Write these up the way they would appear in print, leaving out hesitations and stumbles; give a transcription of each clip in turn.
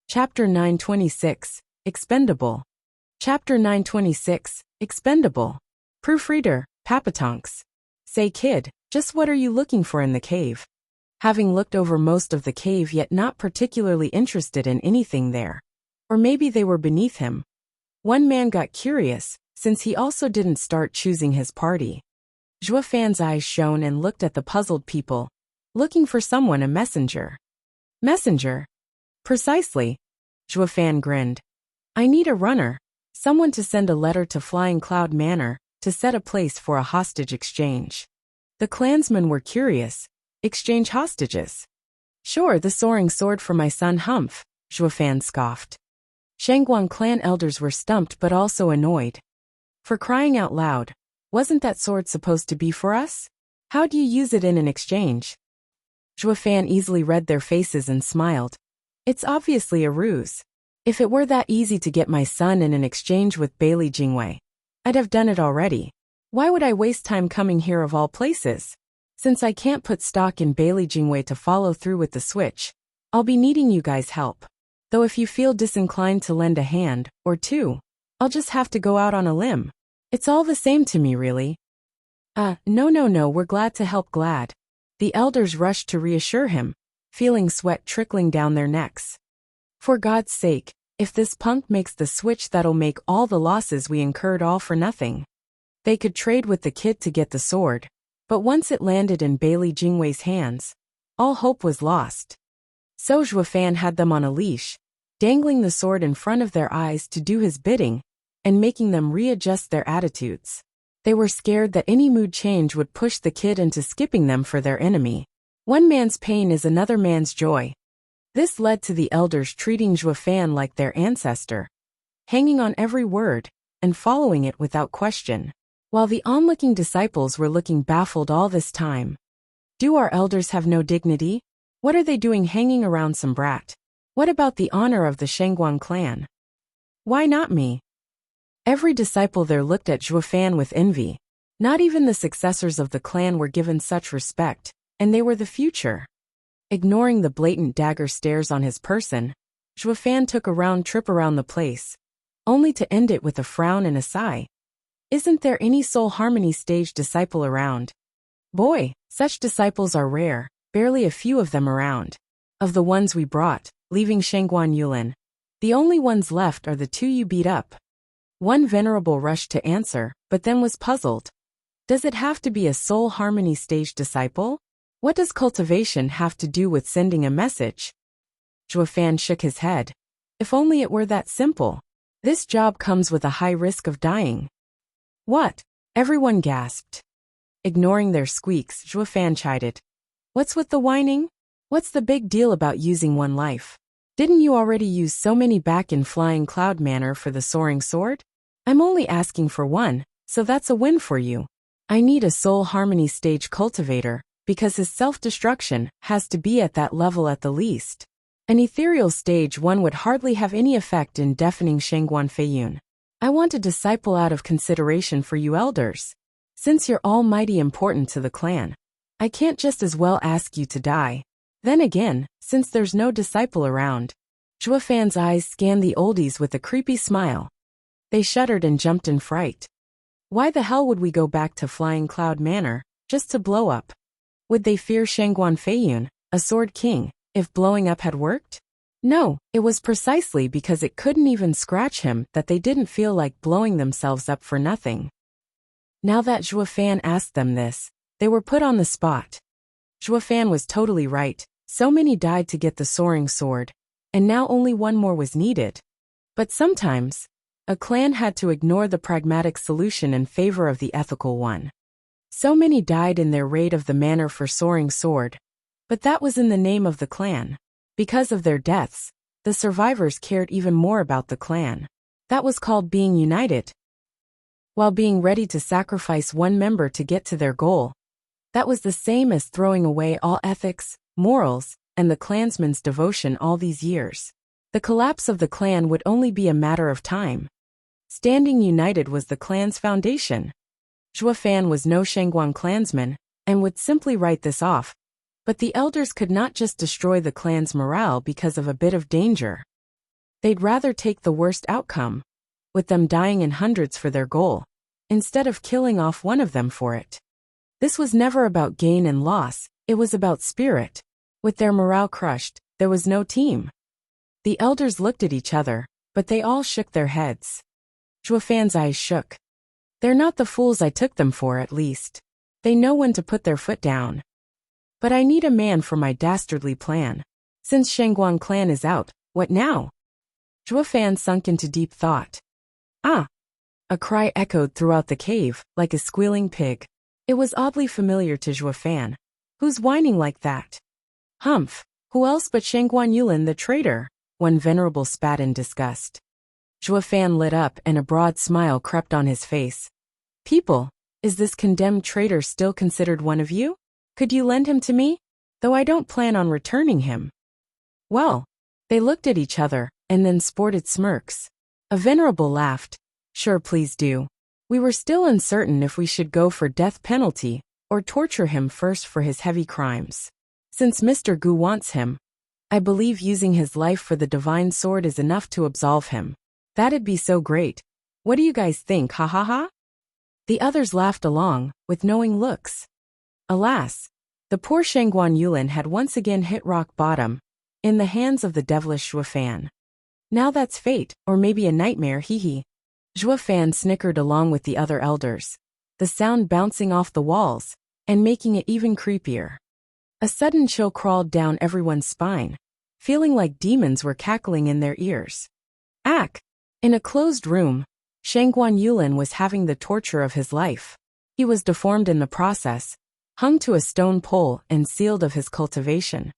Chapter 926, Expendable. Chapter 926, Expendable. Proofreader, Papatonks. Say kid, just what are you looking for in the cave? Having looked over most of the cave yet not particularly interested in anything there. Or maybe they were beneath him. One man got curious, since he also didn't start choosing his party. Zhuo Fan's eyes shone and looked at the puzzled people, looking for someone, a messenger. Messenger? Precisely. Zhuo Fan grinned. I need a runner, someone to send a letter to Flying Cloud Manor, to set a place for a hostage exchange. The clansmen were curious. Exchange hostages? Sure, the soaring sword for my son Humph, Zhuo Fan scoffed. Shangguan clan elders were stumped but also annoyed. For crying out loud, wasn't that sword supposed to be for us? How do you use it in an exchange? Zhuo Fan easily read their faces and smiled. It's obviously a ruse. If it were that easy to get my son in an exchange with Bailey Jingwei, I'd have done it already. Why would I waste time coming here of all places? Since I can't put stock in Bailey Jingwei to follow through with the switch, I'll be needing you guys' help. Though if you feel disinclined to lend a hand, or two, I'll just have to go out on a limb. It's all the same to me, really. No, we're glad to help, glad. The elders rushed to reassure him, feeling sweat trickling down their necks. For God's sake, if this punk makes the switch, that'll make all the losses we incurred all for nothing. They could trade with the kid to get the sword, but once it landed in Bailey Jingwei's hands, all hope was lost. So Zhuo Fan had them on a leash, dangling the sword in front of their eyes to do his bidding, and making them readjust their attitudes. They were scared that any mood change would push the kid into skipping them for their enemy. One man's pain is another man's joy. This led to the elders treating Zhuo Fan like their ancestor, hanging on every word, and following it without question, while the onlooking disciples were looking baffled all this time. Do our elders have no dignity? What are they doing hanging around some brat? What about the honor of the Shangguan clan? Why not me? Every disciple there looked at Zhuo Fan with envy. Not even the successors of the clan were given such respect, and they were the future. Ignoring the blatant dagger stares on his person, Zhuo Fan took a round trip around the place, only to end it with a frown and a sigh. Isn't there any soul harmony stage disciple around? Boy, such disciples are rare, barely a few of them around. Of the ones we brought, leaving Shangguan Yulin, the only ones left are the two you beat up. One venerable rushed to answer, but then was puzzled. Does it have to be a soul harmony stage disciple? What does cultivation have to do with sending a message? Zhuo Fan shook his head. If only it were that simple. This job comes with a high risk of dying. What? Everyone gasped. Ignoring their squeaks, Zhuo Fan chided. What's with the whining? What's the big deal about using one life? Didn't you already use so many back in Flying Cloud Manor for the soaring sword? I'm only asking for one, so that's a win for you. I need a soul harmony stage cultivator, because his self-destruction has to be at that level at the least. An ethereal stage one would hardly have any effect in deafening Shangguan Feiyun. I want a disciple out of consideration for you elders. Since you're almighty important to the clan, I can't just as well ask you to die. Then again, since there's no disciple around, Zhuo Fan's eyes scanned the oldies with a creepy smile. They shuddered and jumped in fright. Why the hell would we go back to Flying Cloud Manor, just to blow up? Would they fear Shangguan Feiyun, a sword king, if blowing up had worked? No, it was precisely because it couldn't even scratch him that they didn't feel like blowing themselves up for nothing. Now that Zhuo Fan asked them this, they were put on the spot. Zhuo Fan was totally right. So many died to get the soaring sword, and now only one more was needed. But sometimes, a clan had to ignore the pragmatic solution in favor of the ethical one. So many died in their raid of the manor for soaring sword, but that was in the name of the clan. Because of their deaths, the survivors cared even more about the clan. That was called being united. While being ready to sacrifice one member to get to their goal, that was the same as throwing away all ethics, morals, and the clansman's devotion all these years. The collapse of the clan would only be a matter of time. Standing united was the clan's foundation. Zhuo Fan was no Shangguan clansman, and would simply write this off. But the elders could not just destroy the clan's morale because of a bit of danger. They'd rather take the worst outcome, with them dying in hundreds for their goal, instead of killing off one of them for it. This was never about gain and loss, it was about spirit. With their morale crushed, there was no team. The elders looked at each other, but they all shook their heads. Zhuo Fan's eyes shook. They're not the fools I took them for, at least. They know when to put their foot down. But I need a man for my dastardly plan. Since Shangguan clan is out, what now? Zhuo Fan sunk into deep thought. Ah! A cry echoed throughout the cave, like a squealing pig. It was oddly familiar to Zhuo Fan. Who's whining like that? Humph! Who else but Shangguan Yulin the traitor? One venerable spat in disgust. Zhuo Fan lit up and a broad smile crept on his face. People, is this condemned traitor still considered one of you? Could you lend him to me? Though I don't plan on returning him. Well, they looked at each other, and then sported smirks. A venerable laughed. Sure, please do. We were still uncertain if we should go for death penalty, or torture him first for his heavy crimes. Since Mr. Gu wants him, I believe using his life for the divine sword is enough to absolve him. That'd be so great. What do you guys think, ha ha ha? The others laughed along, with knowing looks. Alas, the poor Shangguan Yulin had once again hit rock bottom, in the hands of the devilish Zhuo Fan. Now that's fate, or maybe a nightmare, hee. Zhuo Fan snickered along with the other elders, the sound bouncing off the walls, and making it even creepier. A sudden chill crawled down everyone's spine, feeling like demons were cackling in their ears. Ack! In a closed room, Shangguan Yulin was having the torture of his life. He was deformed in the process, hung to a stone pole and sealed of his cultivation.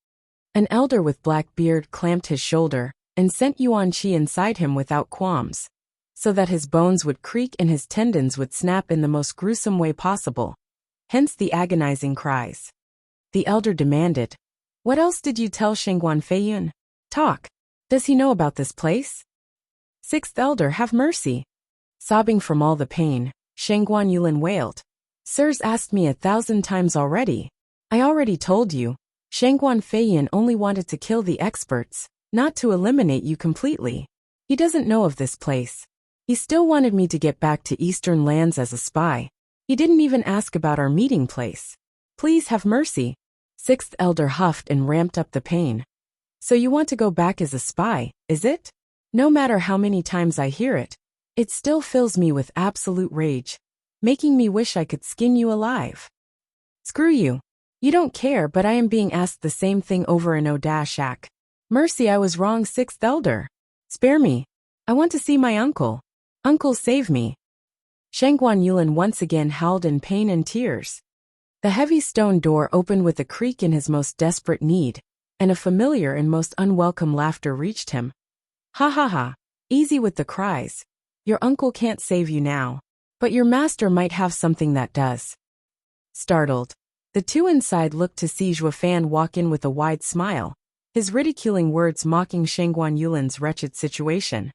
An elder with black beard clamped his shoulder and sent Yuan Qi inside him without qualms, so that his bones would creak and his tendons would snap in the most gruesome way possible. Hence the agonizing cries. The elder demanded, "What else did you tell Shangguan Feiyun? Talk. Does he know about this place?" Sixth elder, have mercy. Sobbing from all the pain, Shangguan Yulin wailed. Sirs asked me 1,000 times already. I already told you, Shangguan Feiyun only wanted to kill the experts, not to eliminate you completely. He doesn't know of this place. He still wanted me to get back to Eastern lands as a spy. He didn't even ask about our meeting place. Please have mercy. Sixth elder huffed and ramped up the pain. So you want to go back as a spy, is it? No matter how many times I hear it, it still fills me with absolute rage, making me wish I could skin you alive. Screw you. You don't care, but I am being asked the same thing over and o-shack. Mercy, I was wrong, sixth elder. Spare me. I want to see my uncle. Uncle, save me. Shangguan Yulin once again howled in pain and tears. The heavy stone door opened with a creak in his most desperate need, and a familiar and most unwelcome laughter reached him. Ha ha ha. Easy with the cries. Your uncle can't save you now. But your master might have something that does. Startled, the two inside looked to see Zhuo Fan walk in with a wide smile, his ridiculing words mocking Shangguan Yulin's wretched situation.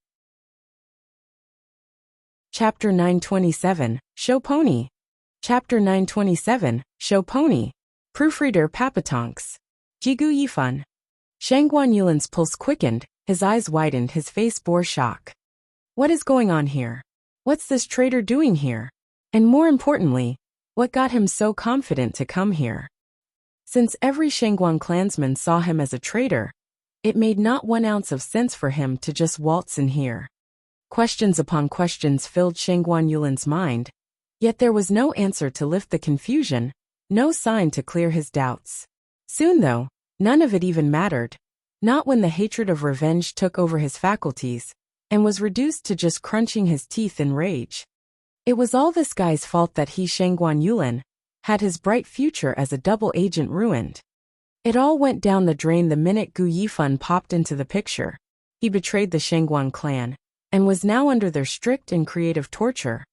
Chapter 927, Show Pony. Chapter 927, Show Pony. Proofreader Papatonks. Jigu Yifan. Shangguan Yulin's pulse quickened, his eyes widened, his face bore shock. What is going on here? What's this traitor doing here? And more importantly, what got him so confident to come here? Since every Shangguan clansman saw him as a traitor, it made not 1 ounce of sense for him to just waltz in here. Questions upon questions filled Shangguan Yulin's mind, yet there was no answer to lift the confusion, no sign to clear his doubts. Soon though, none of it even mattered. Not when the hatred of revenge took over his faculties, and was reduced to just crunching his teeth in rage. It was all this guy's fault that he, Shangguan Yulin, had his bright future as a double agent ruined. It all went down the drain the minute Gu Yifan popped into the picture. He betrayed the Shangguan clan, and was now under their strict and creative torture,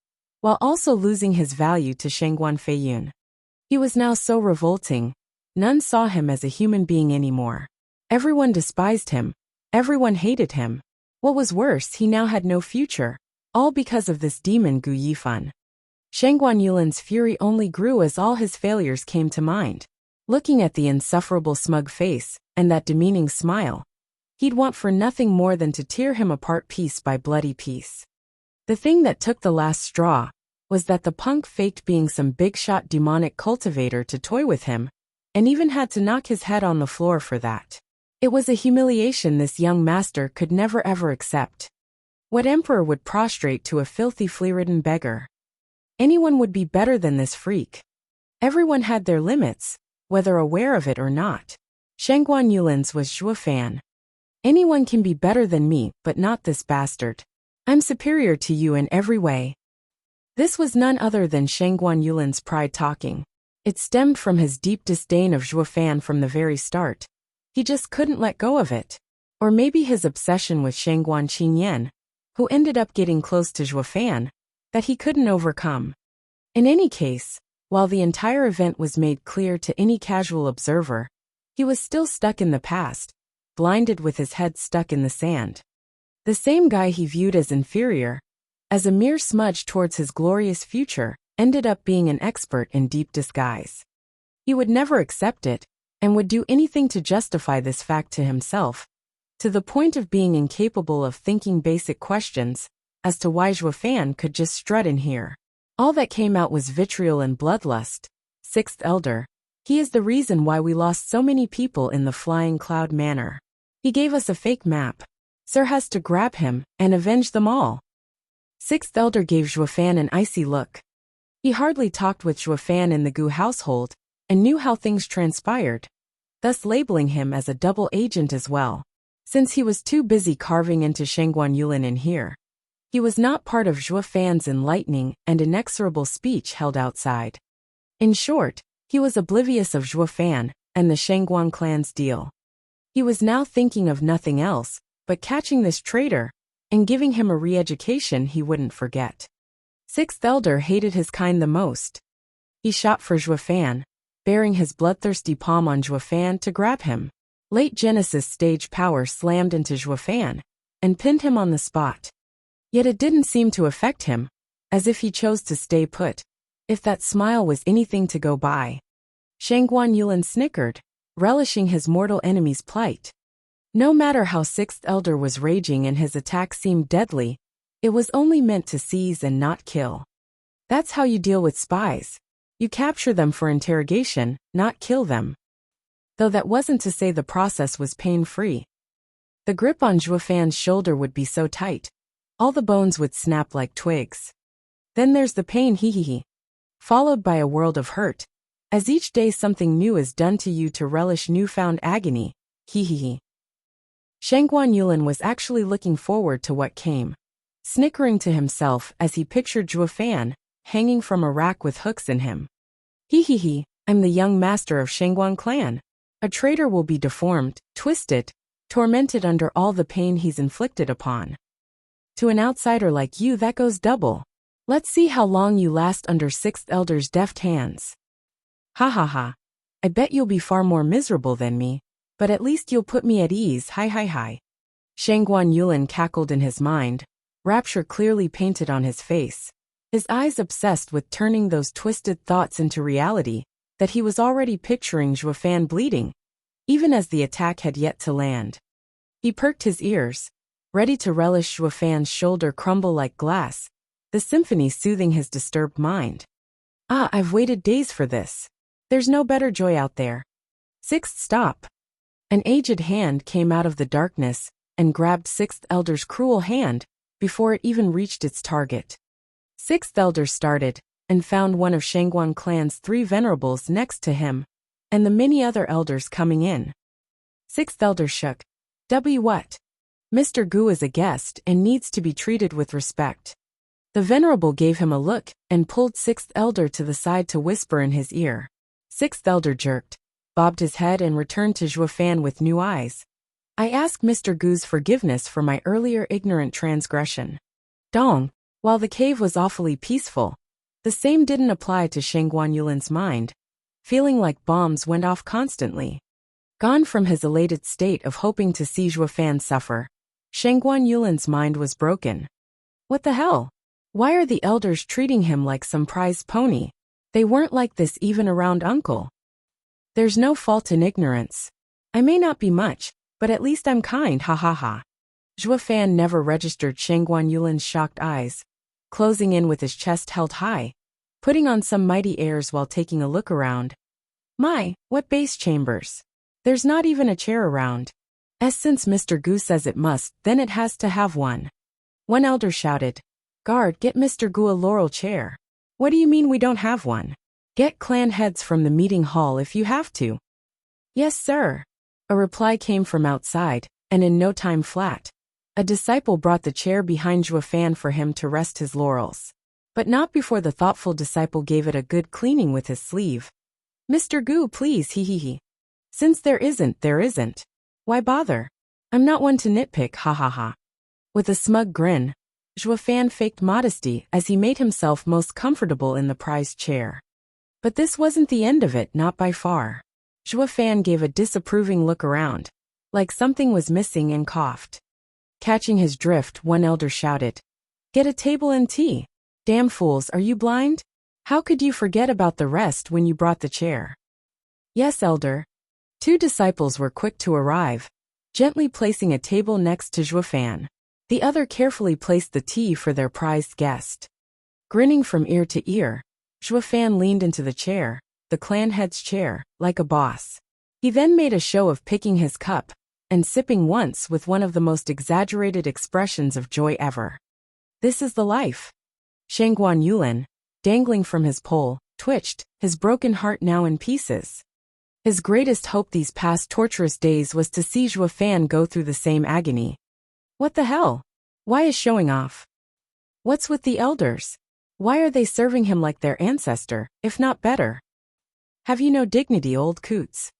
while also losing his value to Shangguan Feiyun. He was now so revolting, none saw him as a human being anymore. Everyone despised him, everyone hated him. What was worse, he now had no future, all because of this demon Gu Yifan. Shangguan Yulin's fury only grew as all his failures came to mind. Looking at the insufferable smug face, and that demeaning smile, He'd want for nothing more than to tear him apart piece by bloody piece. The thing that took the last straw was that the punk faked being some big-shot demonic cultivator to toy with him, and even had to knock his head on the floor for that. It was a humiliation this young master could never ever accept. What emperor would prostrate to a filthy flea-ridden beggar? Anyone would be better than this freak. Everyone had their limits, whether aware of it or not. Shangguan Yulin's was Zhuo Fan. Anyone can be better than me, but not this bastard. I'm superior to you in every way. This was none other than Shangguan Yulin's pride talking. It stemmed from his deep disdain of Zhuo Fan from the very start. He just couldn't let go of it. Or maybe his obsession with Shangguan Qinyan, who ended up getting close to Zhuo Fan, that he couldn't overcome. In any case, while the entire event was made clear to any casual observer, he was still stuck in the past, blinded with his head stuck in the sand. The same guy he viewed as inferior, as a mere smudge towards his glorious future, ended up being an expert in deep disguise. He would never accept it, and would do anything to justify this fact to himself, to the point of being incapable of thinking basic questions as to why Zhuo Fan could just strut in here. All that came out was vitriol and bloodlust. Sixth Elder, he is the reason why we lost so many people in the Flying Cloud Manor. He gave us a fake map. Sir has to grab him and avenge them all. Sixth Elder gave Zhuo Fan an icy look. He hardly talked with Zhuo Fan in the Gu household, and knew how things transpired, thus labeling him as a double agent as well. Since he was too busy carving into Shangguan Yulin in here, he was not part of Zhuo Fan's enlightening and inexorable speech held outside. In short, he was oblivious of Zhuo Fan and the Shangguan clan's deal. He was now thinking of nothing else but catching this traitor and giving him a re-education he wouldn't forget. Sixth Elder hated his kind the most. He shot for Zhuo Fan, bearing his bloodthirsty palm on Zhuo Fan to grab him. Late Genesis stage power slammed into Zhuo Fan and pinned him on the spot. Yet it didn't seem to affect him, as if he chose to stay put, if that smile was anything to go by. Shangguan Yulin snickered, relishing his mortal enemy's plight. No matter how Sixth Elder was raging and his attack seemed deadly, it was only meant to seize and not kill. That's how you deal with spies. You capture them for interrogation, not kill them. Though that wasn't to say the process was pain-free. The grip on Zhuo Fan's shoulder would be so tight, all the bones would snap like twigs. Then there's the pain, hee, followed by a world of hurt, as each day something new is done to you to relish newfound agony, hee. Shangguan Yulin was actually looking forward to what came, snickering to himself as he pictured Zhuo Fan hanging from a rack with hooks in him. Hee, I'm the young master of Shangguan clan. A traitor will be deformed, twisted, tormented under all the pain he's inflicted upon. To an outsider like you that goes double. Let's see how long you last under Sixth Elder's deft hands. Ha. I bet you'll be far more miserable than me, but at least you'll put me at ease, hi. Shangguan Yulin cackled in his mind, rapture clearly painted on his face, his eyes obsessed with turning those twisted thoughts into reality, that he was already picturing Zhuo Fan bleeding, even as the attack had yet to land. He perked his ears, ready to relish Zhuo Fan's shoulder crumble like glass, the symphony soothing his disturbed mind. I've waited days for this. There's no better joy out there. Sixth stop. An aged hand came out of the darkness and grabbed Sixth Elder's cruel hand before it even reached its target. Sixth Elder started and found one of Shangguan clan's 3 venerables next to him, and the many other elders coming in. Sixth Elder shook. What? Mr. Gu is a guest and needs to be treated with respect. The venerable gave him a look and pulled Sixth Elder to the side to whisper in his ear. Sixth Elder jerked, bobbed his head and returned to Zhuo Fan with new eyes. I ask Mr. Gu's forgiveness for my earlier ignorant transgression. Dong, while the cave was awfully peaceful, the same didn't apply to Shangguan Yulin's mind, feeling like bombs went off constantly. Gone from his elated state of hoping to see Zhuo Fan suffer, Shangguan Yulin's mind was broken. What the hell? Why are the elders treating him like some prize pony? They weren't like this even around Uncle. There's no fault in ignorance. I may not be much, But at least I'm kind, ha ha ha. Zhuo Fan never registered Shangguan Yulin's shocked eyes, closing in with his chest held high, putting on some mighty airs while taking a look around. My, what base chambers. There's not even a chair around. Since Mr. Gu says it must, then it has to have one. One elder shouted. Guard, get Mr. Gu a laurel chair. What do you mean we don't have one? Get clan heads from the meeting hall if you have to. Yes, sir. A reply came from outside, and in no time flat. A disciple brought the chair behind Zhuo Fan for him to rest his laurels. But not before the thoughtful disciple gave it a good cleaning with his sleeve. Mr. Gu, please, he. Since there isn't. Why bother? I'm not one to nitpick, ha ha ha. With a smug grin, Zhuo Fan faked modesty as he made himself most comfortable in the prized chair. But this wasn't the end of it, not by far. Zhuo Fan gave a disapproving look around, like something was missing, and coughed. Catching his drift, one elder shouted. Get a table and tea. Damn fools, are you blind? How could you forget about the rest when you brought the chair? Yes, elder. Two disciples were quick to arrive, gently placing a table next to Zhuo Fan. The other carefully placed the tea for their prized guest. Grinning from ear to ear, Zhuo Fan leaned into the chair, the clan head's chair, like a boss. He then made a show of picking his cup and sipping once with one of the most exaggerated expressions of joy ever. This is the life. Shangguan Yulin, dangling from his pole, twitched, his broken heart now in pieces. His greatest hope these past torturous days was to see Zhuo Fan go through the same agony. What the hell? Why is showing off? What's with the elders? Why are they serving him like their ancestor, if not better? Have you no dignity, old coots?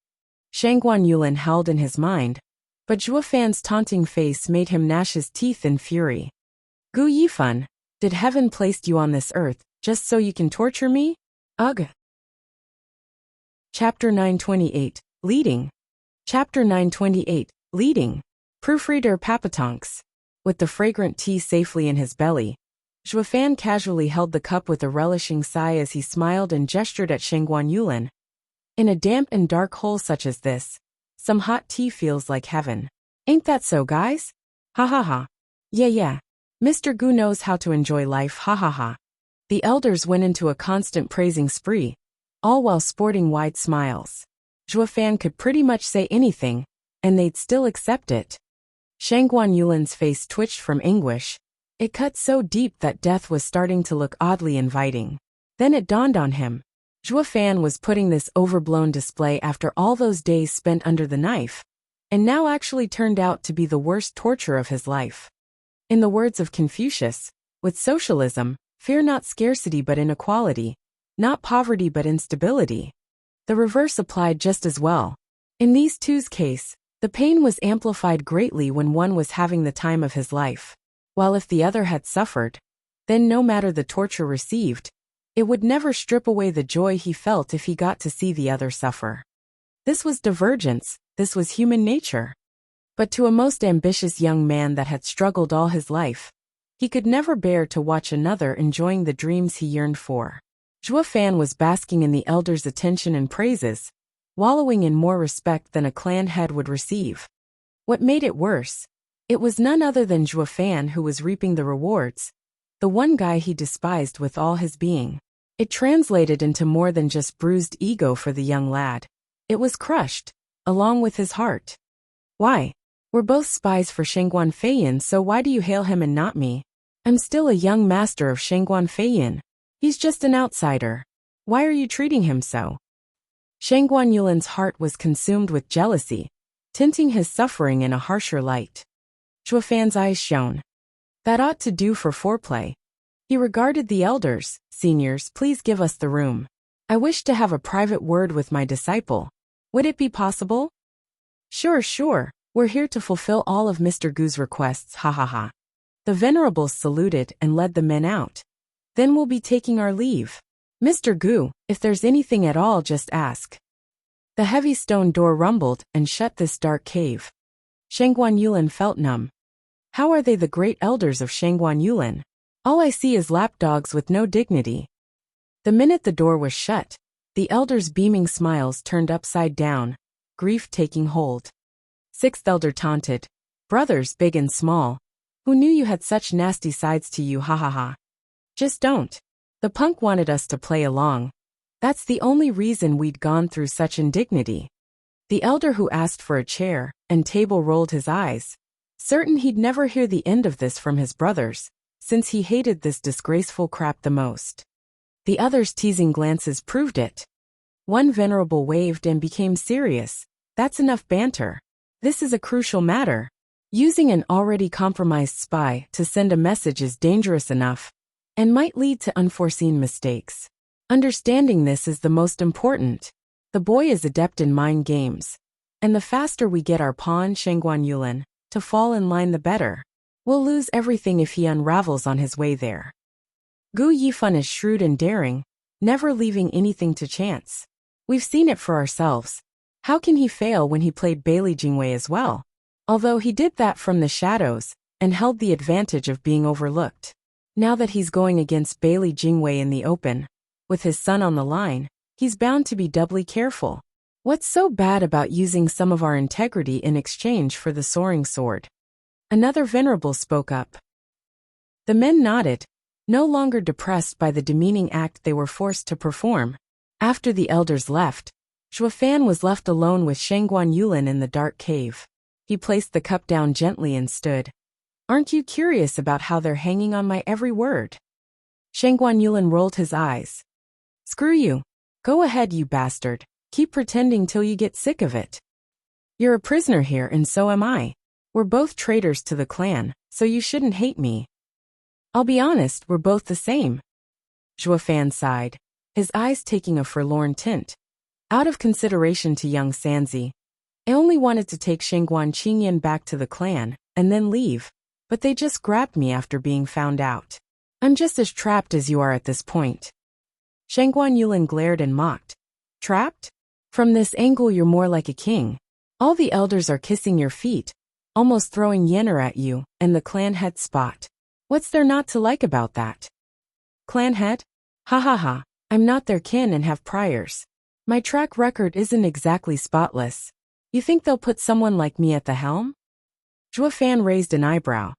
Shangguan Yulin held in his mind, but Zhuo Fan's taunting face made him gnash his teeth in fury. Gu Yifan, did heaven place you on this earth just so you can torture me? Ugh. Chapter 928, Leading. Chapter 928, Leading. Proofreader Papatonks. With the fragrant tea safely in his belly, Zhuo Fan casually held the cup with a relishing sigh as he smiled and gestured at Shangguan Yulin. In a damp and dark hole such as this, some hot tea feels like heaven. Ain't that so, guys? Ha ha ha. Yeah. Mr. Gu knows how to enjoy life, ha ha ha. The elders went into a constant praising spree, all while sporting wide smiles. Zhuo Fan could pretty much say anything, and they'd still accept it. Shangguan Yulin's face twitched from anguish. It cut so deep that death was starting to look oddly inviting. Then it dawned on him. Zhuo Fan was putting this overblown display after all those days spent under the knife, and now actually turned out to be the worst torture of his life. In the words of Confucius, with socialism, fear not scarcity but inequality, not poverty but instability. The reverse applied just as well. In these two's case, the pain was amplified greatly when one was having the time of his life, while if the other had suffered, then no matter the torture received, it would never strip away the joy he felt if he got to see the other suffer. This was divergence, this was human nature. But to a most ambitious young man that had struggled all his life, he could never bear to watch another enjoying the dreams he yearned for. Zhuo Fan was basking in the elders' attention and praises, wallowing in more respect than a clan head would receive. What made it worse? It was none other than Zhuo Fan who was reaping the rewards, the one guy he despised with all his being. It translated into more than just bruised ego for the young lad. It was crushed, along with his heart. Why? We're both spies for Shangguan Feiyin, so why do you hail him and not me? I'm still a young master of Shangguan Feiyin. He's just an outsider. Why are you treating him so? Shangguan Yulin's heart was consumed with jealousy, tinting his suffering in a harsher light. Zhuo Fan's eyes shone. That ought to do for foreplay. He regarded the elders. Seniors, please give us the room. I wish to have a private word with my disciple. Would it be possible? Sure. We're here to fulfill all of Mr. Gu's requests, ha ha ha. The venerables saluted and led the men out. Then we'll be taking our leave. Mr. Gu, if there's anything at all, just ask. The heavy stone door rumbled and shut this dark cave. Shangguan Yulin felt numb. How are they the great elders of Shangguan Yulin? All I see is lapdogs with no dignity. The minute the door was shut, the elders' beaming smiles turned upside down, grief taking hold. Sixth elder taunted. Brothers big and small. Who knew you had such nasty sides to you, ha ha ha. Just don't. The punk wanted us to play along. That's the only reason we'd gone through such indignity. The elder who asked for a chair and table rolled his eyes, certain he'd never hear the end of this from his brothers, since he hated this disgraceful crap the most. The others' teasing glances proved it. One venerable waved and became serious. That's enough banter. This is a crucial matter. Using an already compromised spy to send a message is dangerous enough, and might lead to unforeseen mistakes. Understanding this is the most important. The boy is adept in mind games, and the faster we get our pawn Shengguan Yulin to fall in line the better. We'll lose everything if he unravels on his way there. Gu Yifan is shrewd and daring, never leaving anything to chance. We've seen it for ourselves. How can he fail when he played Bailey Jingwei as well? Although he did that from the shadows and held the advantage of being overlooked. Now that he's going against Bailey Jingwei in the open, with his son on the line, he's bound to be doubly careful. What's so bad about using some of our integrity in exchange for the soaring sword? Another venerable spoke up. The men nodded, no longer depressed by the demeaning act they were forced to perform. After the elders left, Zhuofan was left alone with Shengguan Yulin in the dark cave. He placed the cup down gently and stood. Aren't you curious about how they're hanging on my every word? Shengguan Yulin rolled his eyes. Screw you. Go ahead, you bastard. Keep pretending till you get sick of it. You're a prisoner here and so am I. We're both traitors to the clan, so you shouldn't hate me. I'll be honest, we're both the same. Zhuofan sighed, his eyes taking a forlorn tint. Out of consideration to young Sanzi, I only wanted to take Shengguan Qingyan back to the clan, and then leave, but they just grabbed me after being found out. I'm just as trapped as you are at this point. Shengguan Yulin glared and mocked. Trapped? From this angle you're more like a king. All the elders are kissing your feet, almost throwing yener at you, and the clan head spot. What's there not to like about that? Clan head? Ha ha ha, I'm not their kin and have priors. My track record isn't exactly spotless. You think they'll put someone like me at the helm? Zhuofan raised an eyebrow.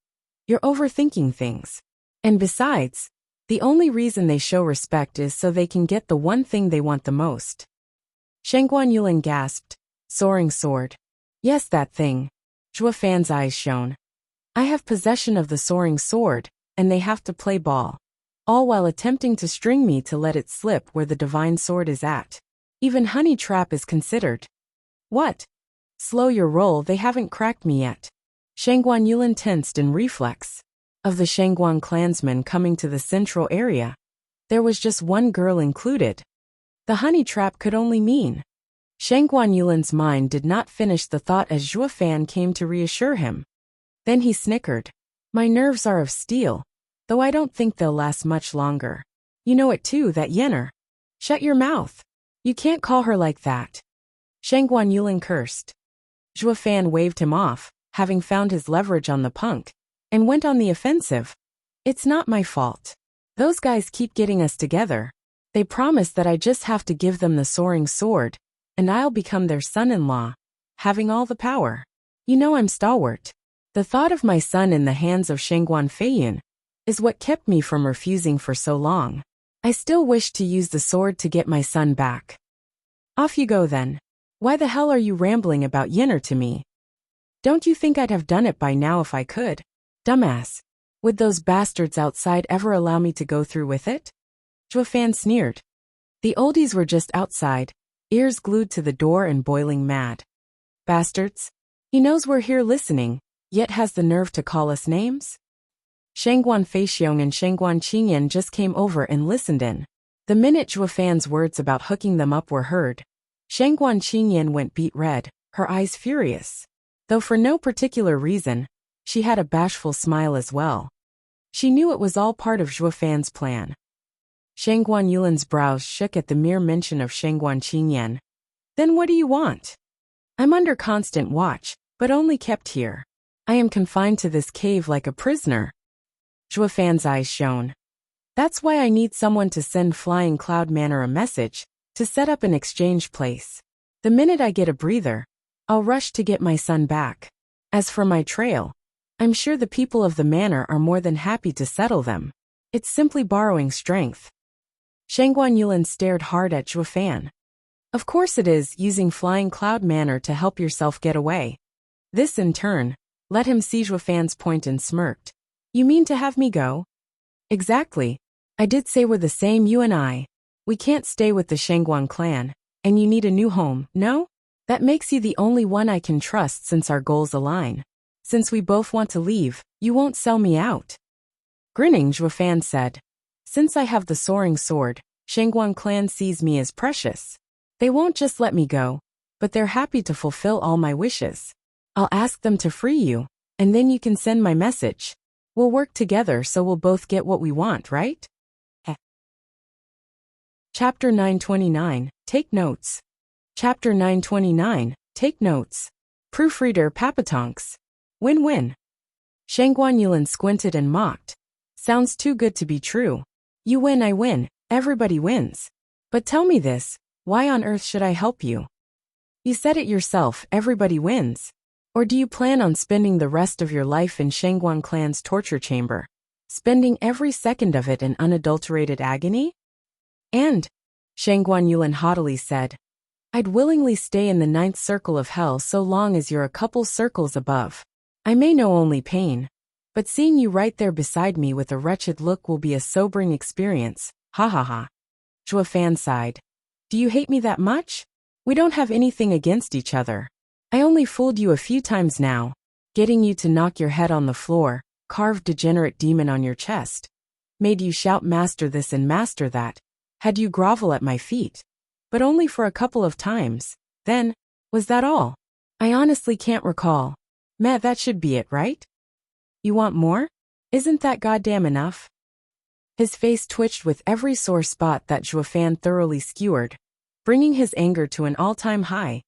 You're overthinking things. And besides, the only reason they show respect is so they can get the one thing they want the most. Shengguan Yulin gasped. Soaring sword. Yes, that thing. Zhuofan's eyes shone. I have possession of the soaring sword, and they have to play ball. All while attempting to string me to let it slip where the divine sword is at. Even honey trap is considered. What? Slow your roll, they haven't cracked me yet. Shengguan Yulin tensed in reflex. Of the Shengguan clansmen coming to the central area, there was just one girl included. The honey trap could only mean. Shengguan Yulin's mind did not finish the thought as Zhuofan came to reassure him. Then he snickered. My nerves are of steel, though I don't think they'll last much longer. You know it too, that yener. Shut your mouth. You can't call her like that. Shengguan Yulin cursed. Zhuofan waved him off, having found his leverage on the punk, and went on the offensive. It's not my fault. Those guys keep getting us together. They promise that I just have to give them the soaring sword, and I'll become their son-in-law, having all the power. You know I'm stalwart. The thought of my son in the hands of Shengguan Feiyun is what kept me from refusing for so long. I still wish to use the sword to get my son back. Off you go then. Why the hell are you rambling about yener to me? Don't you think I'd have done it by now if I could? Dumbass. Would those bastards outside ever allow me to go through with it? Zhuofan sneered. The oldies were just outside, ears glued to the door and boiling mad. Bastards. He knows we're here listening, yet has the nerve to call us names? Shengguan Feixiong and Shengguan Qingyan just came over and listened in. The minute Zhuofan's words about hooking them up were heard, Shengguan Qingyan went beet red, her eyes furious. Though for no particular reason, she had a bashful smile as well. She knew it was all part of Zhuofan's plan. Shengguan Yulin's brows shook at the mere mention of Shengguan Qingyan. Then what do you want? I'm under constant watch, but only kept here. I am confined to this cave like a prisoner. Zhuofan's eyes shone. That's why I need someone to send Flying Cloud Manor a message, to set up an exchange place. The minute I get a breather, I'll rush to get my son back. As for my trail, I'm sure the people of the manor are more than happy to settle them. It's simply borrowing strength. Shangguan Yulan stared hard at Zhuo Fan. Of course it is using Flying Cloud Manor to help yourself get away. This, in turn, let him see Zhuo Fan's point and smirked. You mean to have me go? Exactly. I did say we're the same, you and I. We can't stay with the Shangguan clan, and you need a new home, no? That makes you the only one I can trust since our goals align. Since we both want to leave, you won't sell me out. Grinning, Zhuo Fan said. Since I have the soaring sword, Shangguan clan sees me as precious. They won't just let me go, but they're happy to fulfill all my wishes. I'll ask them to free you, and then you can send my message. We'll work together so we'll both get what we want, right? Chapter 929, Take Notes. Chapter 929, Take Notes. Proofreader Papatonks. Win-win. Shangguan Yulan squinted and mocked. Sounds too good to be true. You win, I win, everybody wins. But tell me this, why on earth should I help you? You said it yourself, everybody wins. Or do you plan on spending the rest of your life in Shangguan clan's torture chamber, spending every second of it in unadulterated agony? And, Shangguan Yulan haughtily said, I'd willingly stay in the 9th circle of hell so long as you're a couple circles above. I may know only pain, but seeing you right there beside me with a wretched look will be a sobering experience, ha ha ha. Zhuo Fan sighed. Do you hate me that much? We don't have anything against each other. I only fooled you a few times now, getting you to knock your head on the floor, carved degenerate demon on your chest, made you shout master this and master that, had you grovel at my feet. But only for a couple of times. Then, was that all? I honestly can't recall. Meh, that should be it, right? You want more? Isn't that goddamn enough? His face twitched with every sore spot that Zhuo Fan thoroughly skewered, bringing his anger to an all-time high.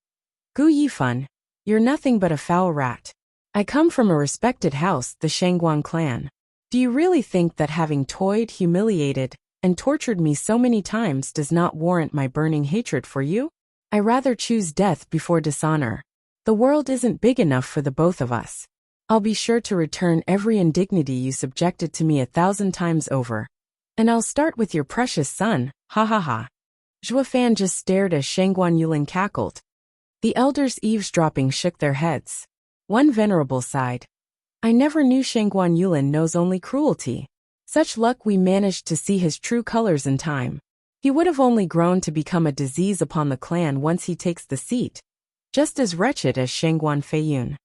Gu Yifan, you're nothing but a foul rat. I come from a respected house, the Shangguan clan. Do you really think that having toyed, humiliated, and tortured me so many times does not warrant my burning hatred for you? I rather choose death before dishonor. The world isn't big enough for the both of us. I'll be sure to return every indignity you subjected to me 1,000 times over. And I'll start with your precious son, ha ha ha. Zhuo Fan just stared as Shangguan Yulan cackled. The elders eavesdropping shook their heads. One venerable sighed. I never knew Shangguan Yulan knows only cruelty. Such luck we managed to see his true colors in time. He would have only grown to become a disease upon the clan once he takes the seat. Just as wretched as Shangguan Feiyun.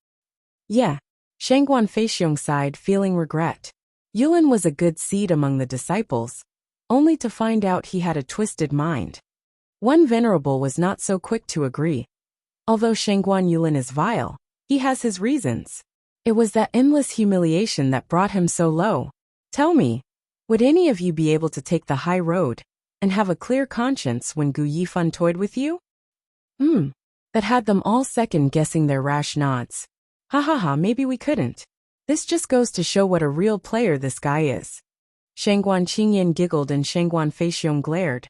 Yeah, Shangguan Feixiong sighed, feeling regret. Yulan was a good seed among the disciples, only to find out he had a twisted mind. One venerable was not so quick to agree. Although Shangguan Yulan is vile, he has his reasons. It was that endless humiliation that brought him so low. Tell me, would any of you be able to take the high road and have a clear conscience when Gu Yifan toyed with you? That had them all second-guessing their rash nods. Ha ha ha, maybe we couldn't. This just goes to show what a real player this guy is. Shangguan Qingyan giggled and Shangguan Feixiong glared.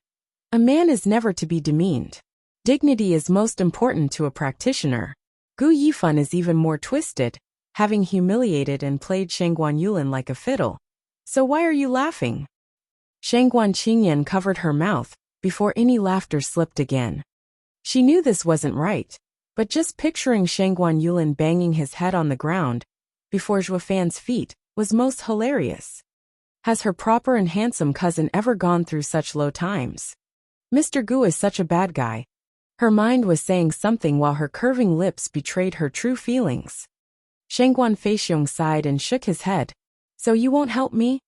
A man is never to be demeaned. Dignity is most important to a practitioner. Gu Yifan is even more twisted, having humiliated and played Shangguan Yulan like a fiddle. So why are you laughing? Shangguan Qingyan covered her mouth before any laughter slipped again. She knew this wasn't right, but just picturing Shangguan Yulan banging his head on the ground before Zhuo Fan's feet was most hilarious. Has her proper and handsome cousin ever gone through such low times? Mr. Gu is such a bad guy. Her mind was saying something while her curving lips betrayed her true feelings. Shangguan Feixiong sighed and shook his head. So you won't help me?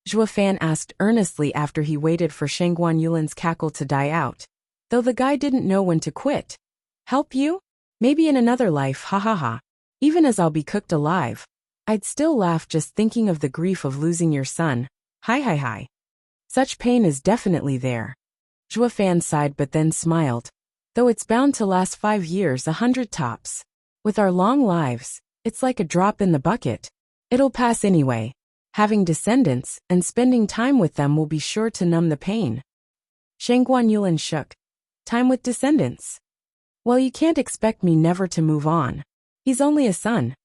Zhuo Fan asked earnestly after he waited for Shangguan Yulan's cackle to die out. Though the guy didn't know when to quit. Help you? Maybe in another life, ha ha ha. Even as I'll be cooked alive, I'd still laugh just thinking of the grief of losing your son. Hi hi hi. Such pain is definitely there. Zhuo Fan sighed but then smiled. Though it's bound to last 5 years, 100 tops. With our long lives, it's like a drop in the bucket. It'll pass anyway. Having descendants and spending time with them will be sure to numb the pain. Shangguan Yulan shook. Time with descendants. Well, you can't expect me never to move on. He's only a son.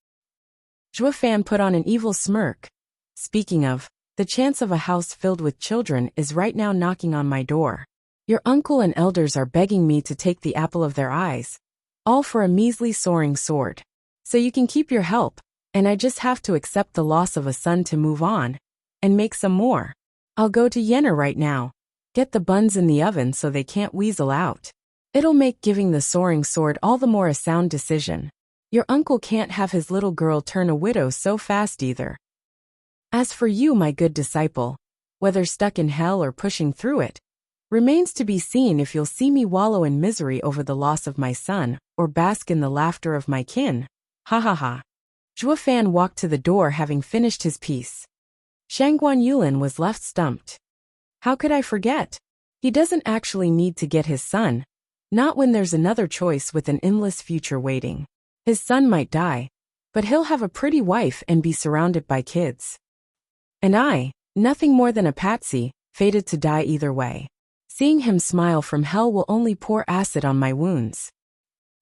Zhuo Fan put on an evil smirk. Speaking of, the chance of a house filled with children is right now knocking on my door. Your uncle and elders are begging me to take the apple of their eyes, all for a measly soaring sword. So you can keep your help, and I just have to accept the loss of a son to move on, and make some more. I'll go to Yenner right now. Get the buns in the oven so they can't weasel out. It'll make giving the soaring sword all the more a sound decision. Your uncle can't have his little girl turn a widow so fast either. As for you, my good disciple, whether stuck in hell or pushing through it, remains to be seen if you'll see me wallow in misery over the loss of my son, or bask in the laughter of my kin. Ha ha ha. Zhuo Fan walked to the door having finished his piece. Shangguan Yulin was left stumped. How could I forget? He doesn't actually need to get his son, not when there's another choice with an endless future waiting. His son might die, but he'll have a pretty wife and be surrounded by kids. And I, nothing more than a patsy, fated to die either way. Seeing him smile from hell will only pour acid on my wounds.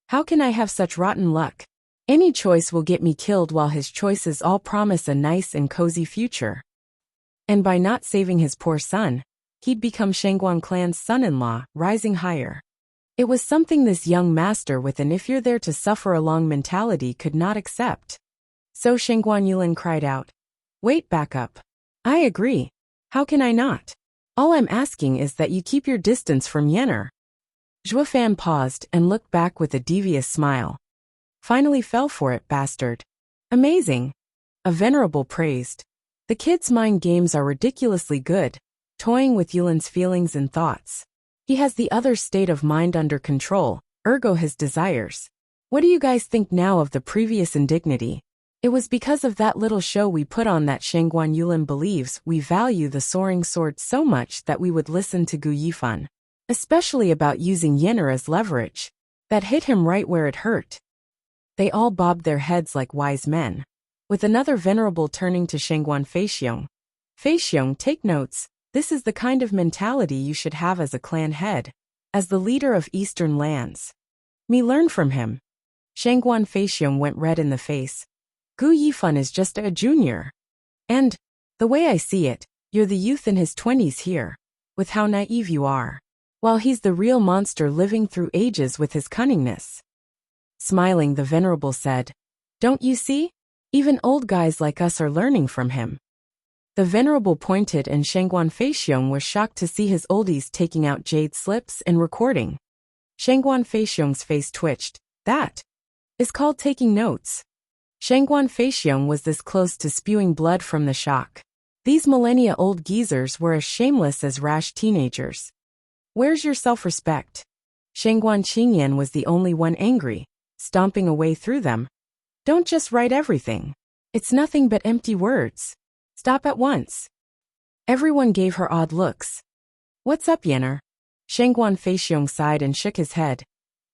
How can I have such rotten luck? Any choice will get me killed while his choices all promise a nice and cozy future. And by not saving his poor son, he'd become Shangguan clan's son-in-law, rising higher. It was something this young master with an if you're there to suffer along mentality could not accept. So Shangguan Yulin cried out, "Wait, back up. I agree. How can I not? All I'm asking is that you keep your distance from Yenner." Zhuo Fan paused and looked back with a devious smile. Finally fell for it, bastard. Amazing. A venerable praised. The kid's mind games are ridiculously good, toying with Yulin's feelings and thoughts. He has the other state of mind under control, ergo his desires. What do you guys think now of the previous indignity? It was because of that little show we put on that Shangguan Yulin believes we value the soaring sword so much that we would listen to Gu Yifan, especially about using Yenner as leverage. That hit him right where it hurt. They all bobbed their heads like wise men, with another venerable turning to Shangguan Feixiong. Feixiong, take notes. This is the kind of mentality you should have as a clan head, as the leader of eastern lands. Me learn from him. Shangguan Feixiong went red in the face. Gu Yifan is just a junior. And, the way I see it, you're the youth in his 20s here, with how naive you are, while he's the real monster living through ages with his cunningness. Smiling, the venerable said, "Don't you see? Even old guys like us are learning from him." The venerable pointed and Shangguan Feixiong was shocked to see his oldies taking out jade slips and recording. Shangguan Feixiong's face twitched. That is called taking notes. Shangguan Feixiong was this close to spewing blood from the shock. These millennia-old geezers were as shameless as rash teenagers. Where's your self-respect? Shangguan Qingyan was the only one angry, stomping away through them. Don't just write everything. It's nothing but empty words. Stop at once. Everyone gave her odd looks. What's up, Yenner? Shangguan Feixiong sighed and shook his head.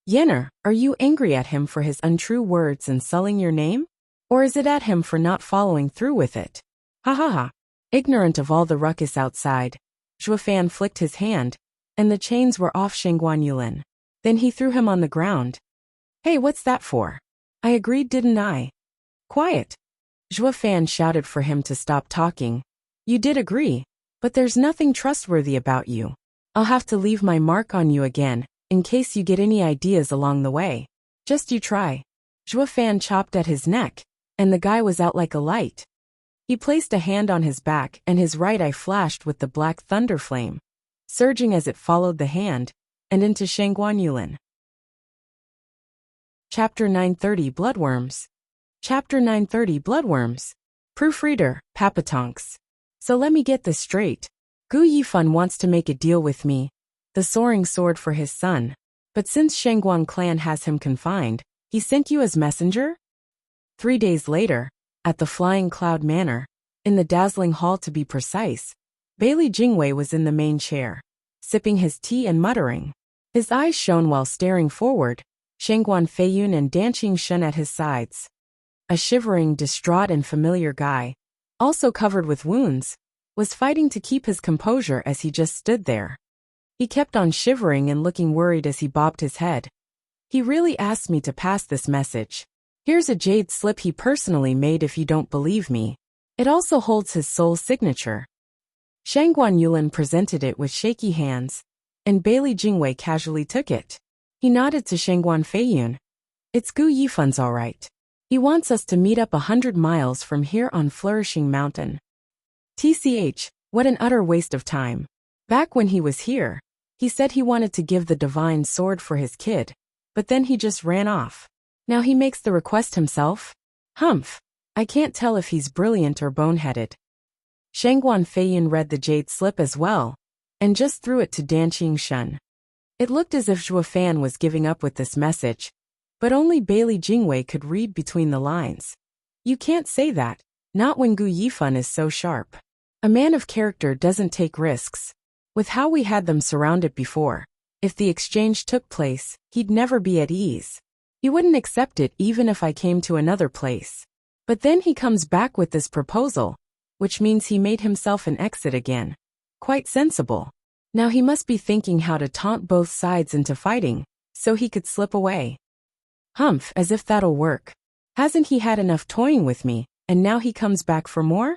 Yenner, are you angry at him for his untrue words and sulling your name? Or is it at him for not following through with it? Ha ha ha. Ignorant of all the ruckus outside, Zhuo Fan flicked his hand, and the chains were off Shangguan Yulin. Then he threw him on the ground. Hey, what's that for? I agreed, didn't I? Quiet. Zhuo Fan shouted for him to stop talking. You did agree, but there's nothing trustworthy about you. I'll have to leave my mark on you again, in case you get any ideas along the way. Just you try. Zhuo Fan chopped at his neck, and the guy was out like a light. He placed a hand on his back and his right eye flashed with the black thunder flame, surging as it followed the hand, and into Shangguan Yulin. Chapter 930 Bloodworms. Chapter 930 Bloodworms. Proofreader, Papatonks. So let me get this straight. Gu Yifan wants to make a deal with me, the soaring sword for his son, but since Shangguan clan has him confined, he sent you as messenger? 3 days later, at the Flying Cloud Manor, in the dazzling hall to be precise, Bailey Jingwei was in the main chair, sipping his tea and muttering. His eyes shone while staring forward, Shangguan Feiyun and Danqing Shun at his sides. A shivering, distraught and familiar guy, also covered with wounds, was fighting to keep his composure as he just stood there. He kept on shivering and looking worried as he bobbed his head. He really asked me to pass this message. Here's a jade slip he personally made if you don't believe me. It also holds his soul's signature. Shangguan Yulin presented it with shaky hands, and Bailey Jingwei casually took it. He nodded to Shangguan Feiyun. It's Gu Yifan's all right. He wants us to meet up 100 miles from here on Flourishing Mountain. TCH, what an utter waste of time. Back when he was here, he said he wanted to give the divine sword for his kid, but then he just ran off. Now he makes the request himself? Humph. I can't tell if he's brilliant or boneheaded. Shangguan Feiyun read the jade slip as well, and just threw it to Dan Qingshun. It looked as if Zhuo Fan was giving up with this message, but only Bailey Jingwei could read between the lines. You can't say that, not when Gu Yifan is so sharp. A man of character doesn't take risks. With how we had them surrounded before, if the exchange took place, he'd never be at ease. He wouldn't accept it even if I came to another place. But then he comes back with this proposal, which means he made himself an exit again. Quite sensible. Now he must be thinking how to taunt both sides into fighting, so he could slip away. Humph, as if that'll work. Hasn't he had enough toying with me, and now he comes back for more?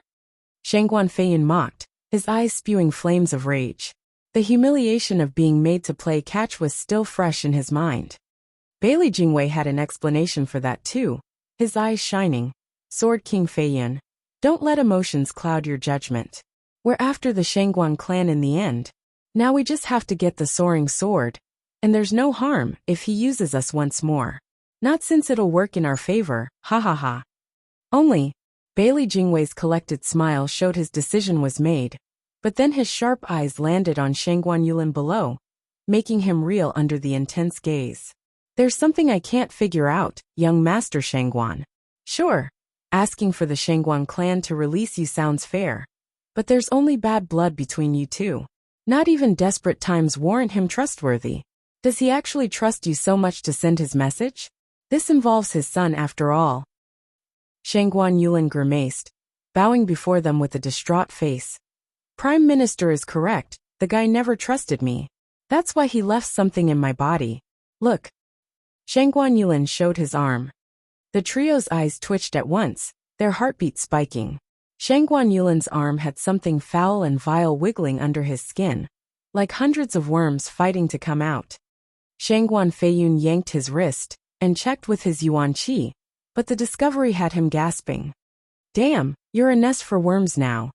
Shangguan Feiyun mocked, his eyes spewing flames of rage. The humiliation of being made to play catch was still fresh in his mind. Bailey Jingwei had an explanation for that too, his eyes shining. Sword King Feiyun, don't let emotions cloud your judgment. We're after the Shangguan clan in the end. Now we just have to get the soaring sword, and there's no harm if he uses us once more. Not since it'll work in our favor, ha ha ha. Only, Bailey Jingwei's collected smile showed his decision was made, but then his sharp eyes landed on Shangguan Yulin below, making him reel under the intense gaze. There's something I can't figure out, young Master Shangguan. Sure, asking for the Shangguan clan to release you sounds fair, but there's only bad blood between you two. Not even desperate times warrant him trustworthy. Does he actually trust you so much to send his message? This involves his son after all. Shangguan Yulin grimaced, bowing before them with a distraught face. Prime Minister is correct, the guy never trusted me. That's why he left something in my body. Look. Shangguan Yulin showed his arm. The trio's eyes twitched at once, their heartbeat spiking. Shangguan Yulin's arm had something foul and vile wiggling under his skin, like hundreds of worms fighting to come out. Shangguan Feiyun yanked his wrist and checked with his yuan qi, but the discovery had him gasping. Damn, you're a nest for worms now.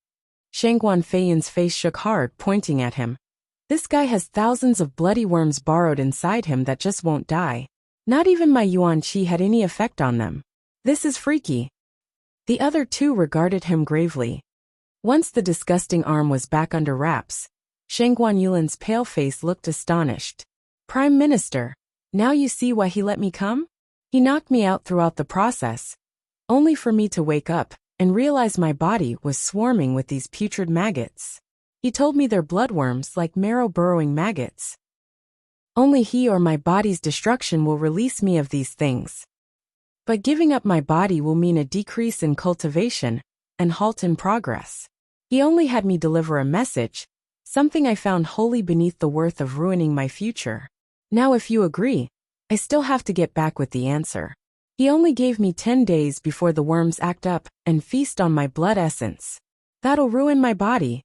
Shangguan Feiyun's face shook hard, pointing at him. This guy has thousands of bloody worms burrowed inside him that just won't die. Not even my yuan qi had any effect on them. This is freaky. The other two regarded him gravely. Once the disgusting arm was back under wraps, Shangguan Yulin's pale face looked astonished. Prime Minister, now you see why he let me come? He knocked me out throughout the process, only for me to wake up and realize my body was swarming with these putrid maggots. He told me they're bloodworms like marrow-burrowing maggots. Only he or my body's destruction will release me of these things. But giving up my body will mean a decrease in cultivation and halt in progress. He only had me deliver a message, something I found wholly beneath the worth of ruining my future. Now if you agree, I still have to get back with the answer. He only gave me 10 days before the worms act up and feast on my blood essence. That'll ruin my body.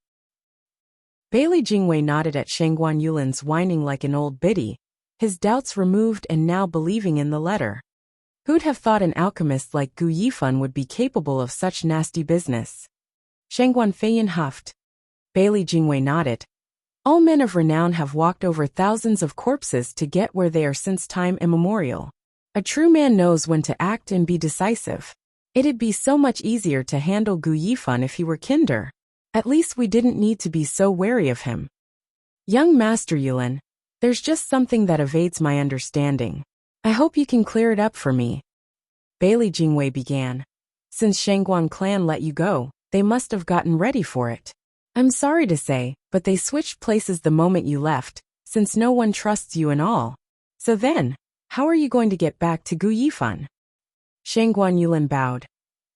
Bailey Jingwei nodded at Shangguan Yulin's whining like an old biddy, his doubts removed and now believing in the letter. Who'd have thought an alchemist like Gu Yifan would be capable of such nasty business? Shangguan Feiyun huffed. Bailey Jingwei nodded. All men of renown have walked over thousands of corpses to get where they are since time immemorial. A true man knows when to act and be decisive. It'd be so much easier to handle Gu Yifan if he were kinder. At least we didn't need to be so wary of him. Young Master Yulin, there's just something that evades my understanding. I hope you can clear it up for me. Bailey Jingwei began. Since Shangguan clan let you go, they must have gotten ready for it. I'm sorry to say, but they switched places the moment you left, since no one trusts you and all. So then, how are you going to get back to Gu Yifan? Shangguan Yulin bowed.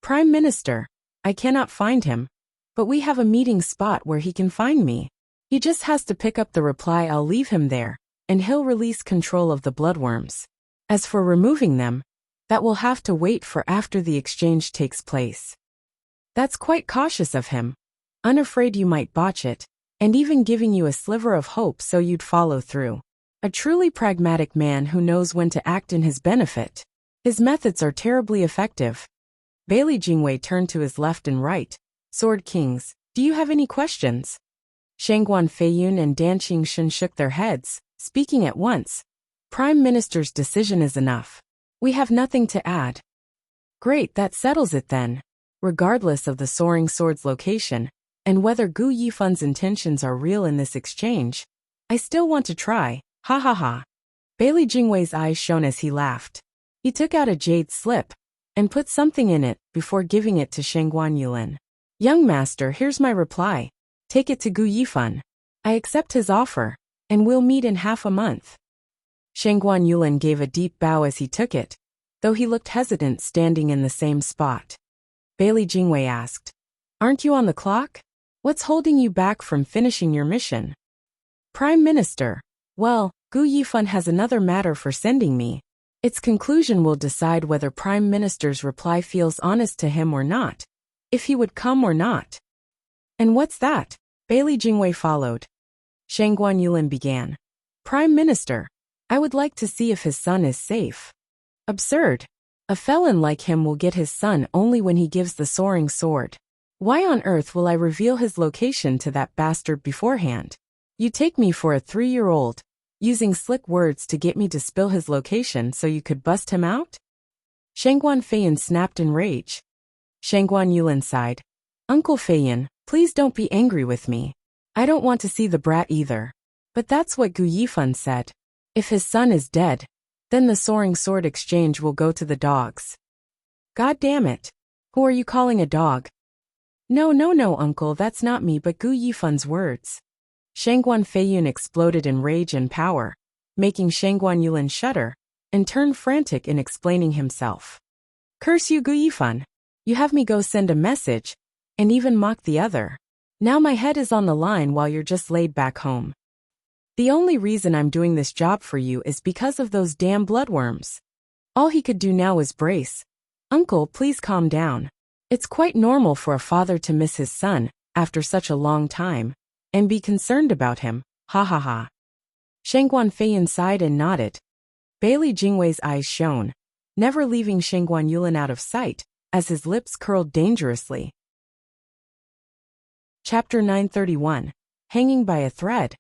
Prime Minister, I cannot find him, but we have a meeting spot where he can find me. He just has to pick up the reply. I'll leave him there, and he'll release control of the bloodworms. As for removing them, that will have to wait for after the exchange takes place. That's quite cautious of him, unafraid you might botch it, and even giving you a sliver of hope so you'd follow through. A truly pragmatic man who knows when to act in his benefit. His methods are terribly effective. Bailey Jingwei turned to his left and right. Sword Kings, do you have any questions? Shangguan Feiyun and Dan Qingshen shook their heads, speaking at once. Prime Minister's decision is enough. We have nothing to add. Great, that settles it then. Regardless of the soaring sword's location, and whether Gu Yifan's intentions are real in this exchange, I still want to try, ha ha ha. Bailey Jingwei's eyes shone as he laughed. He took out a jade slip, and put something in it before giving it to Shangguan Yulin. Young master, here's my reply. Take it to Gu Yifan. I accept his offer, and we'll meet in half a month. Shangguan Yulin gave a deep bow as he took it, though he looked hesitant standing in the same spot. Bailey Jingwei asked, Aren't you on the clock? What's holding you back from finishing your mission? Prime Minister, well, Gu Yifan has another matter for sending me. Its conclusion will decide whether Prime Minister's reply feels honest to him or not, if he would come or not. And what's that? Bailey Jingwei followed. Shangguan Yulin began. Prime Minister, I would like to see if his son is safe. Absurd. A felon like him will get his son only when he gives the soaring sword. Why on earth will I reveal his location to that bastard beforehand? You take me for a 3-year-old, using slick words to get me to spill his location so you could bust him out? Shangguan Feiyun snapped in rage. Shangguan Yulin sighed. Uncle Feiyun, please don't be angry with me. I don't want to see the brat either. But that's what Gu Yifan said. If his son is dead, then the soaring sword exchange will go to the dogs. God damn it. Who are you calling a dog? No, uncle, that's not me but Gu Yifan's words. Shangguan Feiyun exploded in rage and power, making Shangguan Yulin shudder, and turn frantic in explaining himself. Curse you, Gu Yifan. You have me go send a message, and even mock the other. Now my head is on the line while you're just laid back home. The only reason I'm doing this job for you is because of those damn bloodworms. All he could do now was brace. Uncle, please calm down. It's quite normal for a father to miss his son after such a long time, and be concerned about him, ha ha ha. Shangguan Feiyun sighed and nodded. Bailey Jingwei's eyes shone, never leaving Shangguan Yulin out of sight, as his lips curled dangerously. Chapter 931. Hanging by a Thread.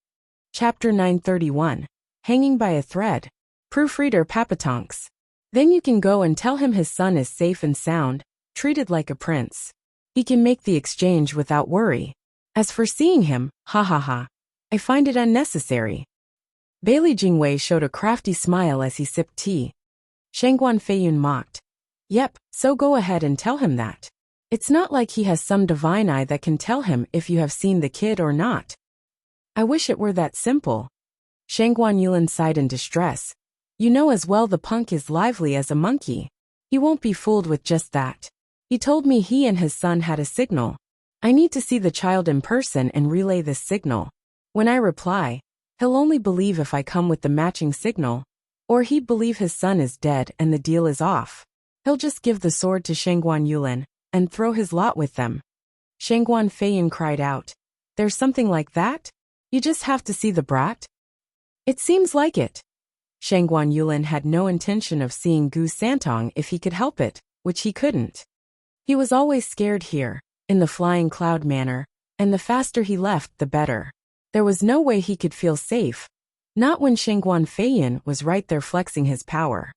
Chapter 931. Hanging by a Thread. Proofreader Papatonks. Then you can go and tell him his son is safe and sound, treated like a prince. He can make the exchange without worry. As for seeing him, ha ha ha, I find it unnecessary. Bailey Jingwei showed a crafty smile as he sipped tea. Shangguan Feiyun mocked. Yep, so go ahead and tell him that. It's not like he has some divine eye that can tell him if you have seen the kid or not. I wish it were that simple. Shangguan Yulin sighed in distress. You know as well the punk is lively as a monkey. He won't be fooled with just that. He told me he and his son had a signal. I need to see the child in person and relay this signal. When I reply, he'll only believe if I come with the matching signal, or he'd believe his son is dead and the deal is off. He'll just give the sword to Shangguan Yulin and throw his lot with them. Shangguan Feiyun cried out. There's something like that? You just have to see the brat? It seems like it. Shangguan Yulin had no intention of seeing Gu Santong if he could help it, which he couldn't. He was always scared here, in the flying cloud manner, and the faster he left the better. There was no way he could feel safe, not when Shangguan Feiyun was right there flexing his power.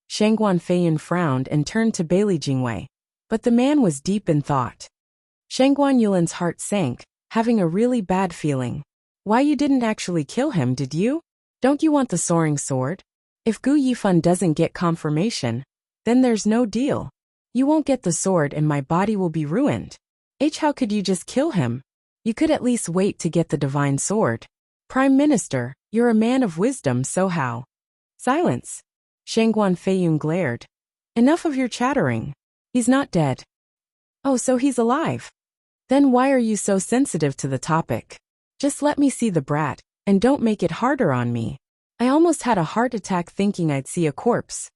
Shangguan Feiyun frowned and turned to Bailey Jingwei, but the man was deep in thought. Shangguan Yulin's heart sank, having a really bad feeling. Why, you didn't actually kill him, did you? Don't you want the soaring sword? If Gu Yifan doesn't get confirmation, then there's no deal. You won't get the sword and my body will be ruined. How could you just kill him? You could at least wait to get the divine sword. Prime Minister, you're a man of wisdom, so how? Silence. Shangguan Feiyun glared. Enough of your chattering. He's not dead. Oh, so he's alive. Then why are you so sensitive to the topic? Just let me see the brat, and don't make it harder on me. I almost had a heart attack thinking I'd see a corpse.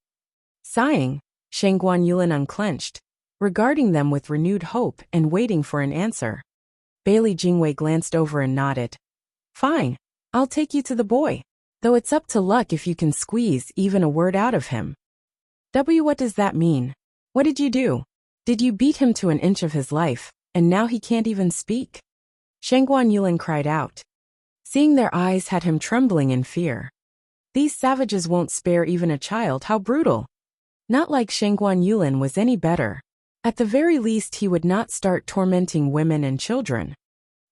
Sighing, Shangguan Yulin unclenched, regarding them with renewed hope and waiting for an answer. Bailey Jingwei glanced over and nodded. Fine, I'll take you to the boy. Though it's up to luck if you can squeeze even a word out of him. What does that mean? What did you do? Did you beat him to an inch of his life, and now he can't even speak? Shangguan Yulin cried out. Seeing their eyes had him trembling in fear. These savages won't spare even a child, how brutal. Not like Shangguan Yulin was any better. At the very least he would not start tormenting women and children.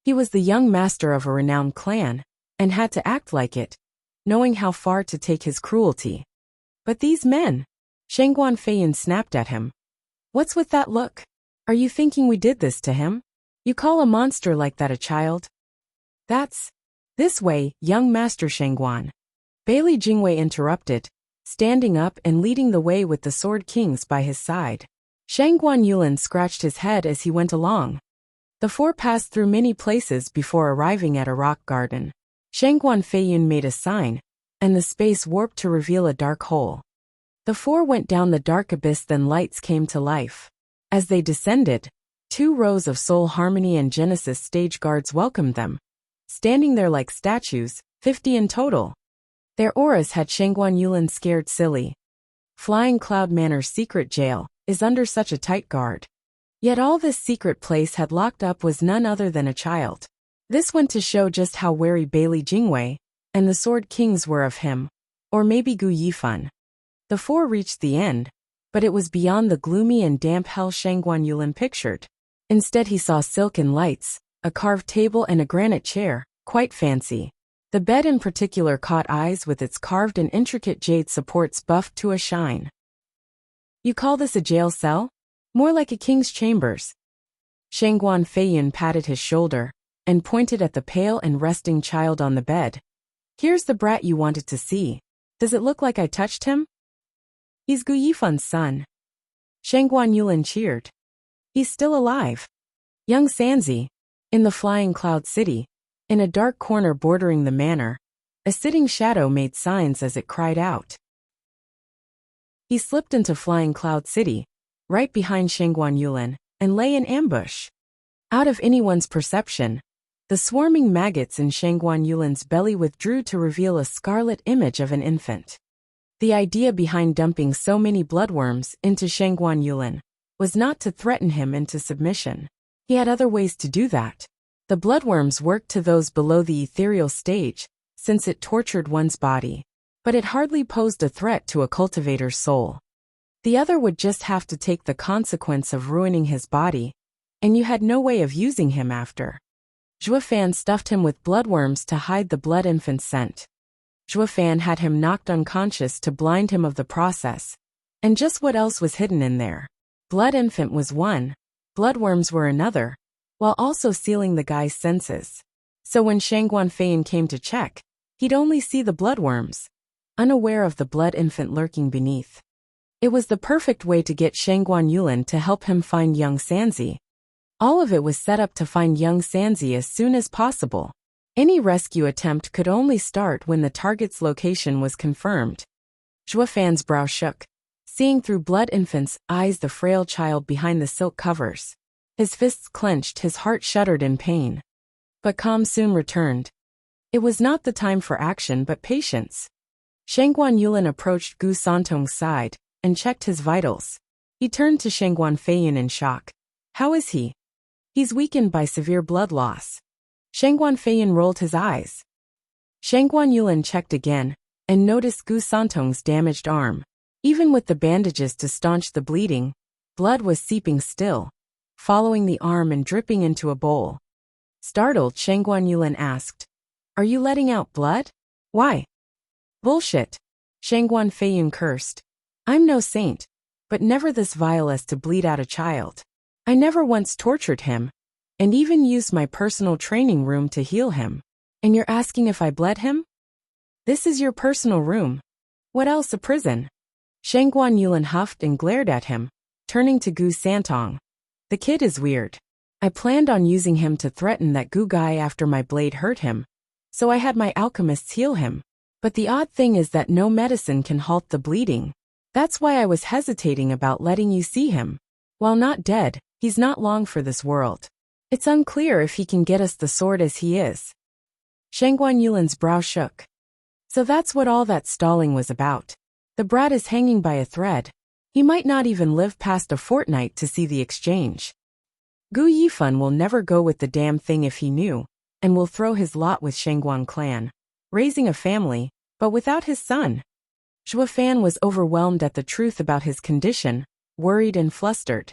He was the young master of a renowned clan, and had to act like it, knowing how far to take his cruelty. But these men, Shangguan Feiyin snapped at him. What's with that look? Are you thinking we did this to him? You call a monster like that a child? This way, young master Shangguan. Bailey Jingwei interrupted, standing up and leading the way with the Sword Kings by his side. Shangguan Yulin scratched his head as he went along. The four passed through many places before arriving at a rock garden. Shangguan Feiyin made a sign, and the space warped to reveal a dark hole. The four went down the dark abyss, then lights came to life. As they descended, 2 rows of Soul Harmony and Genesis stage guards welcomed them. Standing there like statues, 50 in total. Their auras had Shangguan Yulin scared silly. Flying Cloud Manor's secret jail is under such a tight guard. Yet all this secret place had locked up was none other than a child. This went to show just how wary Bailey Jingwei and the Sword Kings were of him, or maybe Gu Yifan. The four reached the end, but it was beyond the gloomy and damp hell Shangguan Yulin pictured. Instead he saw silken lights, a carved table and a granite chair, quite fancy. The bed in particular caught eyes with its carved and intricate jade supports buffed to a shine. You call this a jail cell? More like a king's chambers. Shangguan Feiyin patted his shoulder and pointed at the pale and resting child on the bed. Here's the brat you wanted to see. Does it look like I touched him? He's Gu Yifan's son. Shangguan Yulin cheered. He's still alive. Young Sanzi, in the Flying Cloud City, in a dark corner bordering the manor, a sitting shadow made signs as it cried out. He slipped into Flying Cloud City, right behind Shangguan Yulin, and lay in ambush. Out of anyone's perception, the swarming maggots in Shangguan Yulin's belly withdrew to reveal a scarlet image of an infant. The idea behind dumping so many bloodworms into Shangguan Yulin was not to threaten him into submission. He had other ways to do that. The bloodworms worked to those below the ethereal stage, since it tortured one's body. But it hardly posed a threat to a cultivator's soul. The other would just have to take the consequence of ruining his body, and you had no way of using him after. Zhuofan stuffed him with bloodworms to hide the blood infant's scent. Zhuofan had him knocked unconscious to blind him of the process. And just what else was hidden in there? Blood infant was one, bloodworms were another, while also sealing the guy's senses. So when Shangguan Feiyin came to check, he'd only see the bloodworms, unaware of the blood infant lurking beneath. It was the perfect way to get Shangguan Yulin to help him find young Sanzi. All of it was set up to find young Sanzi as soon as possible. Any rescue attempt could only start when the target's location was confirmed. Zhuofan's brow shook, seeing through blood infant's eyes the frail child behind the silk covers. His fists clenched, his heart shuddered in pain. But calm soon returned. It was not the time for action but patience. Shangguan Yulin approached Gu Santong's side and checked his vitals. He turned to Shangguan Feiyin in shock. How is he? He's weakened by severe blood loss. Shangguan Feiyin rolled his eyes. Shangguan Yulin checked again and noticed Gu Santong's damaged arm. Even with the bandages to staunch the bleeding, blood was seeping still, following the arm and dripping into a bowl. Startled, Shangguan Yulin asked, "Are you letting out blood? Why?" "Bullshit," Shangguan Feiyin cursed. "I'm no saint, but never this vile as to bleed out a child. I never once tortured him, and even used my personal training room to heal him. And you're asking if I bled him? This is your personal room. What else, a prison?" Shangguan Yulin huffed and glared at him, turning to Gu Santong. "The kid is weird. I planned on using him to threaten that Gu guy after my blade hurt him, so I had my alchemists heal him. But the odd thing is that no medicine can halt the bleeding. That's why I was hesitating about letting you see him. While not dead, he's not long for this world. It's unclear if he can get us the sword as he is. Shangguan Yulin's brow shook. So that's what all that stalling was about. The brat is hanging by a thread. He might not even live past a fortnight to see the exchange. Gu Yifan will never go with the damn thing if he knew, and will throw his lot with Shangguan clan, raising a family, but without his son. Zhua Fan was overwhelmed at the truth about his condition, worried and flustered.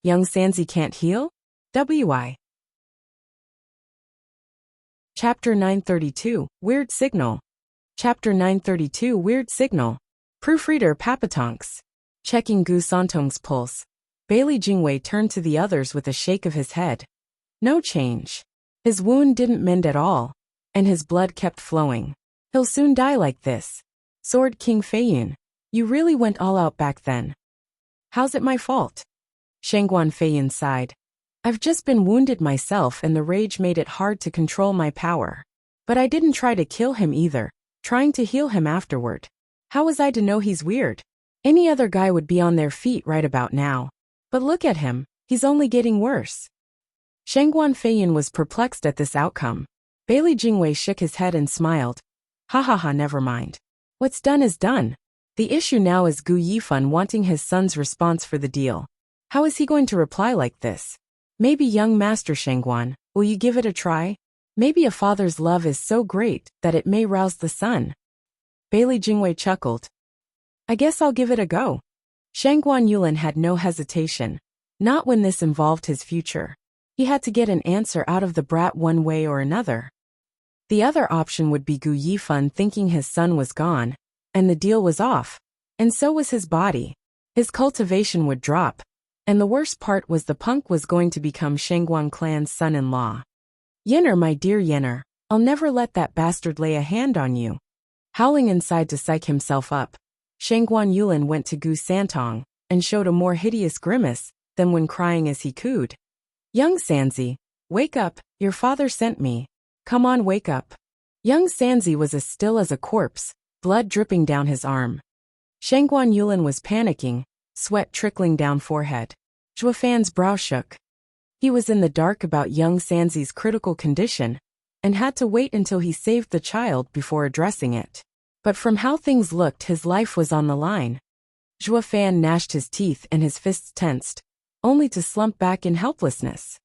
Young Sanzi can't heal? W.I. Chapter 932, Weird Signal. Chapter 932, Weird Signal. Proofreader Papatonks. Checking Gu Santong's pulse, Bailey Jingwei turned to the others with a shake of his head. No change. His wound didn't mend at all, and his blood kept flowing. He'll soon die like this. Sword King Feiyun, you really went all out back then. How's it my fault? Shangguan Feiyun sighed. I've just been wounded myself and the rage made it hard to control my power. But I didn't try to kill him either, trying to heal him afterward. How was I to know he's weird? Any other guy would be on their feet right about now. But look at him, he's only getting worse. Shangguan Feiyun was perplexed at this outcome. Bailey Jingwei shook his head and smiled. Ha ha ha, never mind. What's done is done. The issue now is Gu Yifan wanting his son's response for the deal. How is he going to reply like this? Maybe young Master Shangguan, will you give it a try? Maybe a father's love is so great that it may rouse the son. Bailey Jingwei chuckled. I guess I'll give it a go. Shangguan Yulin had no hesitation. Not when this involved his future. He had to get an answer out of the brat one way or another. The other option would be Gu Yifan thinking his son was gone, and the deal was off, and so was his body. His cultivation would drop, and the worst part was the punk was going to become Shangguan clan's son-in-law. Yenner, my dear Yenner, I'll never let that bastard lay a hand on you. Howling inside to psych himself up, Shangguan Yulin went to Gu Santong, and showed a more hideous grimace than when crying as he cooed. Young Sanzi, wake up, your father sent me. Come on, wake up. Young Sanzi was as still as a corpse, blood dripping down his arm. Shangguan Yulin was panicking, sweat trickling down forehead. Zhua Fan's brow shook. He was in the dark about young Sanzi's critical condition, and had to wait until he saved the child before addressing it. But from how things looked, his life was on the line. Zhua Fan gnashed his teeth and his fists tensed, only to slump back in helplessness.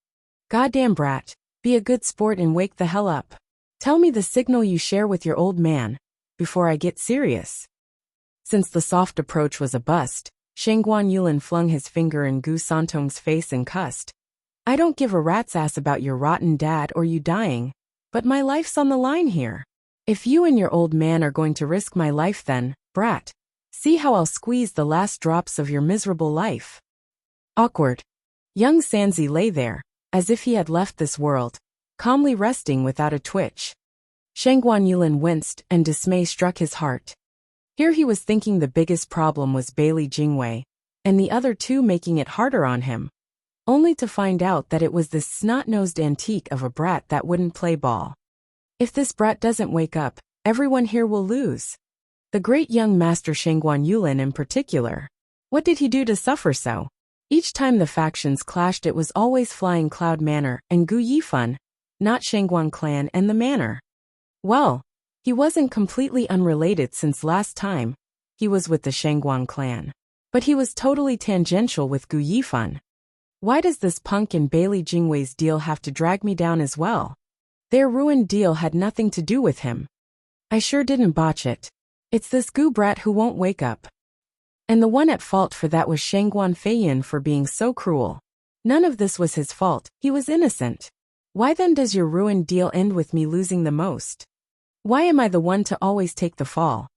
Goddamn brat, be a good sport and wake the hell up. Tell me the signal you share with your old man, before I get serious. Since the soft approach was a bust, Shangguan Yulin flung his finger in Gu Santong's face and cussed. I don't give a rat's ass about your rotten dad or you dying, but my life's on the line here. If you and your old man are going to risk my life then, brat, see how I'll squeeze the last drops of your miserable life. Awkward. Young Sanzi lay there, as if he had left this world, calmly resting without a twitch. Shangguan Yulin winced and dismay struck his heart. Here he was thinking the biggest problem was Bailey Jingwei, and the other two making it harder on him, only to find out that it was this snot-nosed antique of a brat that wouldn't play ball. If this brat doesn't wake up, everyone here will lose. The great young master Shangguan Yulin in particular. What did he do to suffer so? Each time the factions clashed it was always Flying Cloud Manor and Gu Yifan, not Shangguan clan and the manor. Well, he wasn't completely unrelated since last time he was with the Shangguan clan. But he was totally tangential with Gu Yifan. Why does this punk and Bailey Jingwei's deal have to drag me down as well? Their ruined deal had nothing to do with him. I sure didn't botch it. It's this Gu brat who won't wake up. And the one at fault for that was Shangguan Feiyun for being so cruel. None of this was his fault, he was innocent. Why then does your ruined deal end with me losing the most? Why am I the one to always take the fall?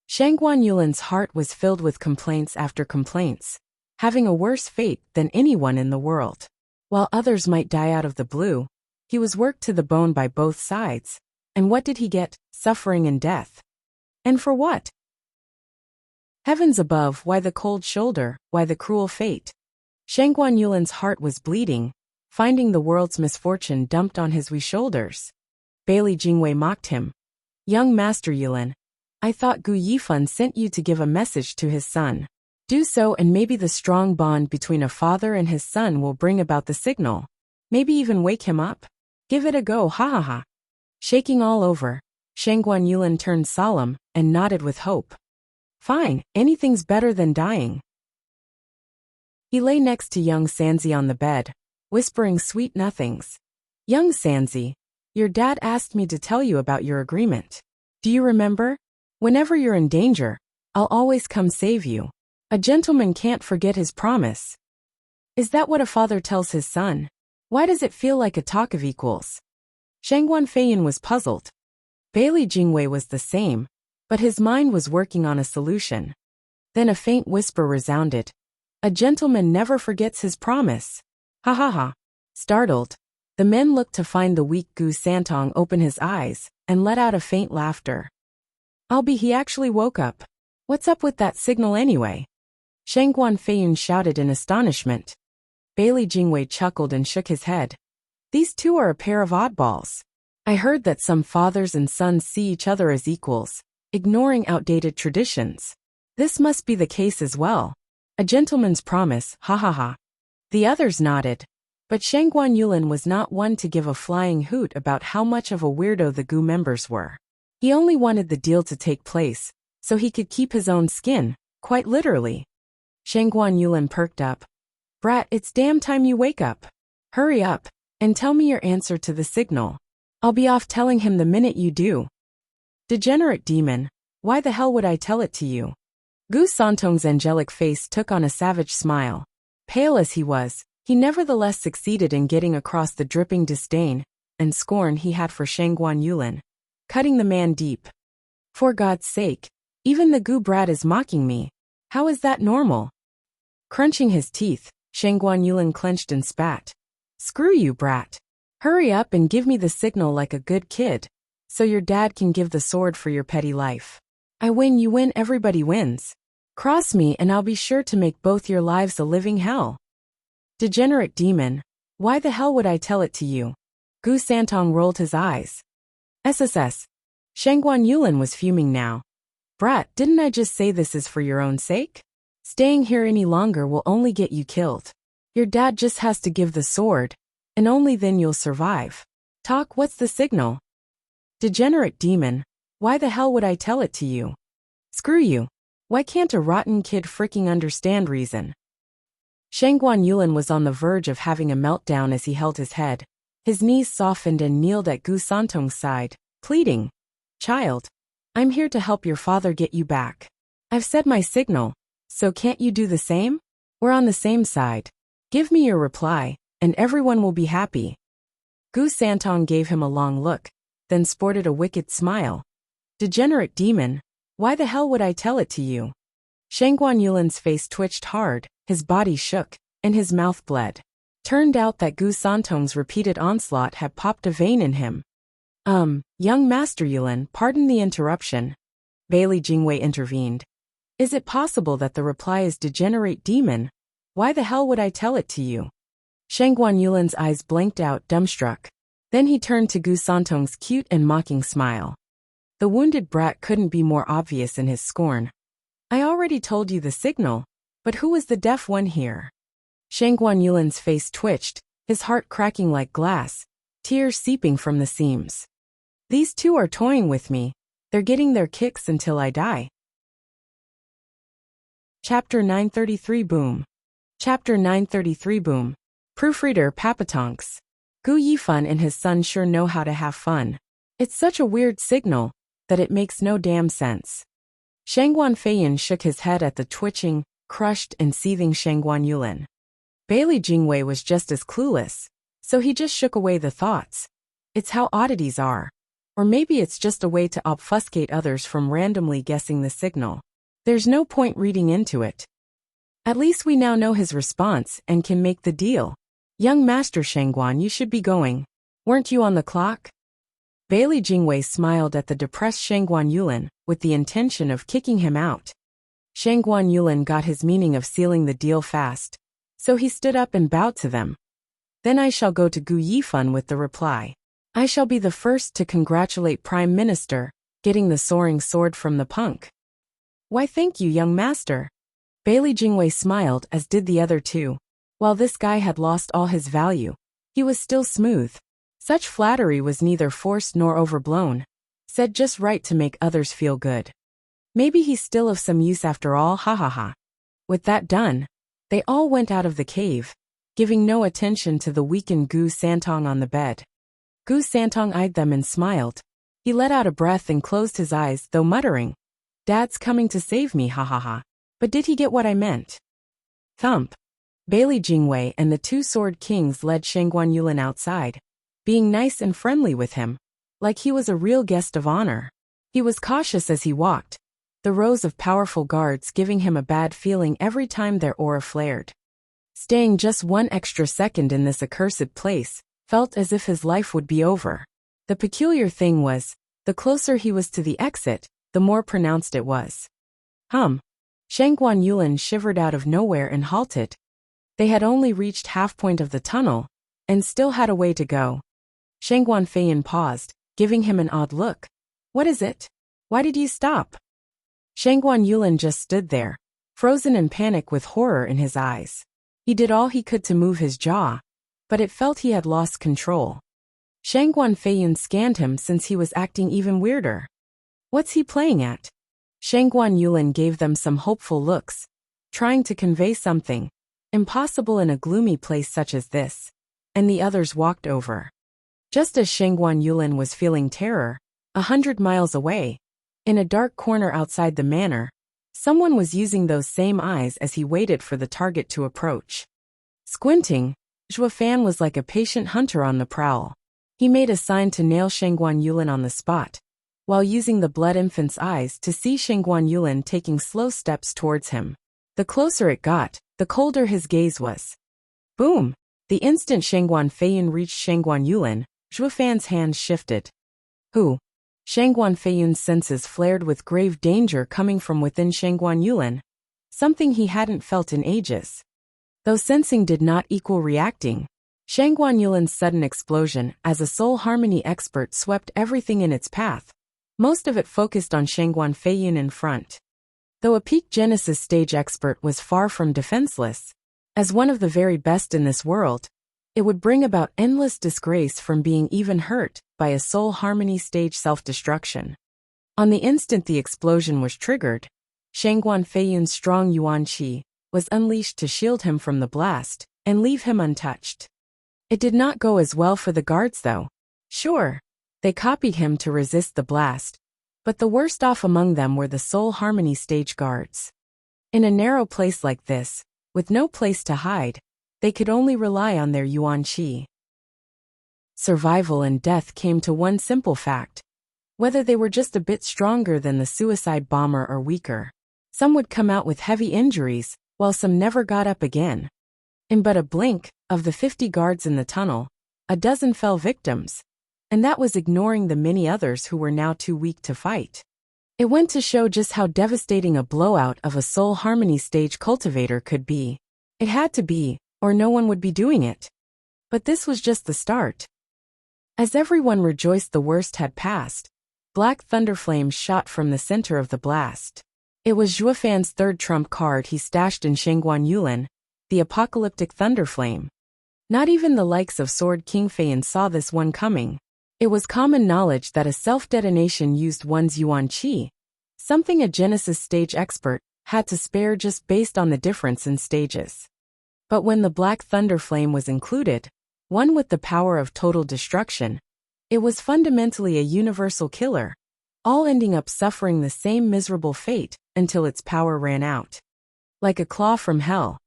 Shangguan Yulin's heart was filled with complaints after complaints, having a worse fate than anyone in the world. While others might die out of the blue, he was worked to the bone by both sides. And what did he get? Suffering and death. And for what? Heavens above, why the cold shoulder, why the cruel fate? Shangguan Yulin's heart was bleeding, finding the world's misfortune dumped on his wee shoulders. Bailey Jingwei mocked him. Young Master Yulin, I thought Gu Yifan sent you to give a message to his son. Do so and maybe the strong bond between a father and his son will bring about the signal. Maybe even wake him up. Give it a go, ha ha ha. Shaking all over, Shangguan Yulin turned solemn and nodded with hope. Fine, anything's better than dying. He lay next to young Sanzi on the bed, whispering sweet nothings. Young Sanzi, your dad asked me to tell you about your agreement. Do you remember? Whenever you're in danger, I'll always come save you. A gentleman can't forget his promise. Is that what a father tells his son? Why does it feel like a talk of equals? Shangguan Feiyin was puzzled. Bailey Jingwei was the same, but his mind was working on a solution. Then a faint whisper resounded. A gentleman never forgets his promise. Ha ha ha. Startled, the men looked to find the weak Gu Santong open his eyes and let out a faint laughter. He actually woke up. What's up with that signal anyway? Shangguan Feiyin shouted in astonishment. Bailey Jingwei chuckled and shook his head. These two are a pair of oddballs. I heard that some fathers and sons see each other as equals, ignoring outdated traditions. This must be the case as well. A gentleman's promise, ha ha ha. The others nodded. But Shangguan Yulin was not one to give a flying hoot about how much of a weirdo the Gu members were. He only wanted the deal to take place, so he could keep his own skin, quite literally. Shangguan Yulin perked up. Brat, it's damn time you wake up. Hurry up, and tell me your answer to the signal. I'll be off telling him the minute you do. Degenerate demon, why the hell would I tell it to you? Gu Santong's angelic face took on a savage smile. Pale as he was, he nevertheless succeeded in getting across the dripping disdain and scorn he had for Shangguan Yulin, cutting the man deep. For God's sake, even the Gu brat is mocking me. How is that normal? Crunching his teeth, Shangguan Yulin clenched and spat. Screw you, brat. Hurry up and give me the signal like a good kid, so your dad can give the sword for your petty life. I win, you win, everybody wins. Cross me and I'll be sure to make both your lives a living hell. Degenerate demon, why the hell would I tell it to you? Gu Santong rolled his eyes. SSS. Shangguan Yulin was fuming now. Brat, didn't I just say this is for your own sake? Staying here any longer will only get you killed. Your dad just has to give the sword, and only then you'll survive. Talk, what's the signal? Degenerate demon, why the hell would I tell it to you? Screw you. Why can't a rotten kid fricking understand reason? Shangguan Yulin was on the verge of having a meltdown as he held his head. His knees softened and kneeled at Gu Santong's side, pleading. Child, I'm here to help your father get you back. I've said my signal, so can't you do the same? We're on the same side. Give me your reply, and everyone will be happy. Gu Santong gave him a long look, then sported a wicked smile. Degenerate demon, why the hell would I tell it to you? Shangguan Yulin's face twitched hard, his body shook, and his mouth bled. Turned out that Gu Santong's repeated onslaught had popped a vein in him. Young Master Yulin, pardon the interruption. Bailey Jingwei intervened. Is it possible that the reply is degenerate demon? Why the hell would I tell it to you? Shangguan Yulin's eyes blinked out, dumbstruck. Then he turned to Gu Santong's cute and mocking smile. The wounded brat couldn't be more obvious in his scorn. I already told you the signal, but who was the deaf one here? Shangguan Yulin's face twitched, his heart cracking like glass, tears seeping from the seams. These two are toying with me. They're getting their kicks until I die. Chapter 933 Boom. Chapter 933 Boom. Proofreader Papatonks. Gu Yifan and his son sure know how to have fun. It's such a weird signal that it makes no damn sense. Shangguan Feiyin shook his head at the twitching, crushed and seething Shangguan Yulin. Bailey Jingwei was just as clueless, so he just shook away the thoughts. It's how oddities are. Or maybe it's just a way to obfuscate others from randomly guessing the signal. There's no point reading into it. At least we now know his response and can make the deal. Young Master Shangguan, you should be going. Weren't you on the clock? Bailey Jingwei smiled at the depressed Shangguan Yulin with the intention of kicking him out. Shangguan Yulin got his meaning of sealing the deal fast, so he stood up and bowed to them. Then I shall go to Gu Yifan with the reply. I shall be the first to congratulate Prime Minister getting the soaring sword from the punk. Why thank you, young master. Bailey Jingwei smiled, as did the other two. While this guy had lost all his value, he was still smooth. Such flattery was neither forced nor overblown, said just right to make others feel good. Maybe he's still of some use after all, ha ha ha. With that done, they all went out of the cave, giving no attention to the weakened Gu Santong on the bed. Gu Santong eyed them and smiled. He let out a breath and closed his eyes, though muttering, "Dad's coming to save me, ha ha ha. But did he get what I meant?" Thump. Bailey Jingwei and the two sword kings led Shangguan Yulin outside, being nice and friendly with him, like he was a real guest of honor. He was cautious as he walked, the rows of powerful guards giving him a bad feeling every time their aura flared. Staying just one extra second in this accursed place felt as if his life would be over. The peculiar thing was, the closer he was to the exit, the more pronounced it was. Shangguan Yulin shivered out of nowhere and halted. They had only reached half-point of the tunnel, and still had a way to go. Shangguan Feiyin paused, giving him an odd look. "What is it? Why did you stop?" Shangguan Yulin just stood there, frozen in panic with horror in his eyes. He did all he could to move his jaw, but it felt he had lost control. Shangguan Feiyin scanned him since he was acting even weirder. What's he playing at? Shangguan Yulin gave them some hopeful looks, trying to convey something impossible in a gloomy place such as this, and the others walked over. Just as Shangguan Yulin was feeling terror, 100 miles away, in a dark corner outside the manor, someone was using those same eyes as he waited for the target to approach. Squinting, Zhuo Fan was like a patient hunter on the prowl. He made a sign to nail Shangguan Yulin on the spot, while using the blood infant's eyes to see Shangguan Yulin taking slow steps towards him. The closer it got, the colder his gaze was. Boom! The instant Shangguan Feiyin reached Shangguan Yulin, Zhuo Fan's hands shifted. Who? Shangguan Feiyun's senses flared with grave danger coming from within Shangguan Yulin, something he hadn't felt in ages. Though sensing did not equal reacting, Shangguan Yulin's sudden explosion as a soul harmony expert swept everything in its path, most of it focused on Shangguan Feiyin in front. Though a peak Genesis stage expert was far from defenseless, as one of the very best in this world, it would bring about endless disgrace from being even hurt by a soul harmony stage self-destruction. On the instant the explosion was triggered, Shangguan Feiyun's strong Yuan Qi was unleashed to shield him from the blast and leave him untouched. It did not go as well for the guards though. Sure, they copied him to resist the blast, but the worst off among them were the soul harmony stage guards. In a narrow place like this, with no place to hide, they could only rely on their Yuan Qi. Survival and death came to one simple fact: whether they were just a bit stronger than the suicide bomber or weaker. Some would come out with heavy injuries, while some never got up again. In but a blink, of the 50 guards in the tunnel, a dozen fell victims, and that was ignoring the many others who were now too weak to fight. It went to show just how devastating a blowout of a soul harmony stage cultivator could be. It had to be, or no one would be doing it. But this was just the start. As everyone rejoiced the worst had passed, black thunderflames shot from the center of the blast. It was Zhuo Fan's third trump card he stashed in Shangguan Yulin, the apocalyptic thunderflame. Not even the likes of Sword King Feiyin saw this one coming. It was common knowledge that a self-detonation used one's Yuan Qi, something a Genesis stage expert had to spare just based on the difference in stages. But when the black thunder flame was included, one with the power of total destruction, it was fundamentally a universal killer, all ending up suffering the same miserable fate until its power ran out. Like a claw from hell,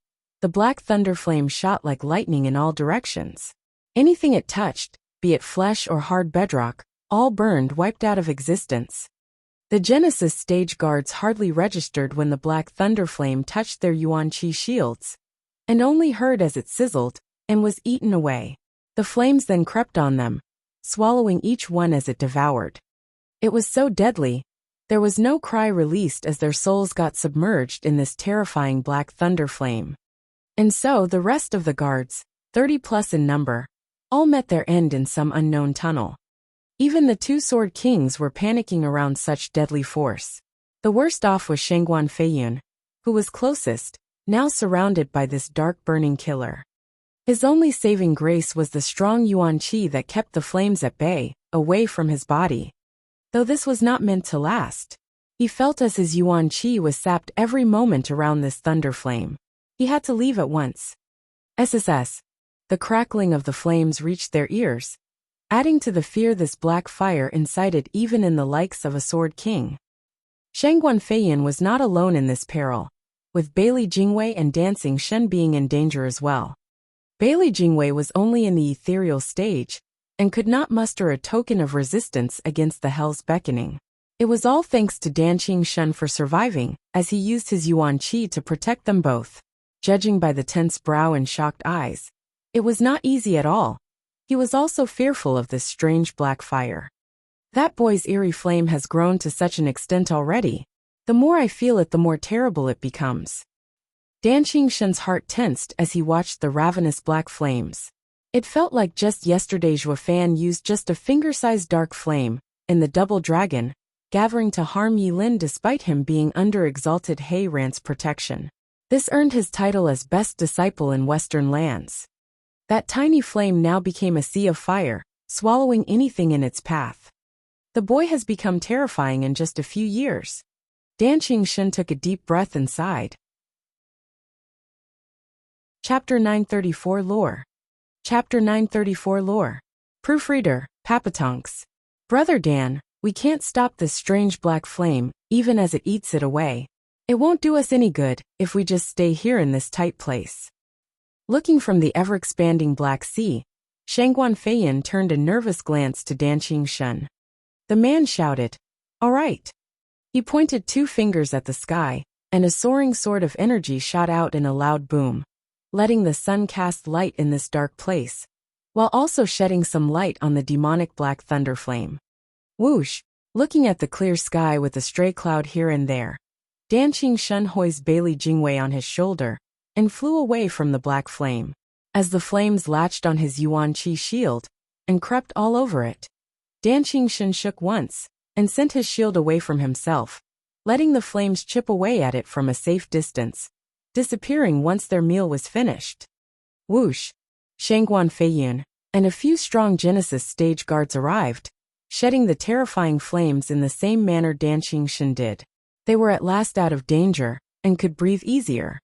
the black thunder flame shot like lightning in all directions. Anything it touched, be it flesh or hard bedrock, all burned, wiped out of existence. The Genesis stage guards hardly registered when the black thunder flame touched their Yuan Qi shields, and only heard as it sizzled and was eaten away. The flames then crept on them, swallowing each one as it devoured. It was so deadly, there was no cry released as their souls got submerged in this terrifying black thunder flame. And so the rest of the guards, 30 plus in number, all met their end in some unknown tunnel. Even the two sword kings were panicking around such deadly force. The worst off was Shangguan Feiyun, who was closest, now surrounded by this dark burning killer. His only saving grace was the strong yuan qi that kept the flames at bay, away from his body. Though this was not meant to last, he felt as his yuan qi was sapped every moment around this thunder flame. He had to leave at once. SSS. The crackling of the flames reached their ears, adding to the fear this black fire incited even in the likes of a sword king. Shangguan Feiyun was not alone in this peril, with Bailey Jingwei and Dancing Shen being in danger as well. Bailey Jingwei was only in the ethereal stage, and could not muster a token of resistance against the hell's beckoning. It was all thanks to Dancing Shen for surviving, as he used his yuan qi to protect them both. Judging by the tense brow and shocked eyes, it was not easy at all. He was also fearful of this strange black fire. That boy's eerie flame has grown to such an extent already. The more I feel it, the more terrible it becomes. Dancing Shen's heart tensed as he watched the ravenous black flames. It felt like just yesterday Zhuo Fan used just a finger-sized dark flame, in the double dragon, gathering to harm Yi Lin despite him being under exalted He Ran's protection. This earned his title as best disciple in Western lands. That tiny flame now became a sea of fire, swallowing anything in its path. The boy has become terrifying in just a few years. Dancing Shen took a deep breath and sighed. Chapter 934 Lore. Chapter 934 Lore. Proofreader, Papatonks. Brother Dan, we can't stop this strange black flame, even as it eats it away. It won't do us any good if we just stay here in this tight place. Looking from the ever-expanding Black Sea, Shangguan Feiyun turned a nervous glance to Dancing Shen. The man shouted, "All right." He pointed two fingers at the sky, and a soaring sword of energy shot out in a loud boom, letting the sun cast light in this dark place, while also shedding some light on the demonic black thunder flame. Whoosh! Looking at the clear sky with a stray cloud here and there, Dancing Shen hoisted Bailey Jingwei on his shoulder, and flew away from the black flame. As the flames latched on his yuan qi shield, and crept all over it, Dancing Shen shook once, and sent his shield away from himself, letting the flames chip away at it from a safe distance, disappearing once their meal was finished. Whoosh! Shangguan Feiyun, and a few strong Genesis stage guards arrived, shedding the terrifying flames in the same manner Dancing Shen did. They were at last out of danger, and could breathe easier.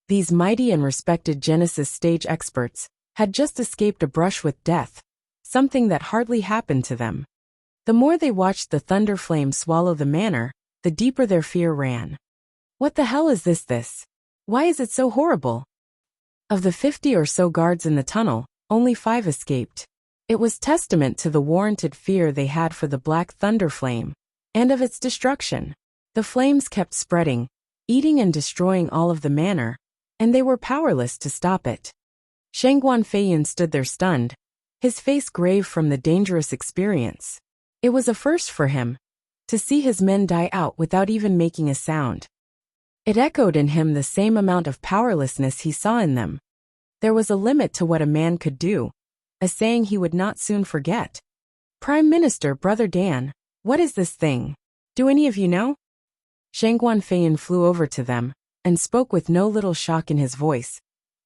These mighty and respected Genesis stage experts had just escaped a brush with death, something that hardly happened to them. The more they watched the thunder flame swallow the manor, the deeper their fear ran. What the hell is this? Why is it so horrible? Of the 50 or so guards in the tunnel, only 5 escaped. It was testament to the warranted fear they had for the black thunder flame, and of its destruction. The flames kept spreading, eating and destroying all of the manor, and they were powerless to stop it. Shangguan Feiyun stood there stunned, his face grave from the dangerous experience. It was a first for him, to see his men die out without even making a sound. It echoed in him the same amount of powerlessness he saw in them. There was a limit to what a man could do, a saying he would not soon forget. Prime Minister Brother Dan, what is this thing? Do any of you know? Shangguan Feiyun flew over to them, and spoke with no little shock in his voice.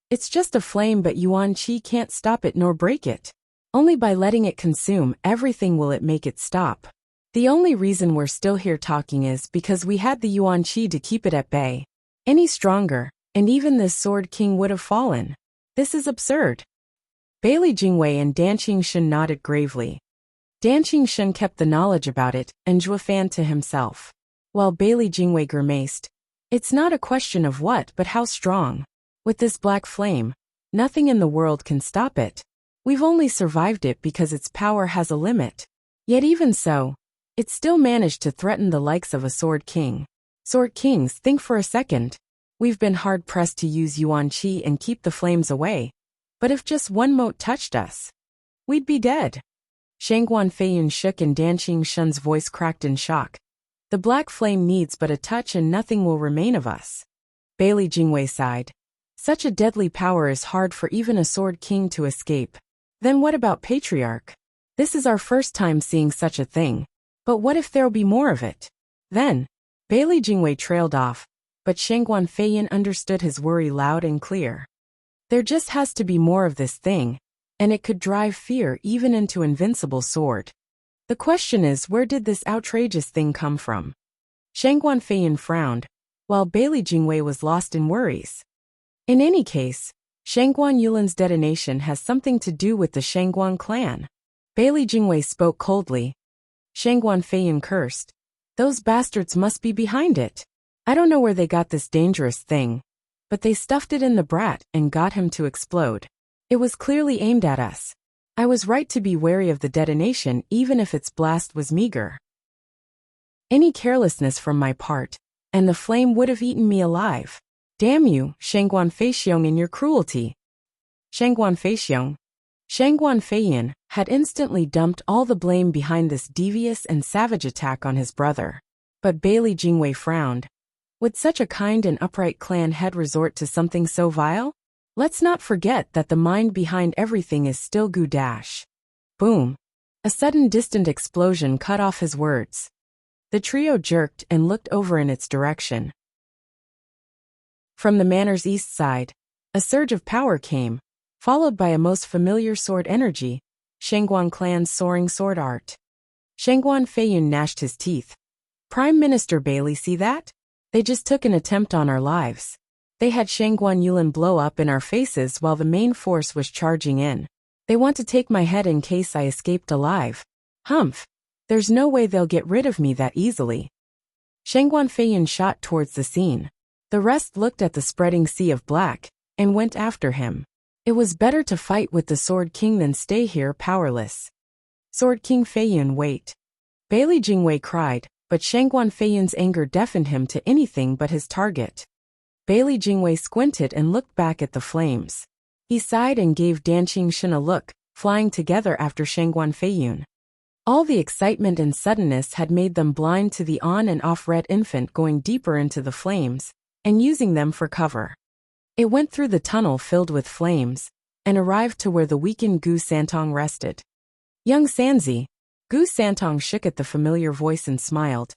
It's just a flame, but yuan qi can't stop it nor break it. Only by letting it consume everything will it make it stop. The only reason we're still here talking is because we had the yuan qi to keep it at bay. Any stronger, and even this sword king would have fallen. This is absurd. Bailey Jingwei and Dancing Shen nodded gravely. Dancing Shen kept the knowledge about it, and Zhuo Fan to himself. While Bailey Jingwei grimaced, it's not a question of what but how strong. With this black flame, nothing in the world can stop it. We've only survived it because its power has a limit. Yet even so, it still managed to threaten the likes of a sword king. Sword kings, think for a second. We've been hard-pressed to use yuan qi and keep the flames away. But if just one mote touched us, we'd be dead. Shangguan Feiyun shook and Dancing Shen's voice cracked in shock. The black flame needs but a touch and nothing will remain of us. Bailey Jingwei sighed. Such a deadly power is hard for even a sword king to escape. Then what about Patriarch? This is our first time seeing such a thing. But what if there'll be more of it? Then, Bailey Jingwei trailed off, but Shangguan Feiyin understood his worry loud and clear. There just has to be more of this thing, and it could drive fear even into invincible sword. The question is, where did this outrageous thing come from? Shangguan Feiyin frowned, while Bailey Jingwei was lost in worries. In any case, Shangguan Yulin's detonation has something to do with the Shangguan clan. Bailey Jingwei spoke coldly. Shangguan Feiyin cursed. Those bastards must be behind it. I don't know where they got this dangerous thing, but they stuffed it in the brat and got him to explode. It was clearly aimed at us. I was right to be wary of the detonation even if its blast was meager. Any carelessness from my part, and the flame would have eaten me alive. Damn you, Shangguan Feixiong, and your cruelty. Shangguan Feixiong. Shangguan Feiyin had instantly dumped all the blame behind this devious and savage attack on his brother. But Bailey Jingwei frowned. Would such a kind and upright clan head resort to something so vile? Let's not forget that the mind behind everything is still Gu Dash. Boom. A sudden distant explosion cut off his words. The trio jerked and looked over in its direction. From the manor's east side, a surge of power came, followed by a most familiar sword energy, Shangguan clan's soaring sword art. Shangguan Feiyin gnashed his teeth. Prime Minister Bailey, see that? They just took an attempt on our lives. They had Shangguan Yulin blow up in our faces while the main force was charging in. They want to take my head in case I escaped alive. Humph. There's no way they'll get rid of me that easily. Shangguan Feiyin shot towards the scene. The rest looked at the spreading sea of black, and went after him. It was better to fight with the Sword King than stay here powerless. Sword King Feiyin, wait. Bailey Jingwei cried, but Shangguan Feiyin's anger deafened him to anything but his target. Bailey Jingwei squinted and looked back at the flames. He sighed and gave Danqing Shen a look, flying together after Shangguan Feiyin. All the excitement and suddenness had made them blind to the on and off red infant going deeper into the flames, and using them for cover. It went through the tunnel filled with flames, and arrived to where the weakened Gu Santong rested. Young Sanzi. Gu Santong shook at the familiar voice and smiled.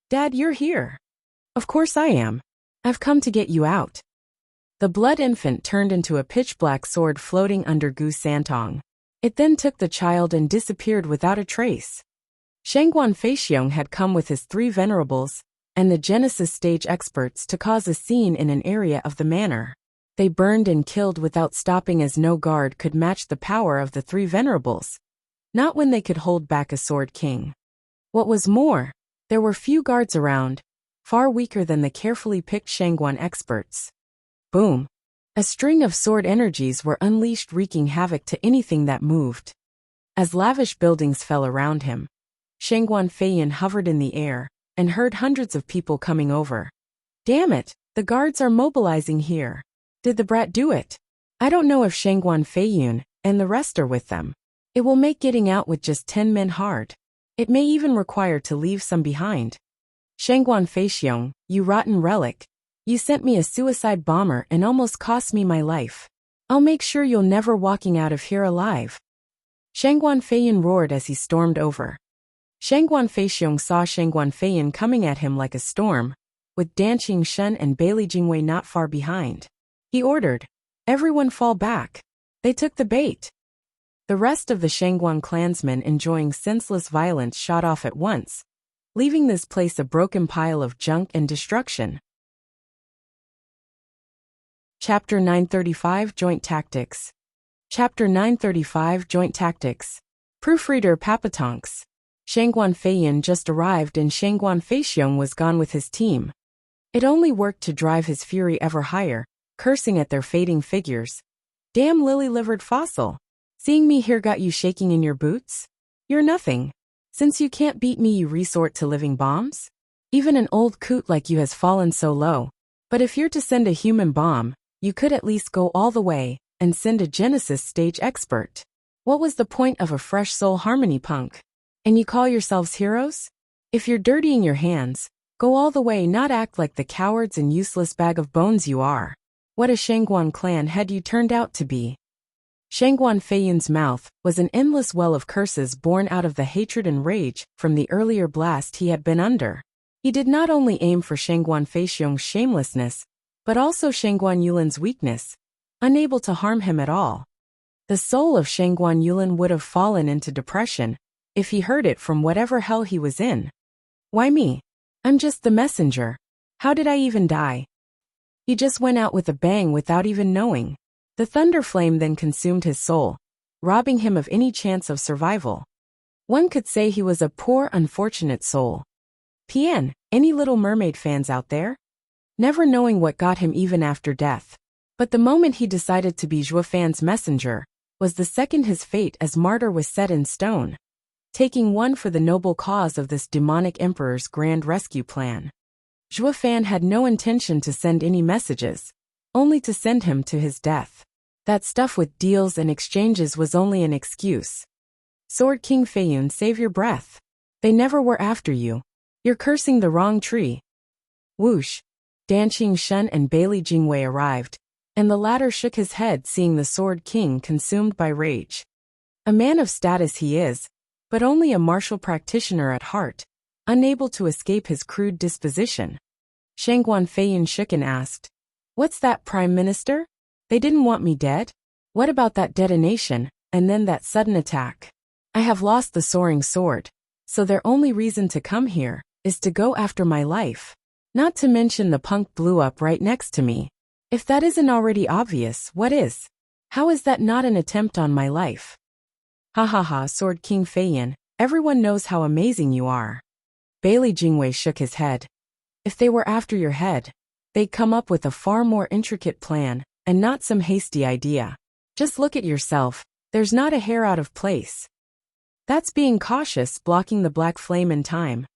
Dad, you're here. Of course I am. I've come to get you out. The blood infant turned into a pitch-black sword floating under Gu Santong. It then took the child and disappeared without a trace. Shangguan Feixiong had come with his 3 venerables, and the Genesis stage experts to cause a scene in an area of the manor. They burned and killed without stopping as no guard could match the power of the 3 venerables. Not when they could hold back a Sword King. What was more, there were few guards around, far weaker than the carefully picked Shangguan experts. Boom. A string of sword energies were unleashed, wreaking havoc to anything that moved. As lavish buildings fell around him, Shangguan Feiyin hovered in the air, and heard hundreds of people coming over. Damn it, the guards are mobilizing here. Did the brat do it? I don't know if Shangguan Feiyin and the rest are with them. It will make getting out with just 10 men hard. It may even require to leave some behind. Shangguan Feixiong, you rotten relic. You sent me a suicide bomber and almost cost me my life. I'll make sure you're never walking out of here alive. Shangguan Feiyin roared as he stormed over. Shangguan Feixiong saw Shangguan Feiyin coming at him like a storm, with Danqing Shen and Bailey Jingwei not far behind. He ordered, everyone fall back. They took the bait. The rest of the Shangguan clansmen enjoying senseless violence shot off at once, leaving this place a broken pile of junk and destruction. Chapter 935 Joint Tactics. Chapter 935 Joint Tactics. Proofreader Papatonks. Shangguan Feiyin just arrived and Shangguan Feixiong was gone with his team. It only worked to drive his fury ever higher, cursing at their fading figures. Damn lily-livered fossil. Seeing me here got you shaking in your boots? You're nothing. Since you can't beat me, you resort to living bombs? Even an old coot like you has fallen so low. But if you're to send a human bomb, you could at least go all the way and send a Genesis stage expert. What was the point of a fresh soul harmony punk? And you call yourselves heroes? If you're dirtying your hands, go all the way, not act like the cowards and useless bag of bones you are. What a Shangguan clan had you turned out to be. Shangguan Feiyun's mouth was an endless well of curses born out of the hatred and rage from the earlier blast he had been under. He did not only aim for Shangguan Feixiong's shamelessness, but also Shangguan Yulin's weakness, unable to harm him at all. The soul of Shangguan Yulin would have fallen into depression if he heard it from whatever hell he was in. Why me? I'm just the messenger. How did I even die? He just went out with a bang without even knowing. The thunder flame then consumed his soul, robbing him of any chance of survival. One could say he was a poor, unfortunate soul. PN, any Little Mermaid fans out there? Never knowing what got him even after death. But the moment he decided to be Zhuofan's messenger was the second his fate as martyr was set in stone, taking one for the noble cause of this demonic emperor's grand rescue plan. Zhuofan had no intention to send any messages, only to send him to his death. That stuff with deals and exchanges was only an excuse. Sword King Feiyun, save your breath. They never were after you. You're cursing the wrong tree. Whoosh! Danqing Shun and Bailey Jingwei arrived, and the latter shook his head seeing the Sword King consumed by rage. A man of status he is, but only a martial practitioner at heart, unable to escape his crude disposition. Shangguan Feiyun shook and asked, "What's that, Prime Minister? They didn't want me dead? What about that detonation, and then that sudden attack? I have lost the soaring sword, so their only reason to come here is to go after my life. Not to mention the punk blew up right next to me. If that isn't already obvious, what is? How is that not an attempt on my life?" Ha ha ha, Sword King Feiyun, everyone knows how amazing you are. Bailey Jingwei shook his head. If they were after your head, they'd come up with a far more intricate plan, and not some hasty idea. Just look at yourself, there's not a hair out of place. That's being cautious, blocking the black flame in time.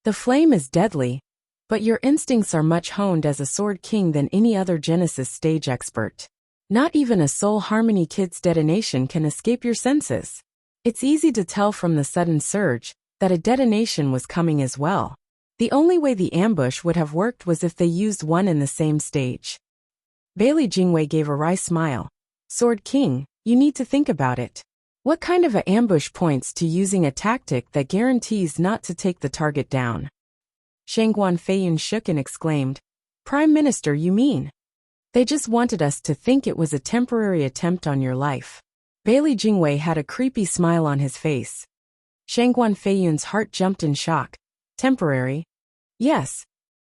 The flame is deadly, but your instincts are much honed as a Sword King than any other Genesis stage expert. Not even a Soul Harmony Kid's detonation can escape your senses. It's easy to tell from the sudden surge that a detonation was coming as well. The only way the ambush would have worked was if they used one in the same stage. Bailey Jingwei gave a wry smile. Sword King, you need to think about it. What kind of an ambush points to using a tactic that guarantees not to take the target down? Shangguan Feiyun shook and exclaimed, "Prime Minister, you mean? They just wanted us to think it was a temporary attempt on your life." Bailey Jingwei had a creepy smile on his face. Shangguan Feiyun's heart jumped in shock. Temporary? Yes.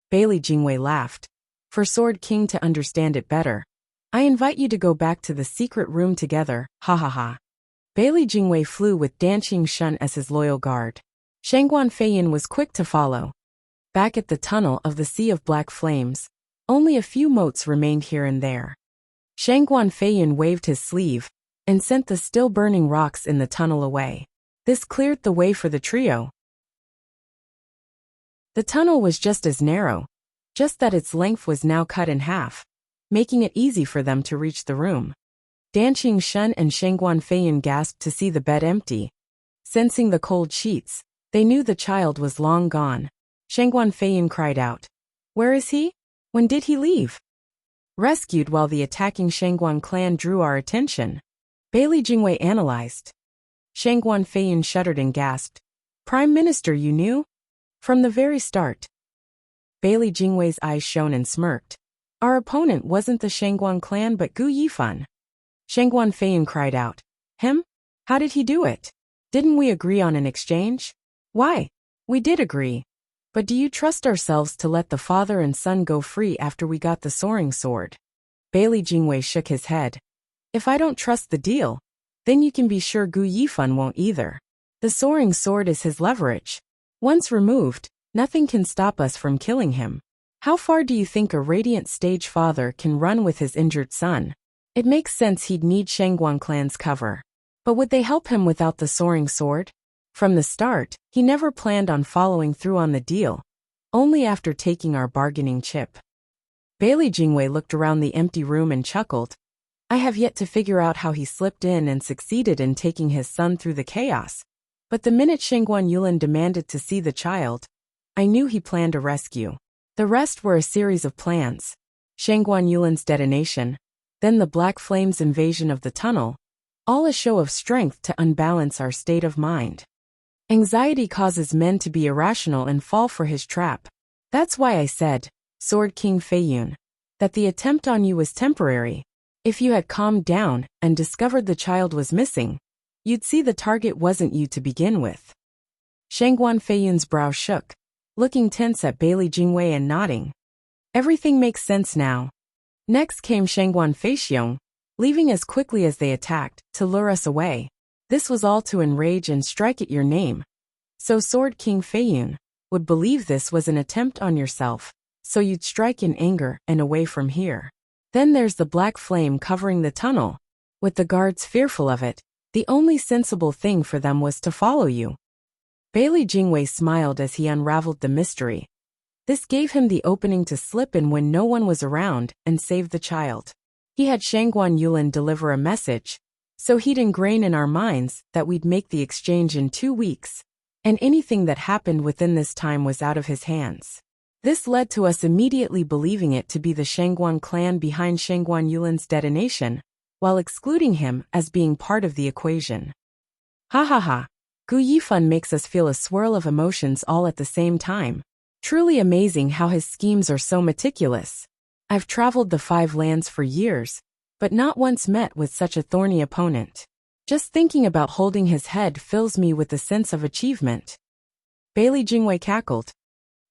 Bailey Jingwei laughed. For Sword King to understand it better, I invite you to go back to the secret room together, ha ha ha. Bailey Jingwei flew with Danqing Shun as his loyal guard. Shangguan Feiyun was quick to follow. Back at the tunnel of the Sea of Black Flames, only a few motes remained here and there. Shangguan Feiyun waved his sleeve and sent the still burning rocks in the tunnel away. This cleared the way for the trio. The tunnel was just as narrow, just that its length was now cut in half, making it easy for them to reach the room. Danqing Shun and Shangguan Feiyun gasped to see the bed empty. Sensing the cold sheets, they knew the child was long gone. Shangguan Feiyun cried out, "Where is he? When did he leave?" "Rescued while the attacking Shangguan clan drew our attention," Bailey Jingwei analyzed. Shangguan Feiyun shuddered and gasped, "Prime Minister, you knew? From the very start." Bailey Jingwei's eyes shone and smirked. "Our opponent wasn't the Shangguan clan but Gu Yifan." Shangguan Feiyun cried out, "Him? How did he do it? Didn't we agree on an exchange?" "Why? We did agree. But do you trust ourselves to let the father and son go free after we got the soaring sword?" Bailey Jingwei shook his head. "If I don't trust the deal, then you can be sure Gu Yifan won't either. The soaring sword is his leverage. Once removed, nothing can stop us from killing him. How far do you think a radiant stage father can run with his injured son? It makes sense he'd need Shangguan clan's cover. But would they help him without the soaring sword? From the start, he never planned on following through on the deal, only after taking our bargaining chip." Bailey Jingwei looked around the empty room and chuckled. "I have yet to figure out how he slipped in and succeeded in taking his son through the chaos. But the minute Shangguan Yulin demanded to see the child, I knew he planned a rescue. The rest were a series of plans. Shangguan Yulin's detonation, then the Black Flame's invasion of the tunnel, all a show of strength to unbalance our state of mind. Anxiety causes men to be irrational and fall for his trap. That's why I said, Sword King Feiyun, that the attempt on you was temporary. If you had calmed down and discovered the child was missing, you'd see the target wasn't you to begin with. Shangguan Feiyun's brow shook, looking tense at Bailey Jingwei and nodding. Everything makes sense now. Next came Shangguan Feixiong, leaving as quickly as they attacked, to lure us away. This was all to enrage and strike at your name. So Sword King Feiyun would believe this was an attempt on yourself, so you'd strike in anger and away from here. Then there's the black flame covering the tunnel. With the guards fearful of it, the only sensible thing for them was to follow you. Bailey Jingwei smiled as he unraveled the mystery. This gave him the opening to slip in when no one was around and save the child. He had Shangguan Yulin deliver a message, so he'd ingrain in our minds that we'd make the exchange in 2 weeks, and anything that happened within this time was out of his hands. This led to us immediately believing it to be the Shangguan clan behind Shangguan Yulin's detonation, while excluding him as being part of the equation. Ha ha ha. Gu Yifan makes us feel a swirl of emotions all at the same time. Truly amazing how his schemes are so meticulous. I've traveled the 5 lands for years, but not once met with such a thorny opponent. Just thinking about holding his head fills me with a sense of achievement. Bailey Jingwei cackled.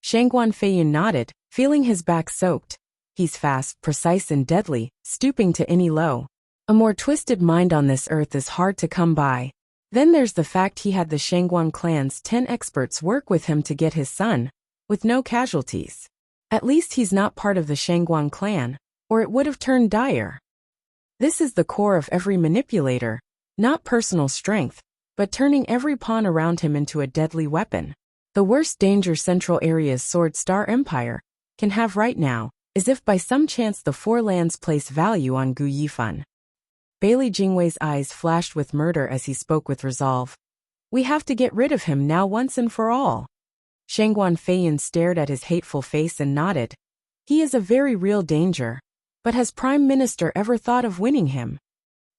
Shangguan Feiyun nodded, feeling his back soaked. He's fast, precise and deadly, stooping to any low. A more twisted mind on this earth is hard to come by. Then there's the fact he had the Shangguan clan's 10 experts work with him to get his son, with no casualties. At least he's not part of the Shangguan clan, or it would have turned dire. This is the core of every manipulator, not personal strength, but turning every pawn around him into a deadly weapon. The worst danger Central Area's Sword Star Empire can have right now is if by some chance the 4 lands place value on Gu Yifan. Bailey Jingwei's eyes flashed with murder as he spoke with resolve. We have to get rid of him now once and for all. Shangguan Feiyun stared at his hateful face and nodded. He is a very real danger. But has Prime Minister ever thought of winning him?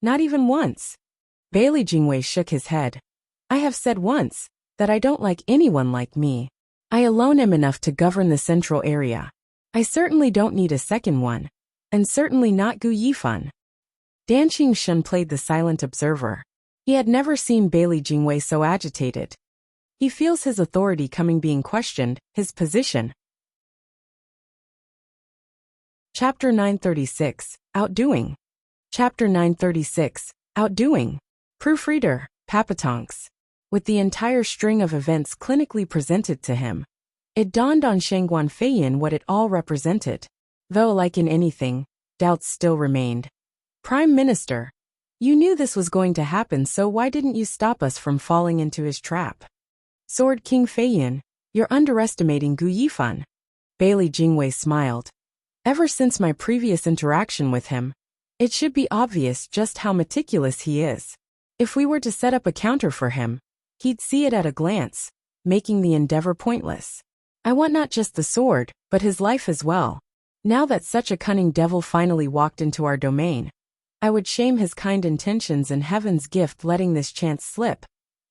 Not even once. Bailey Jingwei shook his head. I have said once that I don't like anyone like me. I alone am enough to govern the Central Area. I certainly don't need a second one. And certainly not Gu Yifan. Dan Qingshen played the silent observer. He had never seen Bailey Jingwei so agitated. He feels his authority coming being questioned, his position. Chapter 936, Outdoing. Chapter 936, Outdoing. Proofreader, Papatonks. With the entire string of events clinically presented to him, it dawned on Shangguan Feiyun what it all represented. Though, like in anything, doubts still remained. Prime Minister, you knew this was going to happen, so why didn't you stop us from falling into his trap? Sword King Feiyun, you're underestimating Gu Yifan. Bailey Jingwei smiled. Ever since my previous interaction with him, it should be obvious just how meticulous he is. If we were to set up a counter for him, he'd see it at a glance, making the endeavor pointless. I want not just the sword, but his life as well. Now that such a cunning devil finally walked into our domain, I would shame his kind intentions and heaven's gift letting this chance slip.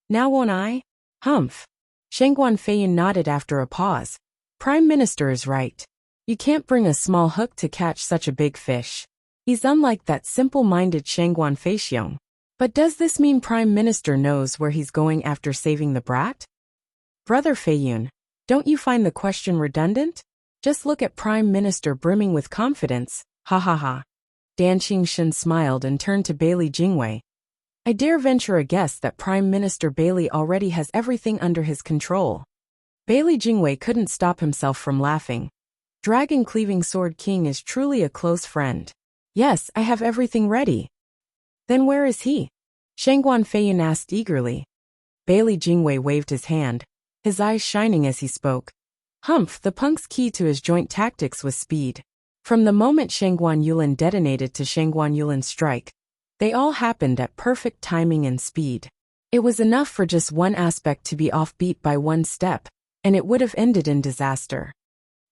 Now won't I? Humph. Shangguan Feiyun nodded after a pause. Prime Minister is right. You can't bring a small hook to catch such a big fish. He's unlike that simple-minded Shangguan Feixiong. But does this mean Prime Minister knows where he's going after saving the brat? Brother Feiyun, don't you find the question redundant? Just look at Prime Minister brimming with confidence, ha ha ha. Dan Qingshen smiled and turned to Bailey Jingwei. I dare venture a guess that Prime Minister Bailey already has everything under his control. Bailey Jingwei couldn't stop himself from laughing. Dragon-cleaving Sword King is truly a close friend. Yes, I have everything ready. Then where is he? Shangguan Feiyun asked eagerly. Bailey Jingwei waved his hand, his eyes shining as he spoke. Humph, the punk's key to his joint tactics was speed. From the moment Shangguan Yulin detonated to Shangguan Yulin's strike, they all happened at perfect timing and speed. It was enough for just one aspect to be offbeat by one step, and it would have ended in disaster.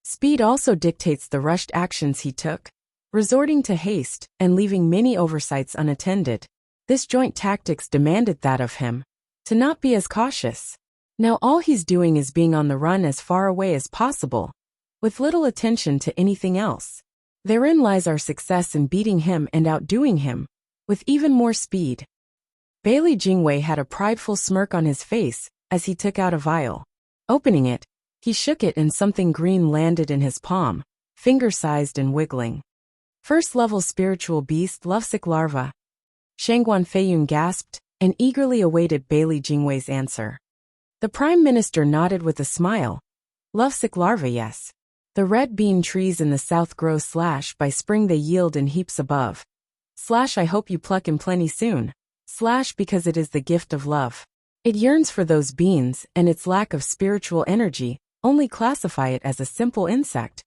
Speed also dictates the rushed actions he took, resorting to haste and leaving many oversights unattended. This joint tactics demanded that of him, to not be as cautious. Now all he's doing is being on the run as far away as possible, with little attention to anything else. Therein lies our success in beating him and outdoing him, with even more speed. Bailey Jingwei had a prideful smirk on his face as he took out a vial. Opening it, he shook it and something green landed in his palm, finger-sized and wiggling. First-level spiritual beast lovesick larva. Shangguan Feiyun gasped and eagerly awaited Bailey Jingwei's answer. The Prime Minister nodded with a smile. Lovesick larva, yes. The red bean trees in the south grow / by spring they yield in heaps above. / I hope you pluck in plenty soon. / because it is the gift of love. It yearns for those beans and its lack of spiritual energy only classify it as a simple insect.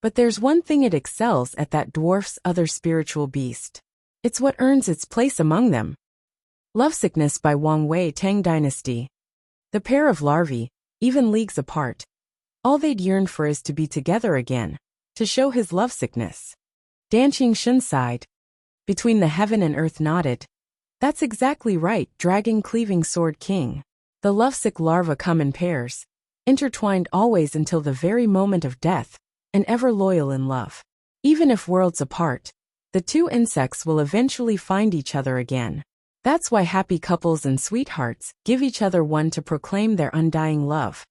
But there's one thing it excels at that dwarfs other spiritual beast. It's what earns its place among them. Lovesickness by Wang Wei Tang Dynasty. The pair of larvae, even leagues apart, all they'd yearn for is to be together again, to show his lovesickness. Danqing Shun sighed. Between the heaven and earth nodded. That's exactly right, dragon-cleaving sword king. The lovesick larvae come in pairs, intertwined always until the very moment of death, and ever loyal in love. Even if worlds apart, the two insects will eventually find each other again. That's why happy couples and sweethearts give each other one to proclaim their undying love.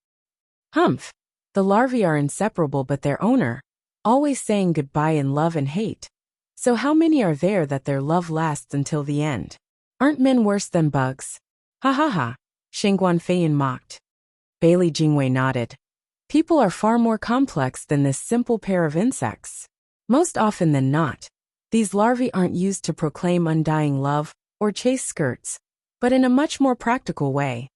Humph! The larvae are inseparable but their owner, always saying goodbye in love and hate. So how many are there that their love lasts until the end? Aren't men worse than bugs? Ha ha ha, Shangguan Feiyun mocked. Bailey Jingwei nodded. People are far more complex than this simple pair of insects. Most often than not, these larvae aren't used to proclaim undying love or chase skirts, but in a much more practical way.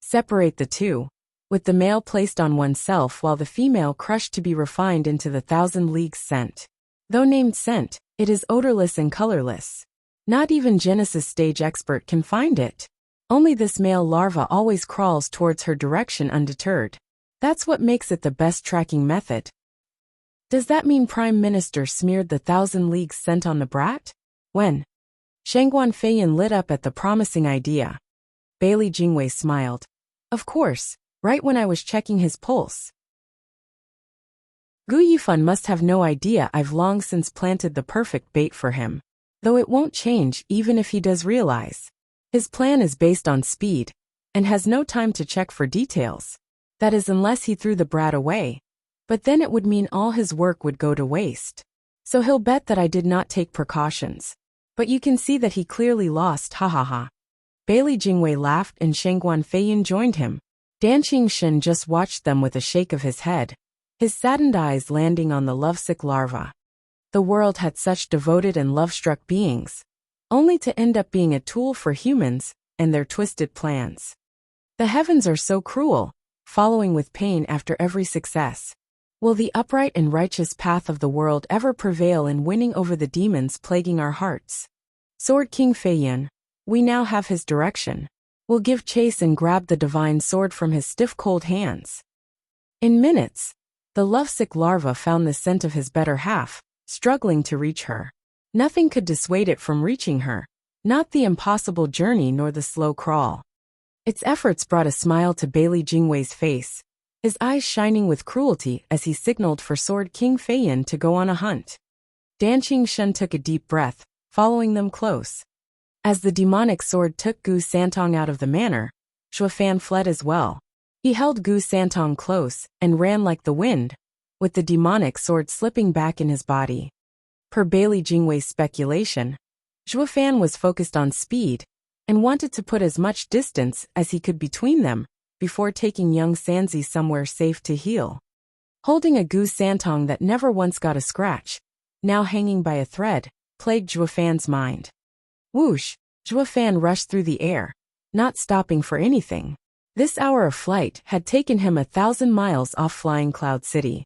Separate the two, with the male placed on oneself while the female crushed to be refined into the 1,000 leagues scent. Though named scent, it is odorless and colorless. Not even Genesis stage expert can find it. Only this male larva always crawls towards her direction undeterred. That's what makes it the best tracking method. Does that mean Prime Minister smeared the 1,000 leagues scent on the brat? When? Shangguan Feiyun lit up at the promising idea. Bailey Jingwei smiled. Of course, right when I was checking his pulse. Gu Yifan must have no idea I've long since planted the perfect bait for him. Though it won't change even if he does realize. His plan is based on speed, and has no time to check for details. That is unless he threw the brat away. But then it would mean all his work would go to waste. So he'll bet that I did not take precautions. But you can see that he clearly lost, ha ha ha. Bailey Jingwei laughed and Shangguan Feiyun joined him. Danqing Shun just watched them with a shake of his head, his saddened eyes landing on the lovesick larva. The world had such devoted and love-struck beings, only to end up being a tool for humans and their twisted plans. The heavens are so cruel, following with pain after every success. Will the upright and righteous path of the world ever prevail in winning over the demons plaguing our hearts? Sword King Feiyun, we now have his direction. We'll give chase and grab the divine sword from his stiff cold hands. In minutes, the lovesick larva found the scent of his better half, struggling to reach her. Nothing could dissuade it from reaching her, not the impossible journey nor the slow crawl. Its efforts brought a smile to Bailey Jingwei's face, his eyes shining with cruelty as he signaled for Sword King Feiyun to go on a hunt. Danqing Shun took a deep breath, following them close. As the demonic sword took Gu Santong out of the manor, Zhuofan fled as well. He held Gu Santong close and ran like the wind, with the demonic sword slipping back in his body. Per Bailey Jingwei's speculation, Zhuofan was focused on speed and wanted to put as much distance as he could between them before taking young Sanzi somewhere safe to heal. Holding a Gu Santong that never once got a scratch, now hanging by a thread, plagued Zhuofan's mind. Whoosh! Zhuofan rushed through the air, not stopping for anything. This hour of flight had taken him 1,000 miles off Flying Cloud City.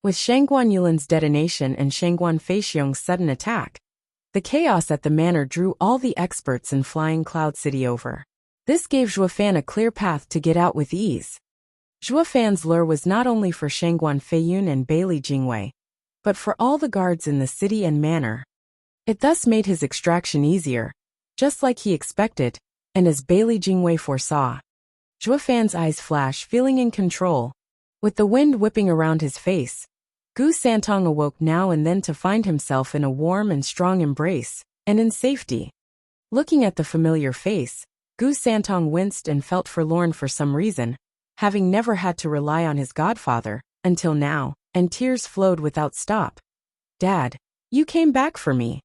With Shangguan Yulin's detonation and Shangguan Feixiong's sudden attack, the chaos at the manor drew all the experts in Flying Cloud City over. This gave Zhuofan a clear path to get out with ease. Zhuofan's lure was not only for Shangguan Feiyun and Bailey Jingwei, but for all the guards in the city and manor. It thus made his extraction easier, just like he expected, and as Bailey Jingwei foresaw. Zhuo Fan's eyes flash, feeling in control. With the wind whipping around his face, Gu Santong awoke now and then to find himself in a warm and strong embrace, and in safety. Looking at the familiar face, Gu Santong winced and felt forlorn for some reason, having never had to rely on his godfather, until now, and tears flowed without stop. "Dad, you came back for me."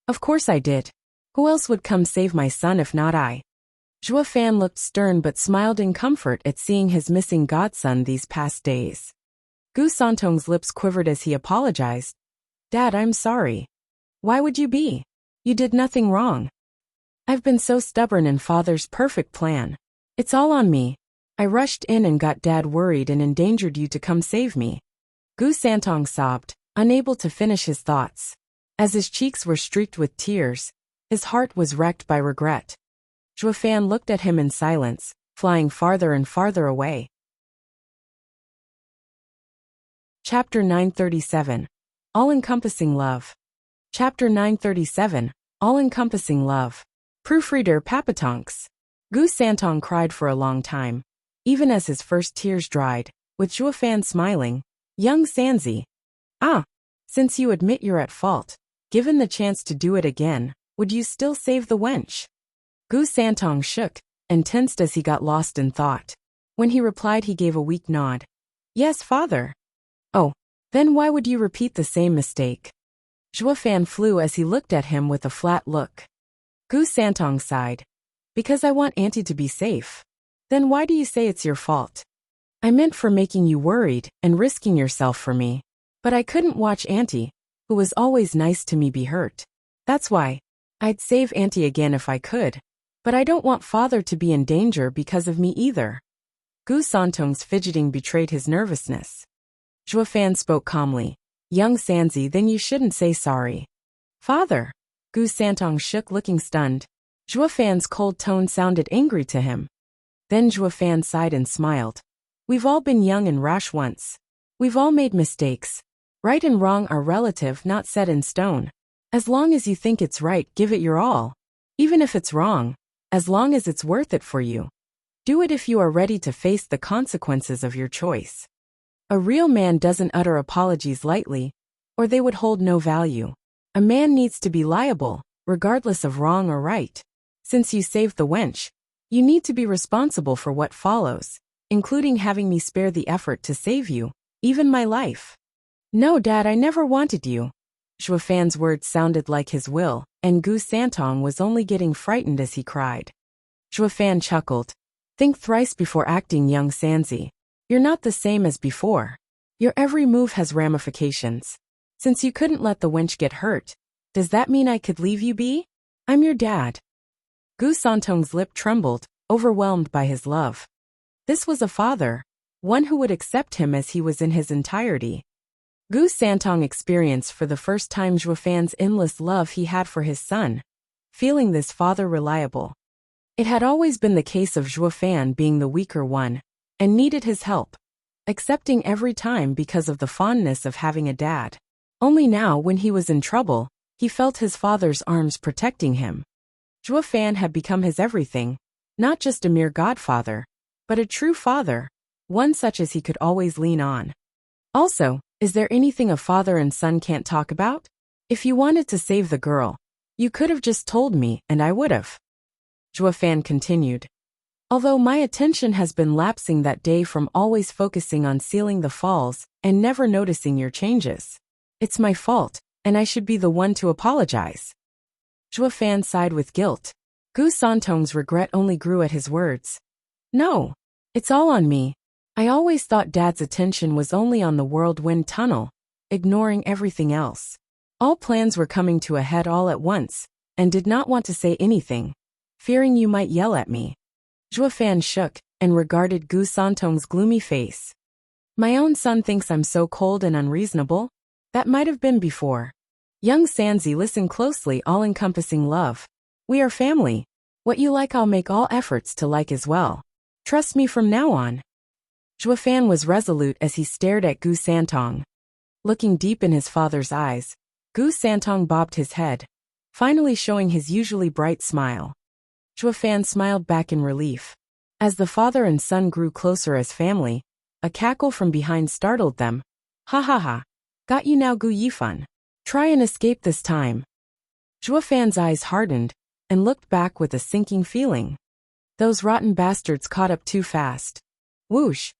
"Of course I did. Who else would come save my son if not I?" Zhuo Fan looked stern but smiled in comfort at seeing his missing godson these past days. Gu Santong's lips quivered as he apologized. "Dad, I'm sorry." "Why would you be? You did nothing wrong." "I've been so stubborn in Father's perfect plan. It's all on me. I rushed in and got Dad worried and endangered you to come save me." Gu Santong sobbed, unable to finish his thoughts. As his cheeks were streaked with tears, his heart was wrecked by regret. Zhuo Fan looked at him in silence, flying farther and farther away. Chapter 937. All-Encompassing Love. Chapter 937. All-Encompassing Love. Proofreader Papatonks. Gu Santong cried for a long time, even as his first tears dried, with Zhuo Fan smiling. "Young Sanzi. Since you admit you're at fault, given the chance to do it again, would you still save the wench?" Gu Santong shook, and tensed as he got lost in thought. When he replied he gave a weak nod. "Yes, father." "Oh, then why would you repeat the same mistake?" Zhuo Fan flew as he looked at him with a flat look. Gu Santong sighed. "Because I want Auntie to be safe." "Then why do you say it's your fault?" "I meant for making you worried and risking yourself for me. But I couldn't watch Auntie, who was always nice to me, be hurt. That's why. I'd save Auntie again if I could. But I don't want Father to be in danger because of me either." Gu Santong's fidgeting betrayed his nervousness. Zhuo Fan spoke calmly. "Young Sanzi, then you shouldn't say sorry." "Father." Gu Santong shook, looking stunned. Zhuo Fan's cold tone sounded angry to him. Then Zhuo Fan sighed and smiled. "We've all been young and rash once. We've all made mistakes. Right and wrong are relative, not set in stone. As long as you think it's right, give it your all. Even if it's wrong, as long as it's worth it for you. Do it if you are ready to face the consequences of your choice. A real man doesn't utter apologies lightly, or they would hold no value. A man needs to be liable, regardless of wrong or right. Since you saved the wench, you need to be responsible for what follows, including having me spare the effort to save you, even my life." "No, Dad, I never wanted you." Zhuo Fan's words sounded like his will, and Gu Santong was only getting frightened as he cried. Zhuo Fan chuckled. "Think thrice before acting, young Sanzi. You're not the same as before. Your every move has ramifications. Since you couldn't let the wench get hurt, does that mean I could leave you be? I'm your dad." Gu Santong's lip trembled, overwhelmed by his love. This was a father, one who would accept him as he was in his entirety. Gu Santong experienced for the first time Zhuo Fan's endless love he had for his son, feeling this father reliable. It had always been the case of Zhuo Fan being the weaker one, and needed his help, accepting every time because of the fondness of having a dad. Only now, when he was in trouble, he felt his father's arms protecting him. Zhuo Fan had become his everything, not just a mere godfather, but a true father, one such as he could always lean on. Also, is there anything a father and son can't talk about? If you wanted to save the girl, you could have just told me and I would have. Zhuo Fan continued. Although my attention has been lapsing that day from always focusing on sealing the falls and never noticing your changes. It's my fault, and I should be the one to apologize. Zhuo Fan sighed with guilt. Gu Santong's regret only grew at his words. No, it's all on me. I always thought Dad's attention was only on the whirlwind tunnel, ignoring everything else. All plans were coming to a head all at once, and did not want to say anything, fearing you might yell at me. Zhuo Fan shook, and regarded Gu Santong's gloomy face. My own son thinks I'm so cold and unreasonable? That might have been before. Young Sanzi, listen closely. All-encompassing love. We are family. What you like I'll make all efforts to like as well. Trust me from now on. Zhuo Fan was resolute as he stared at Gu Santong. Looking deep in his father's eyes, Gu Santong bobbed his head, finally showing his usually bright smile. Zhuo Fan smiled back in relief. As the father and son grew closer as family, a cackle from behind startled them. Ha ha ha. Got you now, Gu Yifan. Try and escape this time. Zhuo Fan's eyes hardened and looked back with a sinking feeling. Those rotten bastards caught up too fast. Whoosh.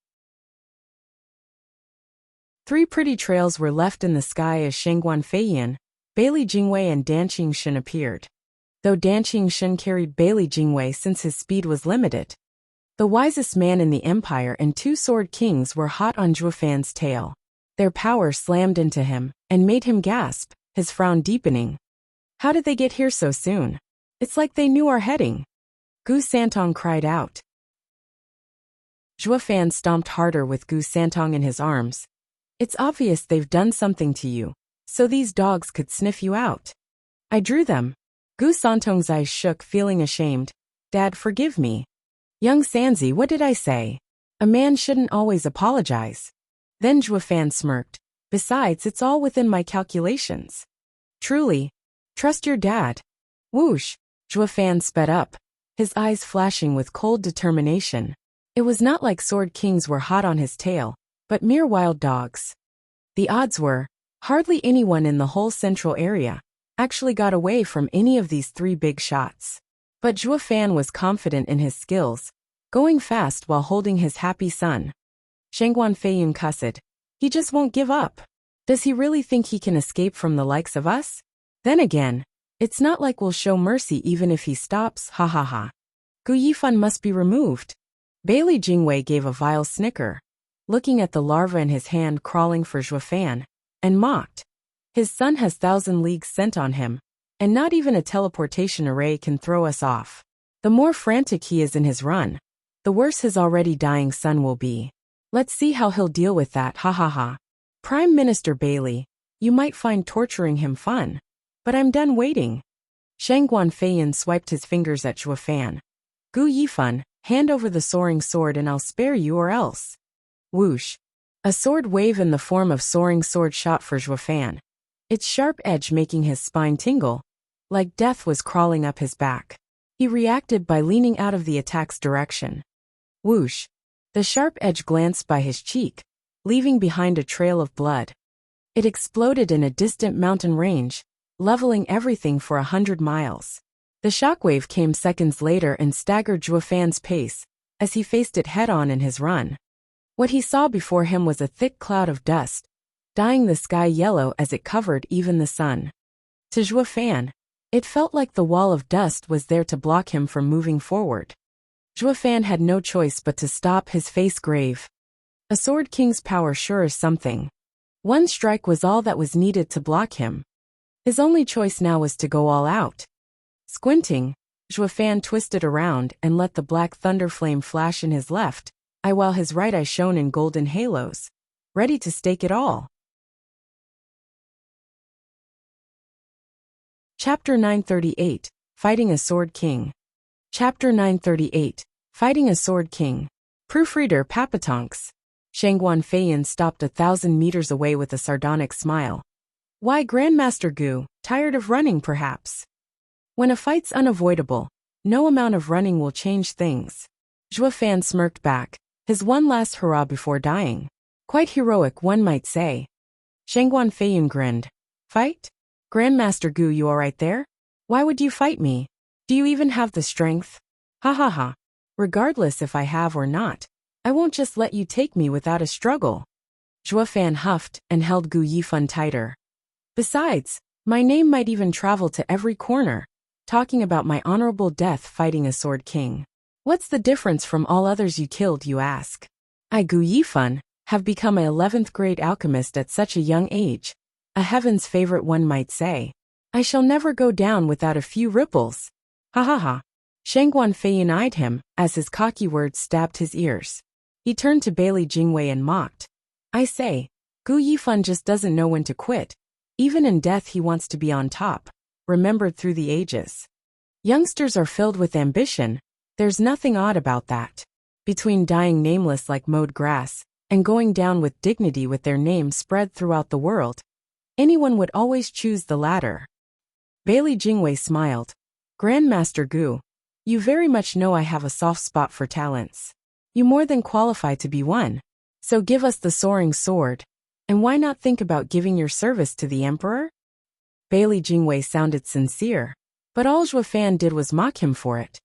3 pretty trails were left in the sky as Shengguan Feiyan, Bailey Jingwei and Dan Qingshen appeared. Though Dan Qingshen carried Bailey Jingwei since his speed was limited. The wisest man in the empire and 2 sword kings were hot on Zhuo Fan's tail. Their power slammed into him and made him gasp, his frown deepening. How did they get here so soon? It's like they knew our heading. Gu Santong cried out. Zhuo Fan stomped harder with Gu Santong in his arms. It's obvious they've done something to you, so these dogs could sniff you out. I drew them. Gu Santong's eyes shook, feeling ashamed. Dad, forgive me. Young Sanzi, what did I say? A man shouldn't always apologize. Then Zhuo Fan smirked. Besides, it's all within my calculations. Truly. Trust your dad. Whoosh. Zhuo Fan sped up, his eyes flashing with cold determination. It was not like sword kings were hot on his tail, but mere wild dogs. The odds were, hardly anyone in the whole central area actually got away from any of these 3 big shots. But Zhuo Fan was confident in his skills, going fast while holding his happy son. Shengguan Feiyun cussed. He just won't give up. Does he really think he can escape from the likes of us? Then again, it's not like we'll show mercy even if he stops, ha ha ha. Gu Yifan must be removed. Bailey Jingwei gave a vile snicker, looking at the larva in his hand crawling for Zhuo Fan, and mocked. His son has 1,000 leagues sent on him, and not even a teleportation array can throw us off. The more frantic he is in his run, the worse his already dying son will be. Let's see how he'll deal with that, ha ha ha. Prime Minister Bailey, you might find torturing him fun, but I'm done waiting. Shengguan Feiyan swiped his fingers at Zhuo Fan. Gu Yifan, hand over the soaring sword and I'll spare you or else. Whoosh. A sword wave in the form of soaring sword shot for Zhuo Fan, its sharp edge making his spine tingle, like death was crawling up his back. He reacted by leaning out of the attack's direction. Whoosh. The sharp edge glanced by his cheek, leaving behind a trail of blood. It exploded in a distant mountain range, leveling everything for 100 miles. The shockwave came seconds later and staggered Zhuo Fan's pace as he faced it head-on in his run. What he saw before him was a thick cloud of dust, dyeing the sky yellow as it covered even the sun. To Zhuo Fan, it felt like the wall of dust was there to block him from moving forward. Zhuo Fan had no choice but to stop, his face grave. A sword king's power sure is something. One strike was all that was needed to block him. His only choice now was to go all out. Squinting, Zhuo Fan twisted around and let the black thunder flame flash in his left eye while his right eye shone in golden halos, ready to stake it all. Chapter 938, Fighting a Sword King. Chapter 938, Fighting a Sword King. Proofreader Papatonks. Shengguan Feiyan stopped 1,000 meters away with a sardonic smile. Why, Grandmaster Gu, tired of running perhaps? When a fight's unavoidable, no amount of running will change things. Zhuo Fan smirked back, his one last hurrah before dying. Quite heroic, one might say. Shengguan Feiyun grinned. Fight? Grandmaster Gu, you alright there? Why would you fight me? Do you even have the strength? Ha ha ha. Regardless if I have or not, I won't just let you take me without a struggle. Zhuo Fan huffed and held Gu Yifan tighter. Besides, my name might even travel to every corner, talking about my honorable death fighting a sword king. What's the difference from all others you killed, you ask? I, Gu Yifan, have become an 11th grade alchemist at such a young age. A heaven's favorite, one might say. I shall never go down without a few ripples. Ha ha ha. Shengguan Feiyun eyed him as his cocky words stabbed his ears. He turned to Bailey Jingwei and mocked. I say, Gu Yifan just doesn't know when to quit. Even in death he wants to be on top, remembered through the ages. Youngsters are filled with ambition. There's nothing odd about that. Between dying nameless like mowed grass and going down with dignity with their name spread throughout the world, anyone would always choose the latter. Bailey Jingwei smiled. Grandmaster Gu, you very much know I have a soft spot for talents. You more than qualify to be one. So give us the soaring sword. And why not think about giving your service to the emperor? Bailey Jingwei sounded sincere, but all Zhuo Fan did was mock him for it.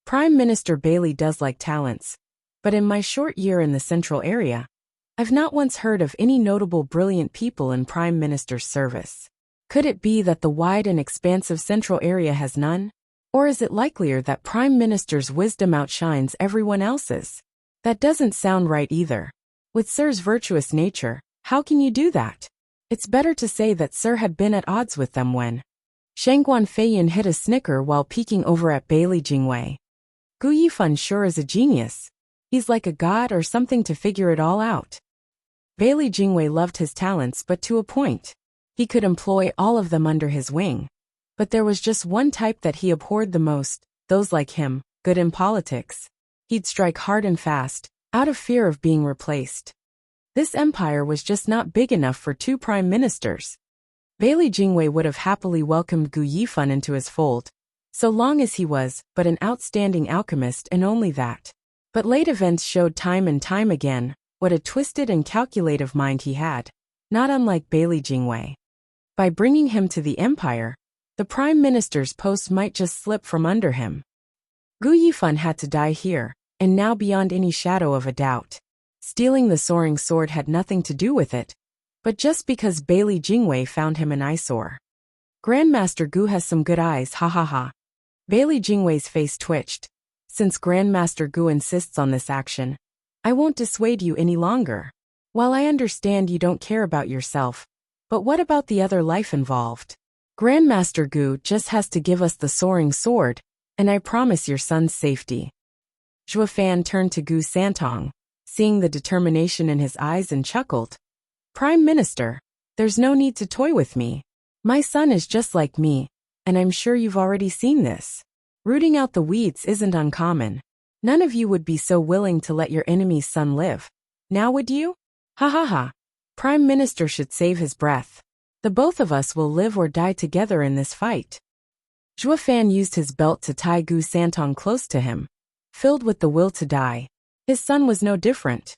Prime Minister Bailey does like talents, but in my short year in the central area, I've not once heard of any notable brilliant people in Prime Minister's service. Could it be that the wide and expansive central area has none? Or is it likelier that Prime Minister's wisdom outshines everyone else's? That doesn't sound right either. With Sir's virtuous nature, how can you do that? It's better to say that Sir had been at odds with them when. Shangguan Feiyin hit a snicker while peeking over at Bailey Jingwei. Gu Yifan sure is a genius. He's like a god or something to figure it all out. Bailey Jingwei loved his talents but to a point. He could employ all of them under his wing. But there was just one type that he abhorred the most, those like him, good in politics. He'd strike hard and fast, out of fear of being replaced. This empire was just not big enough for two prime ministers. Bailey Jingwei would have happily welcomed Gu Yifan into his fold, so long as he was but an outstanding alchemist and only that. But late events showed time and time again what a twisted and calculative mind he had, not unlike Bailey Jingwei. By bringing him to the empire, the prime minister's post might just slip from under him. Gu Yifan had to die here, and now beyond any shadow of a doubt. Stealing the soaring sword had nothing to do with it, but just because Bailey Jingwei found him an eyesore. Grandmaster Gu has some good eyes, ha ha ha. Bailey Jingwei's face twitched. Since Grandmaster Gu insists on this action, I won't dissuade you any longer. While I understand you don't care about yourself, but what about the other life involved? Grandmaster Gu just has to give us the soaring sword, and I promise your son's safety. Zhuo Fan turned to Gu Santong, seeing the determination in his eyes, and chuckled. Prime Minister, there's no need to toy with me. My son is just like me, and I'm sure you've already seen this. Rooting out the weeds isn't uncommon. None of you would be so willing to let your enemy's son live. Now would you? Ha ha ha. Prime Minister should save his breath. The both of us will live or die together in this fight. Zhuo Fan used his belt to tie Gu Santong close to him, filled with the will to die. His son was no different.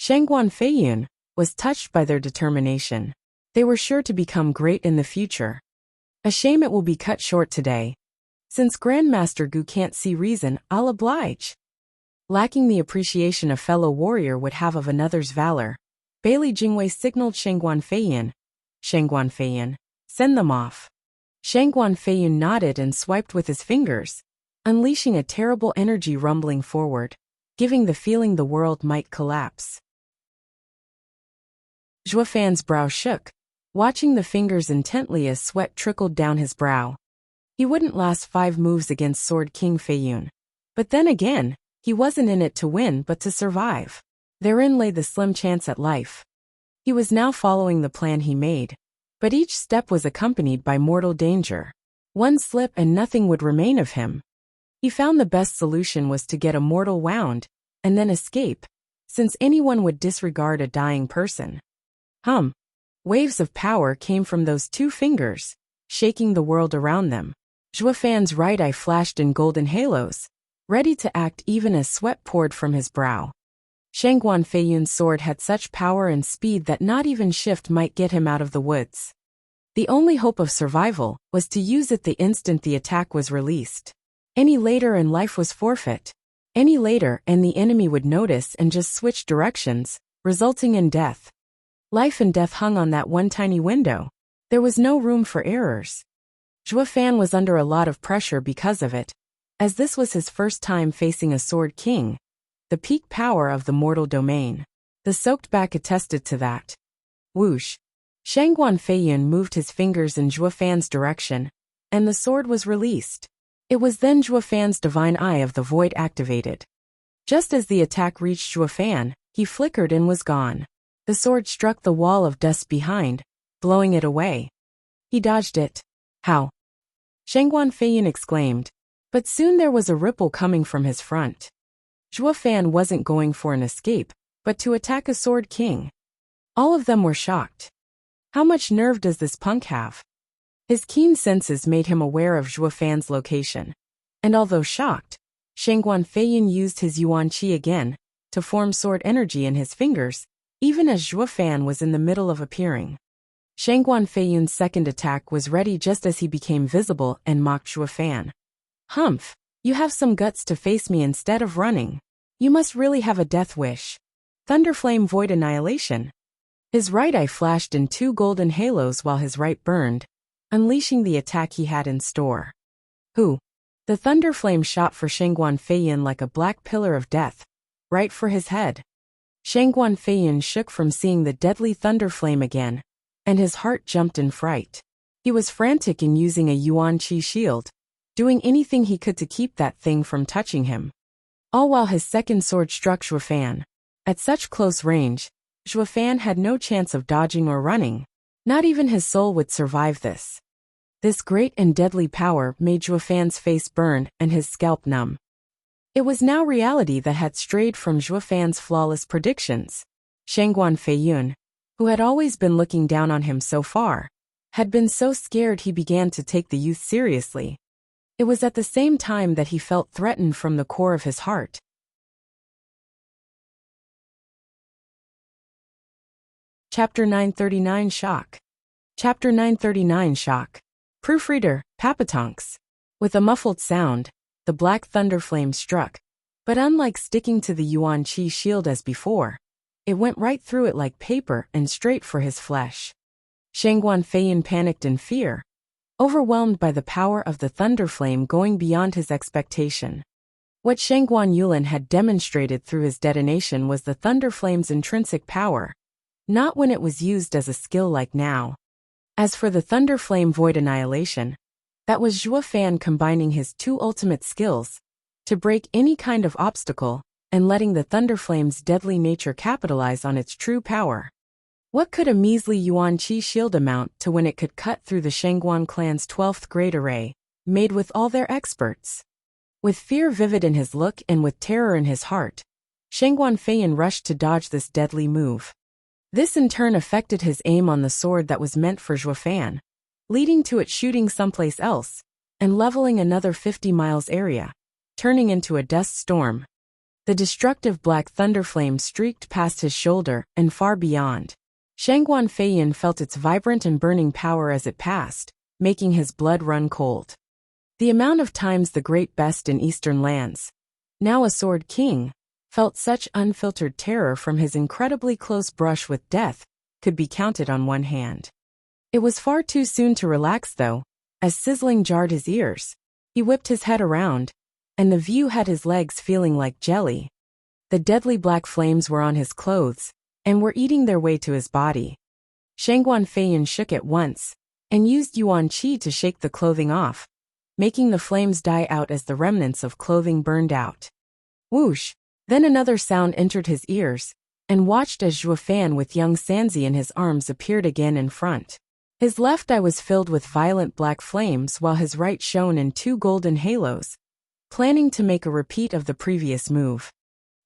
Shangguan Feiyin was touched by their determination. They were sure to become great in the future. A shame it will be cut short today. Since Grandmaster Gu can't see reason, I'll oblige. Lacking the appreciation a fellow warrior would have of another's valor, Bailey Jingwei signaled Shangguan Feiyin. Shangguan Feiyin, send them off. Shangguan Feiyin nodded and swiped with his fingers, unleashing a terrible energy rumbling forward, giving the feeling the world might collapse. Zhuo Fan's brow shook, watching the fingers intently as sweat trickled down his brow. He wouldn't last 5 moves against Sword King Feiyun. But then again, he wasn't in it to win but to survive. Therein lay the slim chance at life. He was now following the plan he made, but each step was accompanied by mortal danger. One slip and nothing would remain of him. He found the best solution was to get a mortal wound, and then escape, since anyone would disregard a dying person. Waves of power came from those 2 fingers, shaking the world around them. Zhuo Fan's right eye flashed in golden halos, ready to act even as sweat poured from his brow. Shangguan Feiyun's sword had such power and speed that not even shift might get him out of the woods. The only hope of survival was to use it the instant the attack was released. Any later and life was forfeit. Any later and the enemy would notice and just switch directions, resulting in death. Life and death hung on that one tiny window. There was no room for errors. Zhuo Fan was under a lot of pressure because of it, as this was his first time facing a Sword King, the peak power of the mortal domain. The soaked back attested to that. Whoosh! Shangguan Feiyun moved his fingers in Zhuo Fan's direction, and the sword was released. It was then Zhuo Fan's divine eye of the void activated. Just as the attack reached Zhuo Fan, he flickered and was gone. The sword struck the wall of dust behind, blowing it away. He dodged it. How? Shangguan Feiyun exclaimed, but soon there was a ripple coming from his front. Zhuo Fan wasn't going for an escape, but to attack a Sword King. All of them were shocked. How much nerve does this punk have? His keen senses made him aware of Zhuo Fan's location. And although shocked, Shangguan Feiyin used his Yuan Qi again to form sword energy in his fingers, even as Zhuo Fan was in the middle of appearing. Shangguan Feiyun's second attack was ready just as he became visible and mocked Zhuo Fan. Humph, you have some guts to face me instead of running. You must really have a death wish. Thunderflame Void Annihilation. His right eye flashed in 2 golden halos while his right burned, unleashing the attack he had in store. Who? The thunderflame shot for Shangguan Feiyin like a black pillar of death, right for his head. Shangguan Feiyin shook from seeing the deadly thunderflame again, and his heart jumped in fright. He was frantic in using a Yuan Qi shield, doing anything he could to keep that thing from touching him. All while his second sword struck Zhuo Fan. At such close range, Zhuo Fan had no chance of dodging or running. Not even his soul would survive this. This great and deadly power made Zhuo Fan's face burn and his scalp numb. It was now reality that had strayed from Zhuo Fan's flawless predictions. Shangguan Feiyun, who had always been looking down on him so far, had been so scared he began to take the youth seriously. It was at the same time that he felt threatened from the core of his heart. Chapter 939 Shock. Chapter 939 Shock. Proofreader, Papatonks. With a muffled sound, the black thunderflame struck, but unlike sticking to the Yuan Qi shield as before, it went right through it like paper and straight for his flesh. Shangguan Feiyin panicked in fear, overwhelmed by the power of the thunderflame going beyond his expectation. What Shangguan Yulin had demonstrated through his detonation was the thunderflame's intrinsic power, not when it was used as a skill like now. As for the thunderflame Void Annihilation, that was Zhuo Fan combining his 2 ultimate skills to break any kind of obstacle and letting the thunderflame's deadly nature capitalize on its true power. What could a measly Yuan Qi shield amount to when it could cut through the Shangguan clan's 12th grade array, made with all their experts? With fear vivid in his look and with terror in his heart, Shangguan Feiyin rushed to dodge this deadly move. This in turn affected his aim on the sword that was meant for Zhuo Fan, leading to it shooting someplace else, and leveling another 50 miles area, turning into a dust storm. The destructive black thunderflame streaked past his shoulder and far beyond. Shangguan Feiyin felt its vibrant and burning power as it passed, making his blood run cold. The amount of times the great best in eastern lands, now a sword king, felt such unfiltered terror from his incredibly close brush with death could be counted on one hand. It was far too soon to relax though, as sizzling jarred his ears. He whipped his head around, and the view had his legs feeling like jelly. The deadly black flames were on his clothes, and were eating their way to his body. Shangguan Feiyin shook at once, and used Yuan Qi to shake the clothing off, making the flames die out as the remnants of clothing burned out. Whoosh! Then another sound entered his ears, and watched as Zhuo Fan with young Sanzi in his arms appeared again in front. His left eye was filled with violent black flames while his right shone in 2 golden halos, planning to make a repeat of the previous move.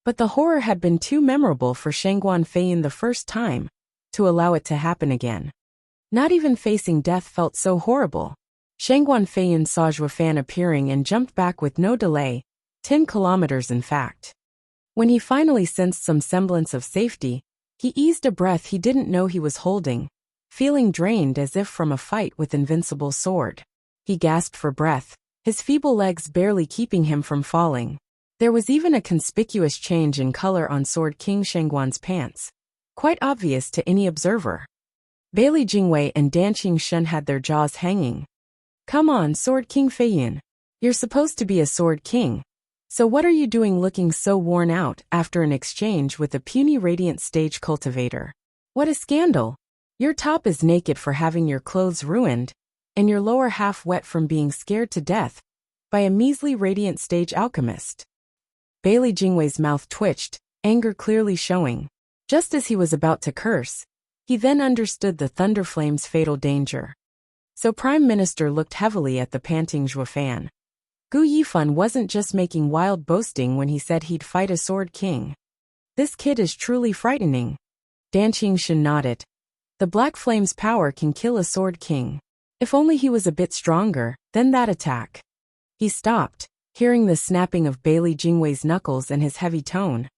But the horror had been too memorable for Shangguan Feiyin the first time to allow it to happen again. Not even facing death felt so horrible. Shangguan Feiyin saw Zhuo Fan appearing and jumped back with no delay, 10 kilometers in fact. When he finally sensed some semblance of safety, he eased a breath he didn't know he was holding, feeling drained as if from a fight with invincible sword. He gasped for breath, his feeble legs barely keeping him from falling. There was even a conspicuous change in color on Sword King Shangguan's pants, quite obvious to any observer. Bailey Jingwei and Danqing Shen had their jaws hanging. Come on, Sword King Feiyin. You're supposed to be a Sword King. So what are you doing looking so worn out after an exchange with a puny radiant stage cultivator? What a scandal! Your top is naked for having your clothes ruined, and your lower half wet from being scared to death by a measly radiant stage alchemist. Bailey Jingwei's mouth twitched, anger clearly showing. Just as he was about to curse, he then understood the Thunderflame's fatal danger. So Prime Minister looked heavily at the panting Zhuo Fan. Gu Yifan wasn't just making wild boasting when he said he'd fight a Sword King. This kid is truly frightening. Danqing Shen nodded. The black flame's power can kill a sword king. If only he was a bit stronger, then that attack. He stopped, hearing the snapping of Bailey Jingwei's knuckles and his heavy tone.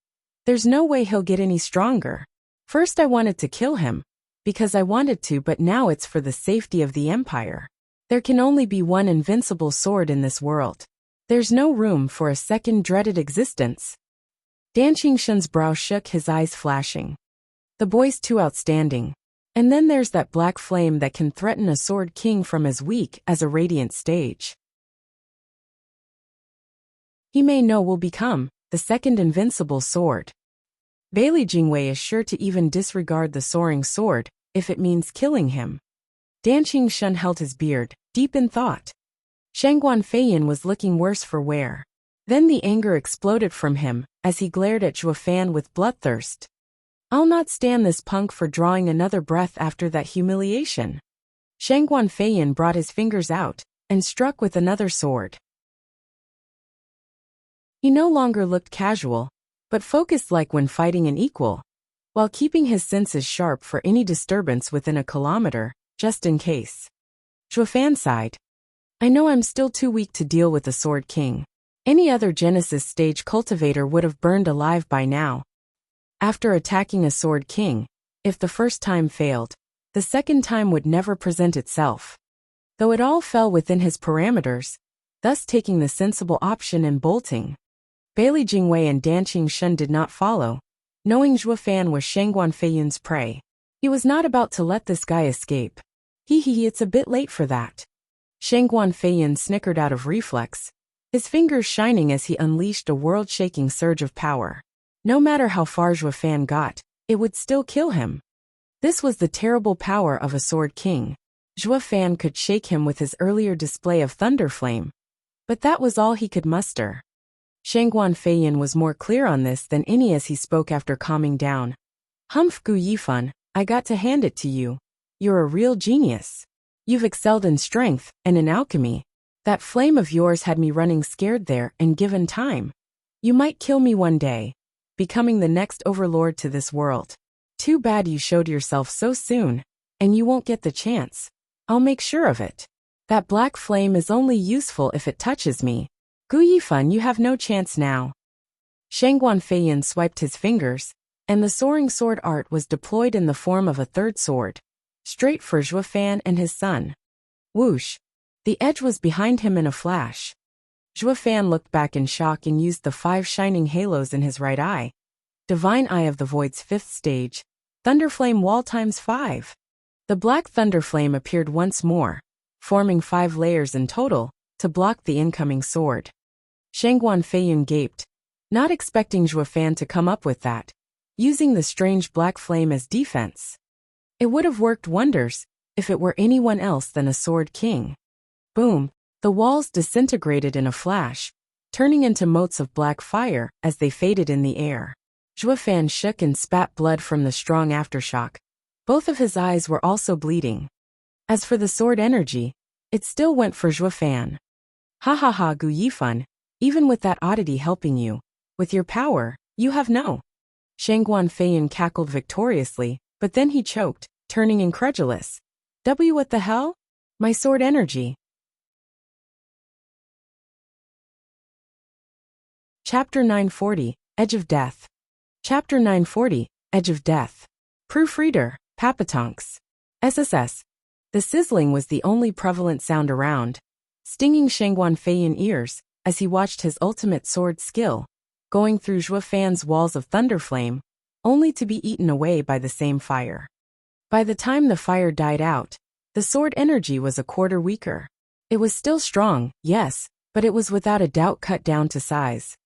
There's no way he'll get any stronger. First I wanted to kill him, because I wanted to, but now it's for the safety of the Empire. There can only be one invincible sword in this world. There's no room for a second dreaded existence. Dan Qingshen's brow shook, his eyes flashing. The boy's too outstanding. And then there's that black flame that can threaten a sword king from as weak as a radiant stage. He may know will become the second invincible sword. Bailey Jingwei is sure to even disregard the soaring sword if it means killing him. Dan Qingshen held his beard, deep in thought. Shangguan Feiyin was looking worse for wear. Then the anger exploded from him as he glared at Zhuo Fan with bloodthirst. I'll not stand this punk for drawing another breath after that humiliation. Shangguan Feiyin brought his fingers out and struck with another sword. He no longer looked casual, but focused like when fighting an equal, while keeping his senses sharp for any disturbance within a kilometer, just in case. Zhuo Fan sighed. I know I'm still too weak to deal with the Sword King. Any other Genesis stage cultivator would have burned alive by now. After attacking a Sword King, if the first time failed, the second time would never present itself. Though it all fell within his parameters, thus taking the sensible option and bolting. Bailey Jingwei and Dan Qingshen did not follow, knowing Zhuo Fan was Shangguan Feiyun's prey. He was not about to let this guy escape. It's a bit late for that. Shangguan Feiyun snickered out of reflex, his fingers shining as he unleashed a world-shaking surge of power. No matter how far Zhuo Fan got, it would still kill him. This was the terrible power of a Sword King. Zhuo Fan could shake him with his earlier display of Thunder Flame, but that was all he could muster. Shangguan Feiyin was more clear on this than any as he spoke after calming down. Humph, Gu Yifan, I got to hand it to you. You're a real genius. You've excelled in strength and in alchemy. That flame of yours had me running scared there, and given time, you might kill me one day, becoming the next overlord to this world. Too bad you showed yourself so soon, and you won't get the chance. I'll make sure of it. That black flame is only useful if it touches me. Gu Yifan, you have no chance now. Shangguan Feiyin swiped his fingers, and the soaring sword art was deployed in the form of a third sword, straight for Zhuo Fan and his son. Whoosh! The edge was behind him in a flash. Zhuo Fan looked back in shock and used the 5 shining halos in his right eye. Divine Eye of the Void's 5th stage, Thunderflame Wall times 5. The black Thunderflame appeared once more, forming 5 layers in total, to block the incoming sword. Shangguan Feiyun gaped, not expecting Zhuo Fan to come up with that, using the strange black flame as defense. It would have worked wonders if it were anyone else than a Sword King. Boom! The walls disintegrated in a flash, turning into motes of black fire as they faded in the air. Zhuo Fan shook and spat blood from the strong aftershock. Both of his eyes were also bleeding. As for the sword energy, it still went for Zhuo Fan. Ha ha ha, Gu Yifan, even with that oddity helping you, with your power, you have no. Shangguan Feiyin cackled victoriously, but then he choked, turning incredulous. What the hell? My sword energy. Chapter 940, Edge of Death. Chapter 940, Edge of Death. Proofreader, Papatonks. SSS. The sizzling was the only prevalent sound around, stinging Shangguan Feiyin ears as he watched his ultimate sword skill, going through Zhuo Fan's walls of Thunderflame, only to be eaten away by the same fire. By the time the fire died out, the sword energy was a quarter weaker. It was still strong, yes, but it was without a doubt cut down to size.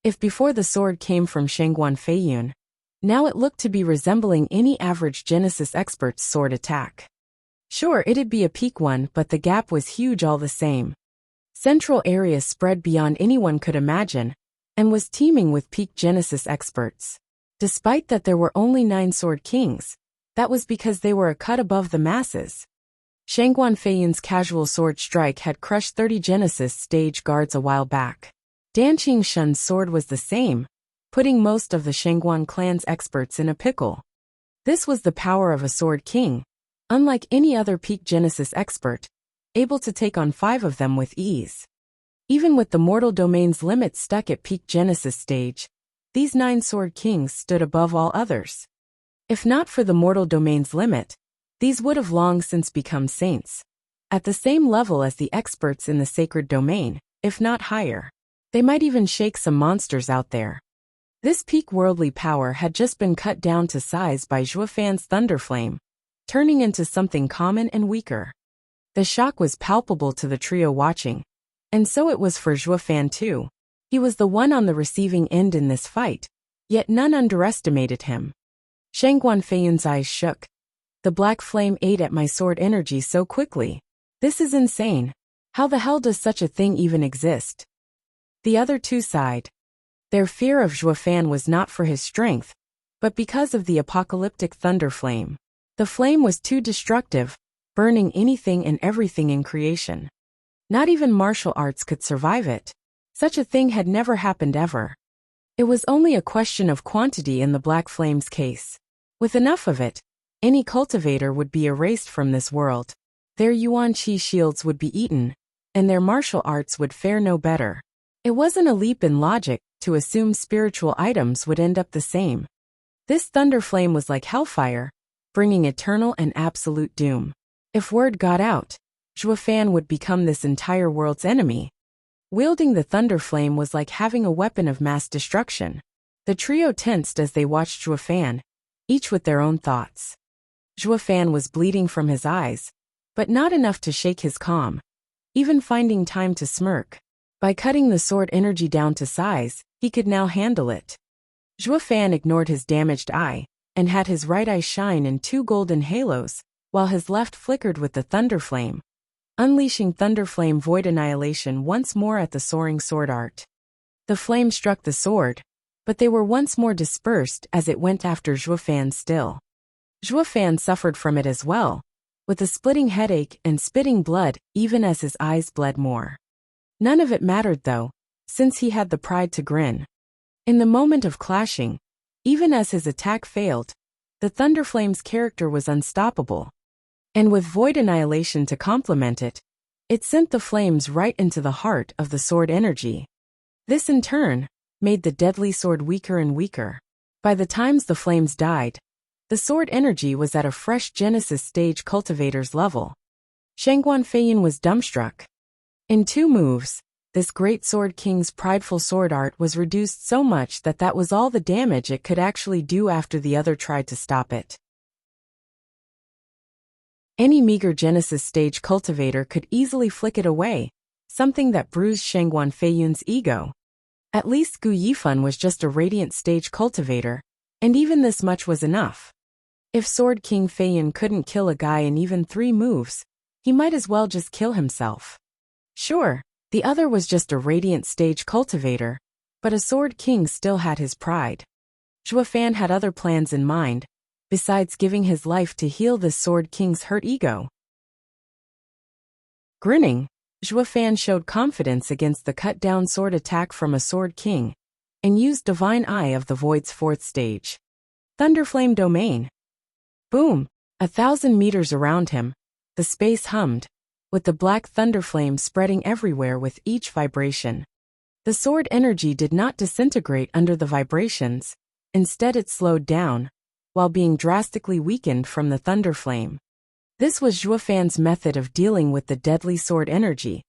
If before the sword came from Shangguan Feiyun, now it looked to be resembling any average Genesis expert's sword attack. Sure, it'd be a peak one, but the gap was huge all the same. Central area spread beyond anyone could imagine, and was teeming with peak Genesis experts. Despite that there were only 9 Sword Kings, that was because they were a cut above the masses. Shangguan Feiyun's casual sword strike had crushed 30 Genesis stage guards a while back. Dan Qingshen's sword was the same, putting most of the Shangguan clan's experts in a pickle. This was the power of a Sword King, unlike any other peak Genesis expert, able to take on 5 of them with ease. Even with the mortal domain's limit stuck at peak Genesis stage, these 9 Sword Kings stood above all others. If not for the mortal domain's limit, these would have long since become saints, at the same level as the experts in the sacred domain, if not higher. They might even shake some monsters out there. This peak worldly power had just been cut down to size by Zhuofan's Thunderflame, turning into something common and weaker. The shock was palpable to the trio watching, and so it was for Zhuofan too. He was the one on the receiving end in this fight, yet none underestimated him. Shangguan Feiyun's eyes shook. The black flame ate at my sword energy so quickly. This is insane. How the hell does such a thing even exist? The other 2 sighed. Their fear of Zhuofan was not for his strength, but because of the apocalyptic thunder flame. The flame was too destructive, burning anything and everything in creation. Not even martial arts could survive it. Such a thing had never happened ever. It was only a question of quantity in the black flame's case. With enough of it, any cultivator would be erased from this world. Their yuan qi shields would be eaten, and their martial arts would fare no better. It wasn't a leap in logic to assume spiritual items would end up the same. This thunder flame was like hellfire, bringing eternal and absolute doom. If word got out, Zhuofan would become this entire world's enemy. Wielding the thunder flame was like having a weapon of mass destruction. The trio tensed as they watched Zhuofan, each with their own thoughts. Zhuofan was bleeding from his eyes, but not enough to shake his calm, even finding time to smirk. By cutting the sword energy down to size, he could now handle it. Zhuofan ignored his damaged eye, and had his right eye shine in 2 golden halos, while his left flickered with the thunder flame, unleashing thunder flame void annihilation once more at the soaring sword art. The flame struck the sword, but they were once more dispersed as it went after Zhuofan still. Zhuofan suffered from it as well, with a splitting headache and spitting blood even as his eyes bled more. None of it mattered though, since he had the pride to grin. In the moment of clashing, even as his attack failed, the Thunderflame's character was unstoppable. And with void annihilation to complement it, it sent the flames right into the heart of the sword energy. This in turn made the deadly sword weaker and weaker. By the times the flames died, the sword energy was at a fresh Genesis stage cultivator's level. Shangguan Feiyun was dumbstruck. In 2 moves, this great Sword King's prideful sword art was reduced so much that was all the damage it could actually do after the other tried to stop it. Any meager Genesis stage cultivator could easily flick it away, something that bruised Shangguan Feiyun's ego. At least Gu Yifan was just a radiant stage cultivator, and even this much was enough. If Sword King Feiyun couldn't kill a guy in even 3 moves, he might as well just kill himself. Sure, the other was just a radiant stage cultivator, but a Sword King still had his pride. Zhuofan had other plans in mind, besides giving his life to heal this Sword King's hurt ego. Grinning, Zhuofan showed confidence against the cut-down sword attack from a Sword King, and used Divine Eye of the Void's 4th stage. Thunderflame Domain. Boom! 1,000 meters around him, the space hummed, with the black thunderflame spreading everywhere with each vibration. The sword energy did not disintegrate under the vibrations, instead it slowed down, while being drastically weakened from the thunderflame. This was Zhuofan's method of dealing with the deadly sword energy,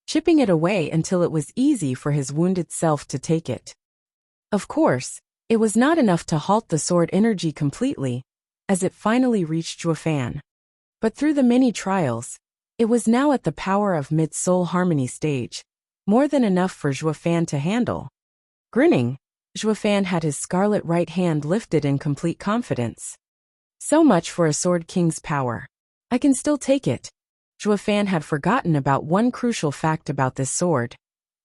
chipping it away until it was easy for his wounded self to take it. Of course, it was not enough to halt the sword energy completely, as it finally reached Zhuofan. But through the many trials, it was now at the power of mid-soul harmony stage, more than enough for Zhuofan to handle. Grinning, Zhuofan had his scarlet right hand lifted in complete confidence. So much for a Sword King's power. I can still take it. Zhuofan had forgotten about one crucial fact about this sword,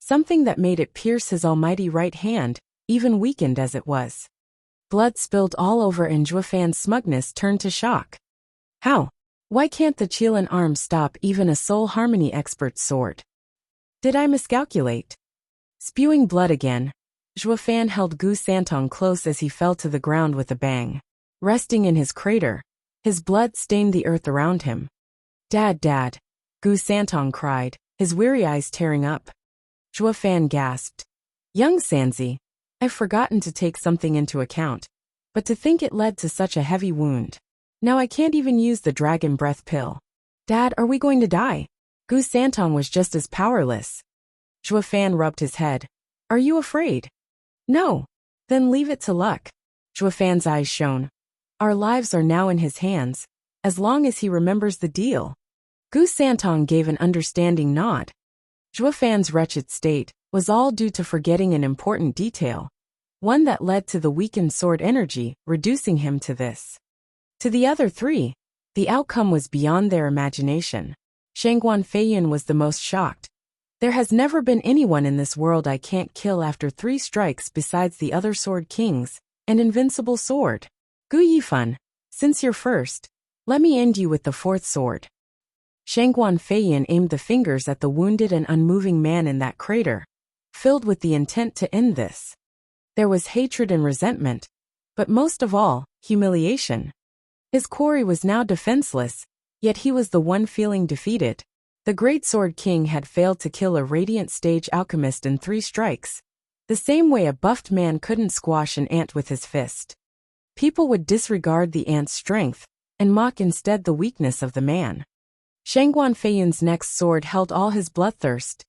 something that made it pierce his almighty right hand, even weakened as it was. Blood spilled all over and Zhuofan's smugness turned to shock. How? Why can't the Qilin arm stop even a soul harmony expert's sword? Did I miscalculate? Spewing blood again, Zhuofan held Gu Santong close as he fell to the ground with a bang. resting in his crater. His blood stained the earth around him. Dad, Dad, Gu Santong cried, his weary eyes tearing up. Zhuo Fan gasped. Young Sanzi, I've forgotten to take something into account. But to think it led to such a heavy wound. Now I can't even use the dragon breath pill. Dad, are we going to die? Gu Santong was just as powerless. Zhuo Fan rubbed his head. Are you afraid? No. Then leave it to luck. Zhuo Fan's eyes shone. Our lives are now in his hands, as long as he remembers the deal. Gu Santong gave an understanding nod. Zhuo Fan's wretched state was all due to forgetting an important detail, one that led to the weakened sword energy, reducing him to this. To the other three, the outcome was beyond their imagination. Shangguan Feiyin was the most shocked. There has never been anyone in this world I can't kill after 3 strikes besides the other sword kings, an invincible sword. Gu Yifan, since you're first, let me end you with the 4th sword. Shangguan Feiyin aimed the fingers at the wounded and unmoving man in that crater, filled with the intent to end this. There was hatred and resentment, but most of all, humiliation. His quarry was now defenseless, yet he was the one feeling defeated. The Great Sword King had failed to kill a radiant stage alchemist in 3 strikes, the same way a buffed man couldn't squash an ant with his fist. People would disregard the ant's strength and mock instead the weakness of the man. Shangguan Feiyin's next sword held all his bloodthirst,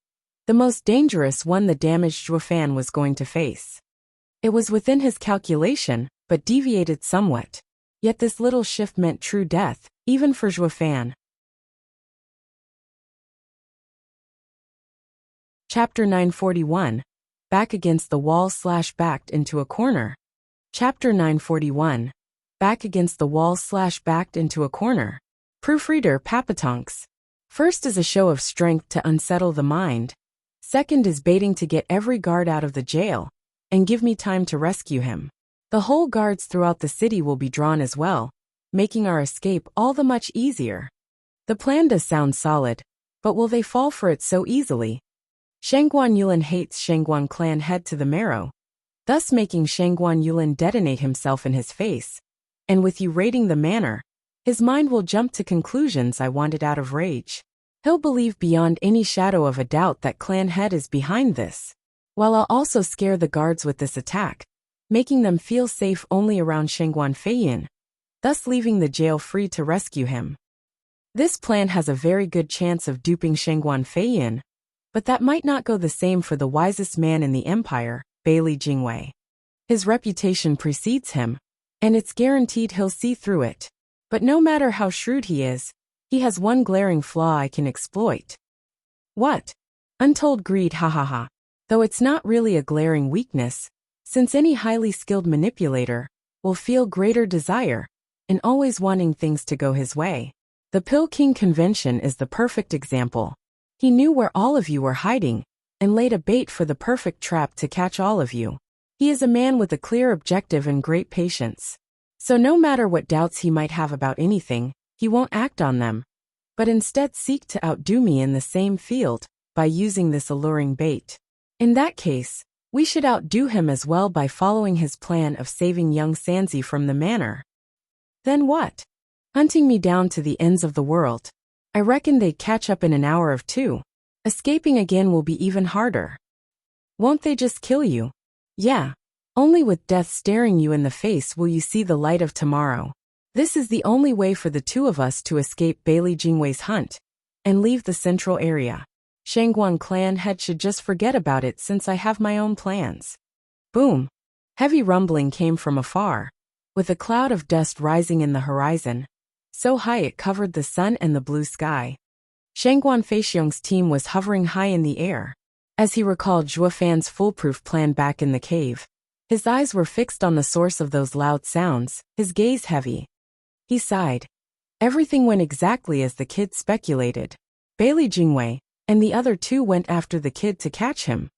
the most dangerous one the damaged Zhuo Fan was going to face. It was within his calculation, but deviated somewhat. Yet this little shift meant true death, even for Zhuo Fan. Chapter 941. Back against the wall / backed into a corner. Chapter 941. Back against the wall / backed into a corner. Proofreader Papatonks. First is a show of strength to unsettle the mind. Second is baiting to get every guard out of the jail, and give me time to rescue him. The whole guards throughout the city will be drawn as well, making our escape all the much easier. The plan does sound solid, but will they fall for it so easily? Shangguan Yulin hates Shangguan clan head to the marrow, thus making Shangguan Yulin detonate himself in his face. And with you raiding the manor, his mind will jump to conclusions I wanted out of rage. He'll believe beyond any shadow of a doubt that clan head is behind this, while I'll also scare the guards with this attack, making them feel safe only around Shangguan Feiyin, thus leaving the jail free to rescue him. This plan has a very good chance of duping Shangguan Feiyin, but that might not go the same for the wisest man in the empire, Bailey Jingwei. His reputation precedes him, and it's guaranteed he'll see through it. But no matter how shrewd he is, he has one glaring flaw I can exploit. What? Untold greed, hahaha. Though it's not really a glaring weakness, since any highly skilled manipulator will feel greater desire in always wanting things to go his way. The Pill King convention is the perfect example. He knew where all of you were hiding and laid a bait for the perfect trap to catch all of you. He is a man with a clear objective and great patience. So no matter what doubts he might have about anything, he won't act on them, but instead seek to outdo me in the same field by using this alluring bait. In that case, we should outdo him as well by following his plan of saving young Sanzi from the manor. Then what? Hunting me down to the ends of the world. I reckon they'd catch up in an hour or 2. Escaping again will be even harder. Won't they just kill you? Yeah. Only with death staring you in the face will you see the light of tomorrow. This is the only way for the 2 of us to escape Bailey Jingwei's hunt and leave the central area. Shangguan clan head should just forget about it since I have my own plans. Boom. Heavy rumbling came from afar, with a cloud of dust rising in the horizon, so high it covered the sun and the blue sky. Shangguan Feixiong's team was hovering high in the air. As he recalled Zhuo Fan's foolproof plan back in the cave, his eyes were fixed on the source of those loud sounds, his gaze heavy. He sighed. Everything went exactly as the kid speculated. Bailey Jingwei and the other 2 went after the kid to catch him.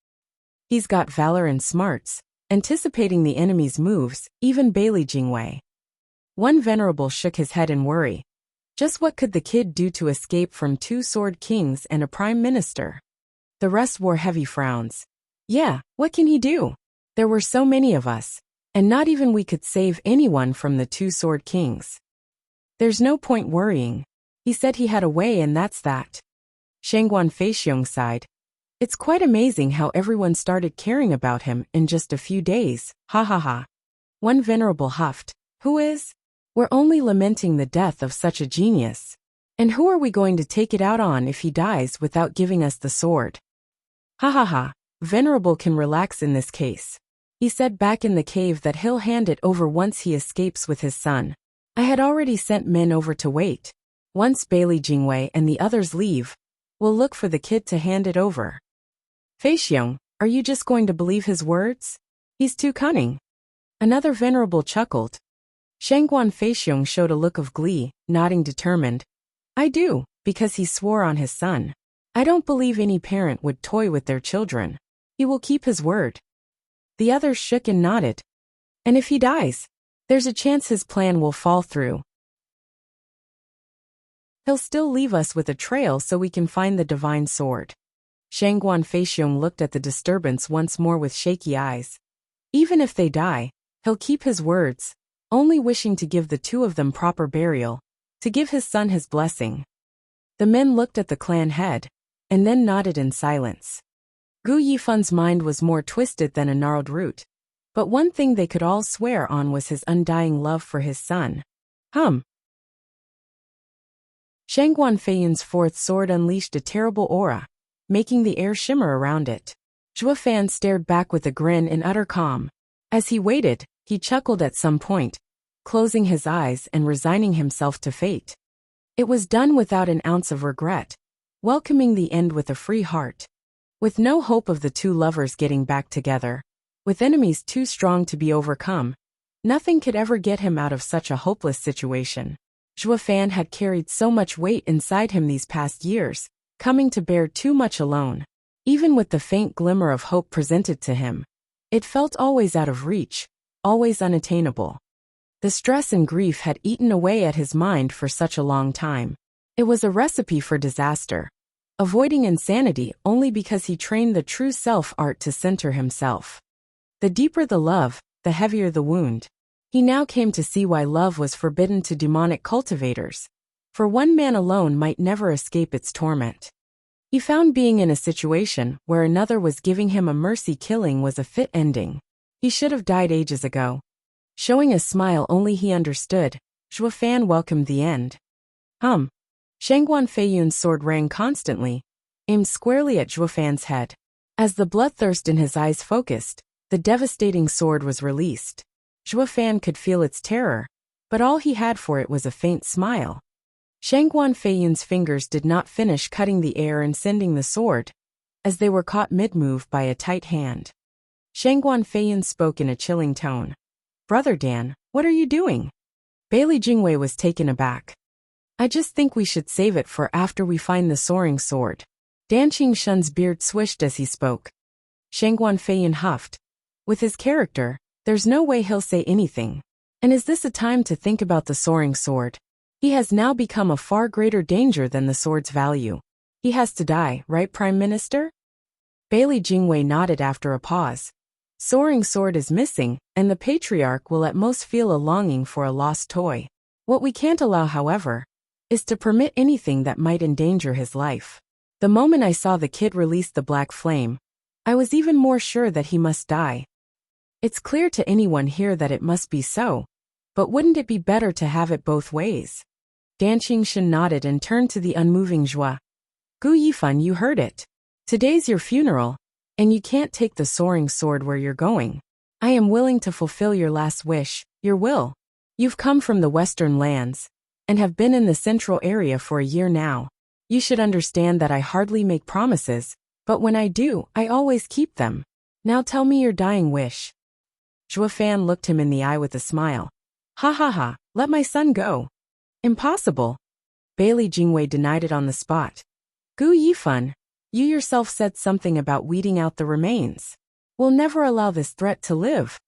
He's got valor and smarts, anticipating the enemy's moves, even Bailey Jingwei. One venerable shook his head in worry. Just what could the kid do to escape from 2 sword kings and a prime minister? The rest wore heavy frowns. Yeah, what can he do? There were so many of us, And not even we could save anyone from the two sword kings. There's no point worrying. He said he had a way and that's that. Shangguan Feixiong sighed. It's quite amazing how everyone started caring about him in just a few days, ha ha ha. One venerable huffed. Who is? We're only lamenting the death of such a genius. And who are we going to take it out on if he dies without giving us the sword? Ha ha ha, Venerable can relax in this case. He said back in the cave that he'll hand it over once he escapes with his son. I had already sent men over to wait. Once Bailey Jingwei and the others leave, we'll look for the kid to hand it over. Feixiong, are you just going to believe his words? He's too cunning. Another venerable chuckled. Shangguan Feixiong showed a look of glee, nodding determined. I do, because he swore on his son. I don't believe any parent would toy with their children. He will keep his word. The others shook and nodded. And if he dies, there's a chance his plan will fall through. He'll still leave us with a trail so we can find the divine sword. Shangguan Feixiong looked at the disturbance once more with shaky eyes. Even if they die, he'll keep his words, only wishing to give the two of them proper burial, to give his son his blessing. The men looked at the clan head, and then nodded in silence. Gu Yifun's mind was more twisted than a gnarled root, but one thing they could all swear on was his undying love for his son. Shangguan Feiyun's fourth sword unleashed a terrible aura, making the air shimmer around it. Zhuo Fan stared back with a grin in utter calm. As he waited, he chuckled at some point, closing his eyes and resigning himself to fate. It was done without an ounce of regret, welcoming the end with a free heart. With no hope of the two lovers getting back together, with enemies too strong to be overcome, nothing could ever get him out of such a hopeless situation. Zhuo Fan had carried so much weight inside him these past years, coming to bear too much alone. Even with the faint glimmer of hope presented to him, it felt always out of reach, always unattainable. The stress and grief had eaten away at his mind for such a long time. It was a recipe for disaster, avoiding insanity only because he trained the true self-art to center himself. The deeper the love, the heavier the wound. He now came to see why love was forbidden to demonic cultivators, for one man alone might never escape its torment. He found being in a situation where another was giving him a mercy killing was a fit ending. He should have died ages ago. Showing a smile only he understood, Zhuo Fan welcomed the end. Shangguan Feiyun's sword rang constantly, aimed squarely at Zhuo Fan's head. As the bloodthirst in his eyes focused, the devastating sword was released. Zhuo Fan could feel its terror, but all he had for it was a faint smile. Shangguan Feiyun's fingers did not finish cutting the air and sending the sword, as they were caught mid-move by a tight hand. Shangguan Feiyun spoke in a chilling tone. Brother Dan, what are you doing? Bailey Jingwei was taken aback. I just think we should save it for after we find the soaring sword. Dan Qingshun's beard swished as he spoke. Shangguan Feiyun huffed. With his character, there's no way he'll say anything. And is this a time to think about the soaring sword? He has now become a far greater danger than the sword's value. He has to die, right, Prime Minister? Bailey Jingwei nodded after a pause. Soaring sword is missing, and the patriarch will at most feel a longing for a lost toy. What we can't allow, however, is to permit anything that might endanger his life. The moment I saw the kid release the black flame, I was even more sure that he must die. It's clear to anyone here that it must be so, but wouldn't it be better to have it both ways? Dan Qingshun nodded and turned to the unmoving Zhua. Gu Yifan, you heard it. Today's your funeral, and you can't take the soaring sword where you're going. I am willing to fulfill your last wish, your will. You've come from the western lands, and have been in the central area for a year now. You should understand that I hardly make promises, but when I do, I always keep them. Now tell me your dying wish. Zhuo Fan looked him in the eye with a smile. Ha ha ha, let my son go. Impossible. Bailey Jingwei denied it on the spot. Gu Yifan, you yourself said something about weeding out the remains. We'll never allow this threat to live.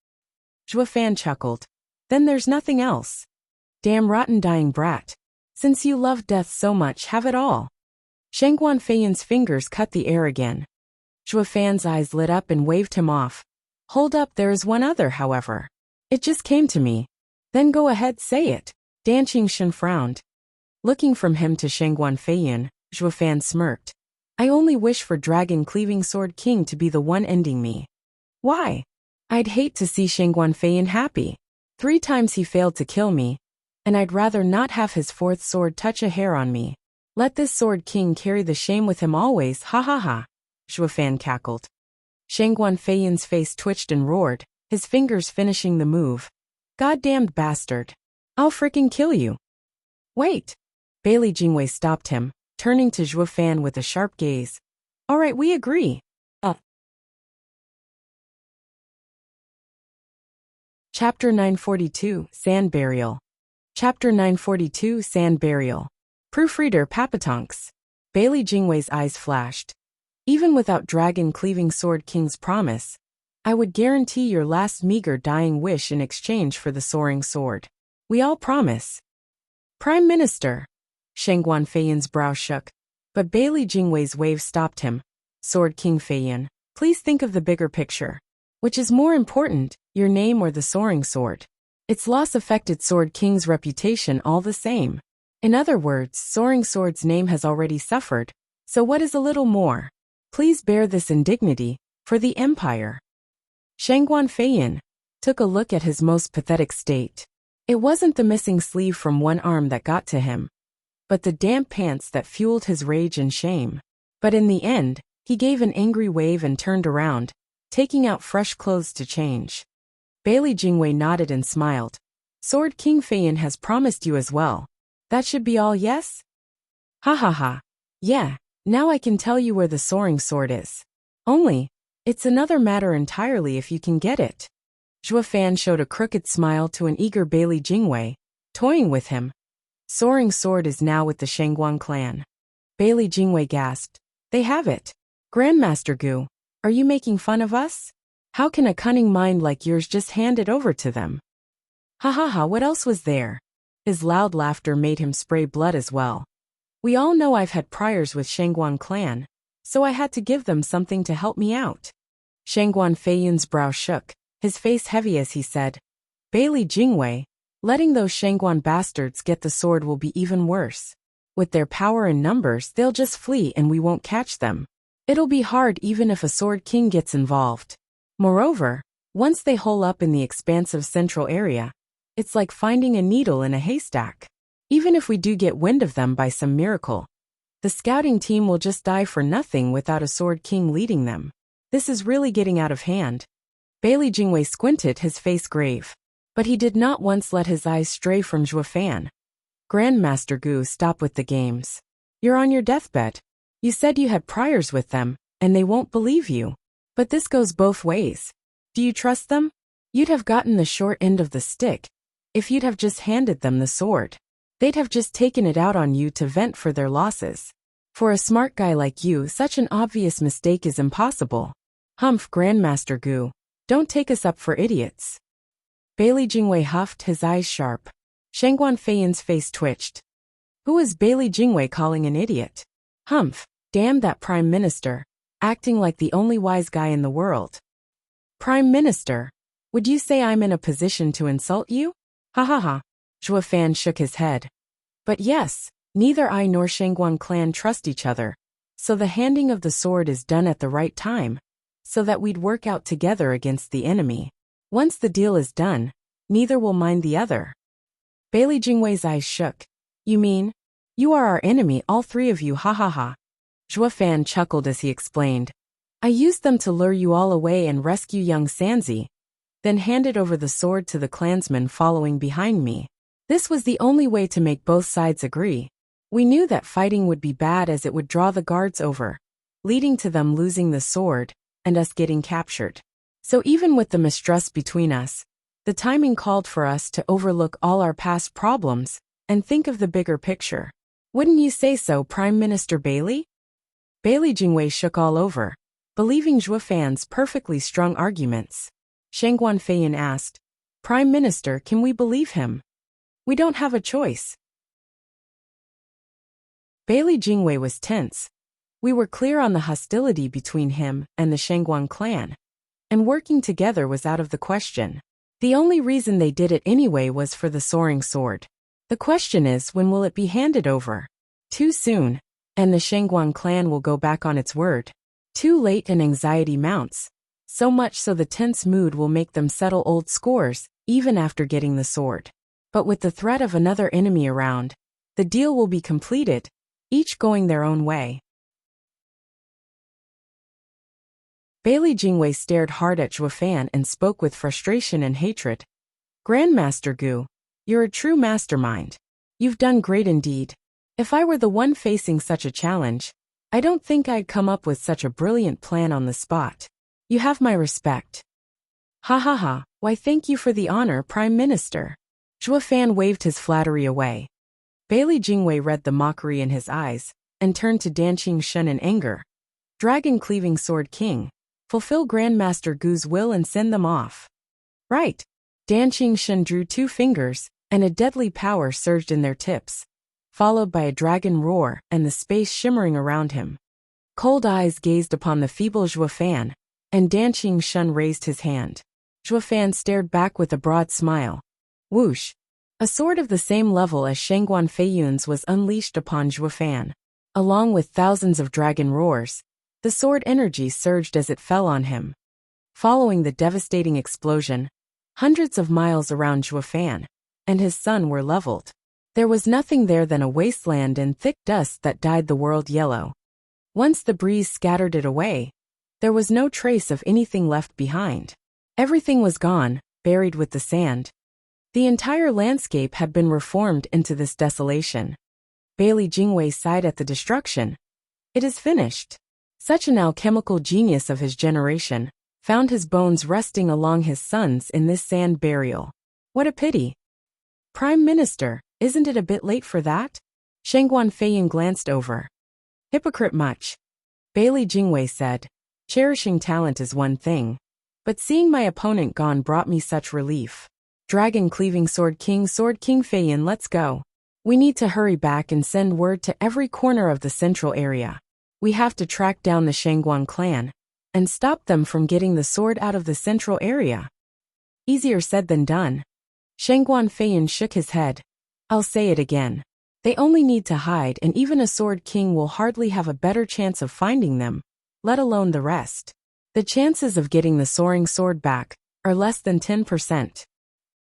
Zhuo Fan chuckled. Then there's nothing else. Damn rotten dying brat. Since you love death so much, have it all. Shangguan Feiyun's fingers cut the air again. Zhuo Fan's eyes lit up and waved him off. Hold up, there is one other, however. It just came to me. Then go ahead, say it. Dan Qingshan frowned. Looking from him to Shangguan Feiyan, Zhuo Fan smirked. I only wish for Dragon-Cleaving Sword King to be the one ending me. Why? I'd hate to see Shangguan Feiyan happy. 3 times he failed to kill me, and I'd rather not have his 4th sword touch a hair on me. Let this Sword King carry the shame with him always, ha ha ha. Zhuo Fan cackled. Shangguan Feiyan's face twitched and roared, his fingers finishing the move. Goddamned bastard. I'll frickin' kill you. Wait. Bailey Jingwei stopped him, turning to Zhuo Fan with a sharp gaze. All right, we agree. Chapter 942, Sand Burial. Chapter 942, Sand Burial. Proofreader Papatonks. Bailey Jingwei's eyes flashed. Even without Dragon-Cleaving Sword King's promise, I would guarantee your last meager dying wish in exchange for the soaring sword. We all promise. Prime Minister. Shangguan Feiyan's brow shook, but Bailey Jingwei's wave stopped him. Sword King Feiyan, please think of the bigger picture. Which is more important, your name or the soaring sword? Its loss affected Sword King's reputation all the same. In other words, Soaring Sword's name has already suffered, so what is a little more? Please bear this indignity, for the Empire. Shangguan Feiyan took a look at his most pathetic state. It wasn't the missing sleeve from one arm that got to him, but the damp pants that fueled his rage and shame. But in the end, he gave an angry wave and turned around, taking out fresh clothes to change. Bailey Jingwei nodded and smiled. Sword King Feiyan has promised you as well. That should be all, yes? Ha ha ha. Yeah, now I can tell you where the soaring sword is. Only, it's another matter entirely if you can get it. Zhuo Fan showed a crooked smile to an eager Bailey Jingwei, toying with him. Soaring sword is now with the Shangguan clan. Bailey Jingwei gasped. They have it. Grandmaster Gu, are you making fun of us? How can a cunning mind like yours just hand it over to them? Ha ha ha, what else was there? His loud laughter made him spray blood as well. We all know I've had priors with Shangguan clan, so I had to give them something to help me out. Shangguan Feiyan's brow shook, his face heavy as he said, Bailey Jingwei, letting those Shangguan bastards get the sword will be even worse. With their power and numbers, they'll just flee and we won't catch them. It'll be hard even if a Sword King gets involved. Moreover, once they hole up in the expansive central area, it's like finding a needle in a haystack. Even if we do get wind of them by some miracle, the scouting team will just die for nothing without a Sword King leading them. This is really getting out of hand. Bailey Jingwei squinted, his face grave. But he did not once let his eyes stray from Zhuo Fan. Grandmaster Gu, stop with the games. You're on your deathbed. You said you had priors with them, and they won't believe you. But this goes both ways. Do you trust them? You'd have gotten the short end of the stick if you'd have just handed them the sword. They'd have just taken it out on you to vent for their losses. For a smart guy like you, such an obvious mistake is impossible. Humph, Grandmaster Gu, don't take us up for idiots. Bailey Jingwei huffed, his eyes sharp. Shangguan Feiyan's face twitched. Who is Bailey Jingwei calling an idiot? Humph, damn that Prime Minister, acting like the only wise guy in the world. Prime Minister, would you say I'm in a position to insult you? Ha ha ha. Zhuo Fan shook his head. But yes, neither I nor Shangguan clan trust each other, so the handing of the sword is done at the right time, so that we'd work out together against the enemy. Once the deal is done, neither will mind the other. Bailey Jingwei's eyes shook. You mean? You are our enemy, all 3 of you, ha ha ha. Zhuo Fan chuckled as he explained. I used them to lure you all away and rescue young Sanzi, then handed over the sword to the clansmen following behind me. This was the only way to make both sides agree. We knew that fighting would be bad as it would draw the guards over, leading to them losing the sword, and us getting captured. So even with the mistrust between us, the timing called for us to overlook all our past problems and think of the bigger picture. Wouldn't you say so, Prime Minister Bailey? Bailey Jingwei shook all over, believing Zhuo Fan's perfectly strung arguments. Shangguan Feiyan asked, Prime Minister, can we believe him? We don't have a choice. Bailey Jingwei was tense. We were clear on the hostility between him and the Shangguan clan, and working together was out of the question. The only reason they did it anyway was for the soaring sword. The question is, when will it be handed over? Too soon, and the Shangguan clan will go back on its word. Too late and anxiety mounts, so much so the tense mood will make them settle old scores, even after getting the sword. But with the threat of another enemy around, the deal will be completed, each going their own way. Bailey Jingwei stared hard at Zhuo Fan and spoke with frustration and hatred. Grandmaster Gu, you're a true mastermind. You've done great indeed. If I were the one facing such a challenge, I don't think I'd come up with such a brilliant plan on the spot. You have my respect. Ha ha ha, why thank you for the honor, Prime Minister. Zhuo Fan waved his flattery away. Bailey Jingwei read the mockery in his eyes, and turned to Danqing Shun in anger. Dragon-cleaving Sword King, fulfill Grandmaster Gu's will and send them off. Right. Danqing Shun drew 2 fingers, and a deadly power surged in their tips, followed by a dragon roar and the space shimmering around him. Cold eyes gazed upon the feeble Zhuo Fan, and Danqing Shun raised his hand. Zhuo Fan stared back with a broad smile. Whoosh! A sword of the same level as Shangguan Feiyun's was unleashed upon Zhuo Fan. Along with thousands of dragon roars, the sword energy surged as it fell on him. Following the devastating explosion, hundreds of miles around Zhuo Fan and his son were leveled. There was nothing there than a wasteland and thick dust that dyed the world yellow. Once the breeze scattered it away, there was no trace of anything left behind. Everything was gone, buried with the sand. The entire landscape had been reformed into this desolation. Bailey Jingwei sighed at the destruction. It is finished. Such an alchemical genius of his generation found his bones resting along his son's in this sand burial. What a pity. Prime Minister, isn't it a bit late for that? Shangguan Feiyun glanced over. Hypocrite much. Bailey Jingwei said, cherishing talent is one thing, but seeing my opponent gone brought me such relief. Dragon-cleaving Sword King Feiyun, let's go. We need to hurry back and send word to every corner of the central area. We have to track down the Shangguan clan and stop them from getting the sword out of the central area. Easier said than done. Shangguan Feiyun shook his head. I'll say it again. They only need to hide, and even a Sword King will hardly have a better chance of finding them, let alone the rest. The chances of getting the soaring sword back are less than 10%.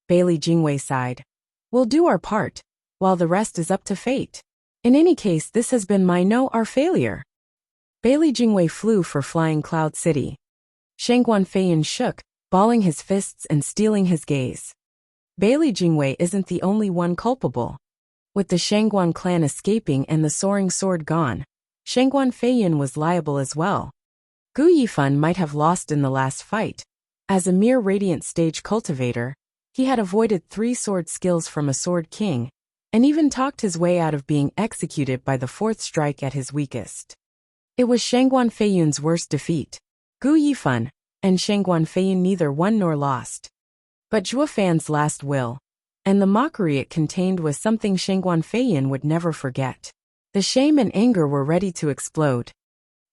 Bailey Jingwei sighed. We'll do our part, while the rest is up to fate. In any case, this has been our failure. Bailey Jingwei flew for Flying Cloud City. Shangguan Feiyun shook, balling his fists and stealing his gaze. Bailey Jingwei isn't the only one culpable. With the Shangguan clan escaping and the soaring sword gone, Shangguan Feiyun was liable as well. Gu Yifan might have lost in the last fight. As a mere radiant stage cultivator, he had avoided 3 sword skills from a Sword King, and even talked his way out of being executed by the 4th strike at his weakest. It was Shangguan Feiyun's worst defeat. Gu Yifan and Shangguan Feiyun neither won nor lost. But Zhuo Fan's last will, and the mockery it contained, was something Shangguan Feiyun would never forget. The shame and anger were ready to explode.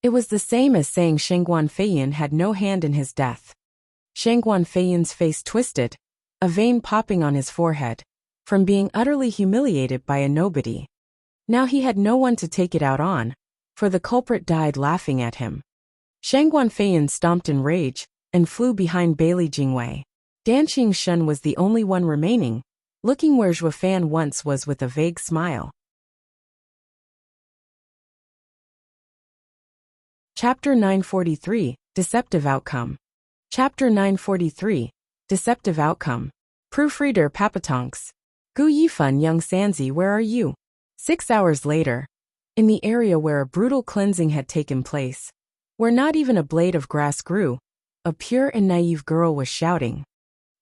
It was the same as saying Shangguan Feiyun had no hand in his death. Shangguan Feiyun's face twisted, a vein popping on his forehead, from being utterly humiliated by a nobody. Now he had no one to take it out on, for the culprit died laughing at him. Shangguan Feiyun stomped in rage and flew behind Bailey Jingwei. Danqing Shun was the only one remaining, looking where Zhuo Fan once was with a vague smile. Chapter 943, Deceptive Outcome. Chapter 943, Deceptive Outcome. Proofreader Papatonks. Gu Yifan, young Sanzi, where are you? 6 hours later, in the area where a brutal cleansing had taken place, where not even a blade of grass grew, a pure and naive girl was shouting.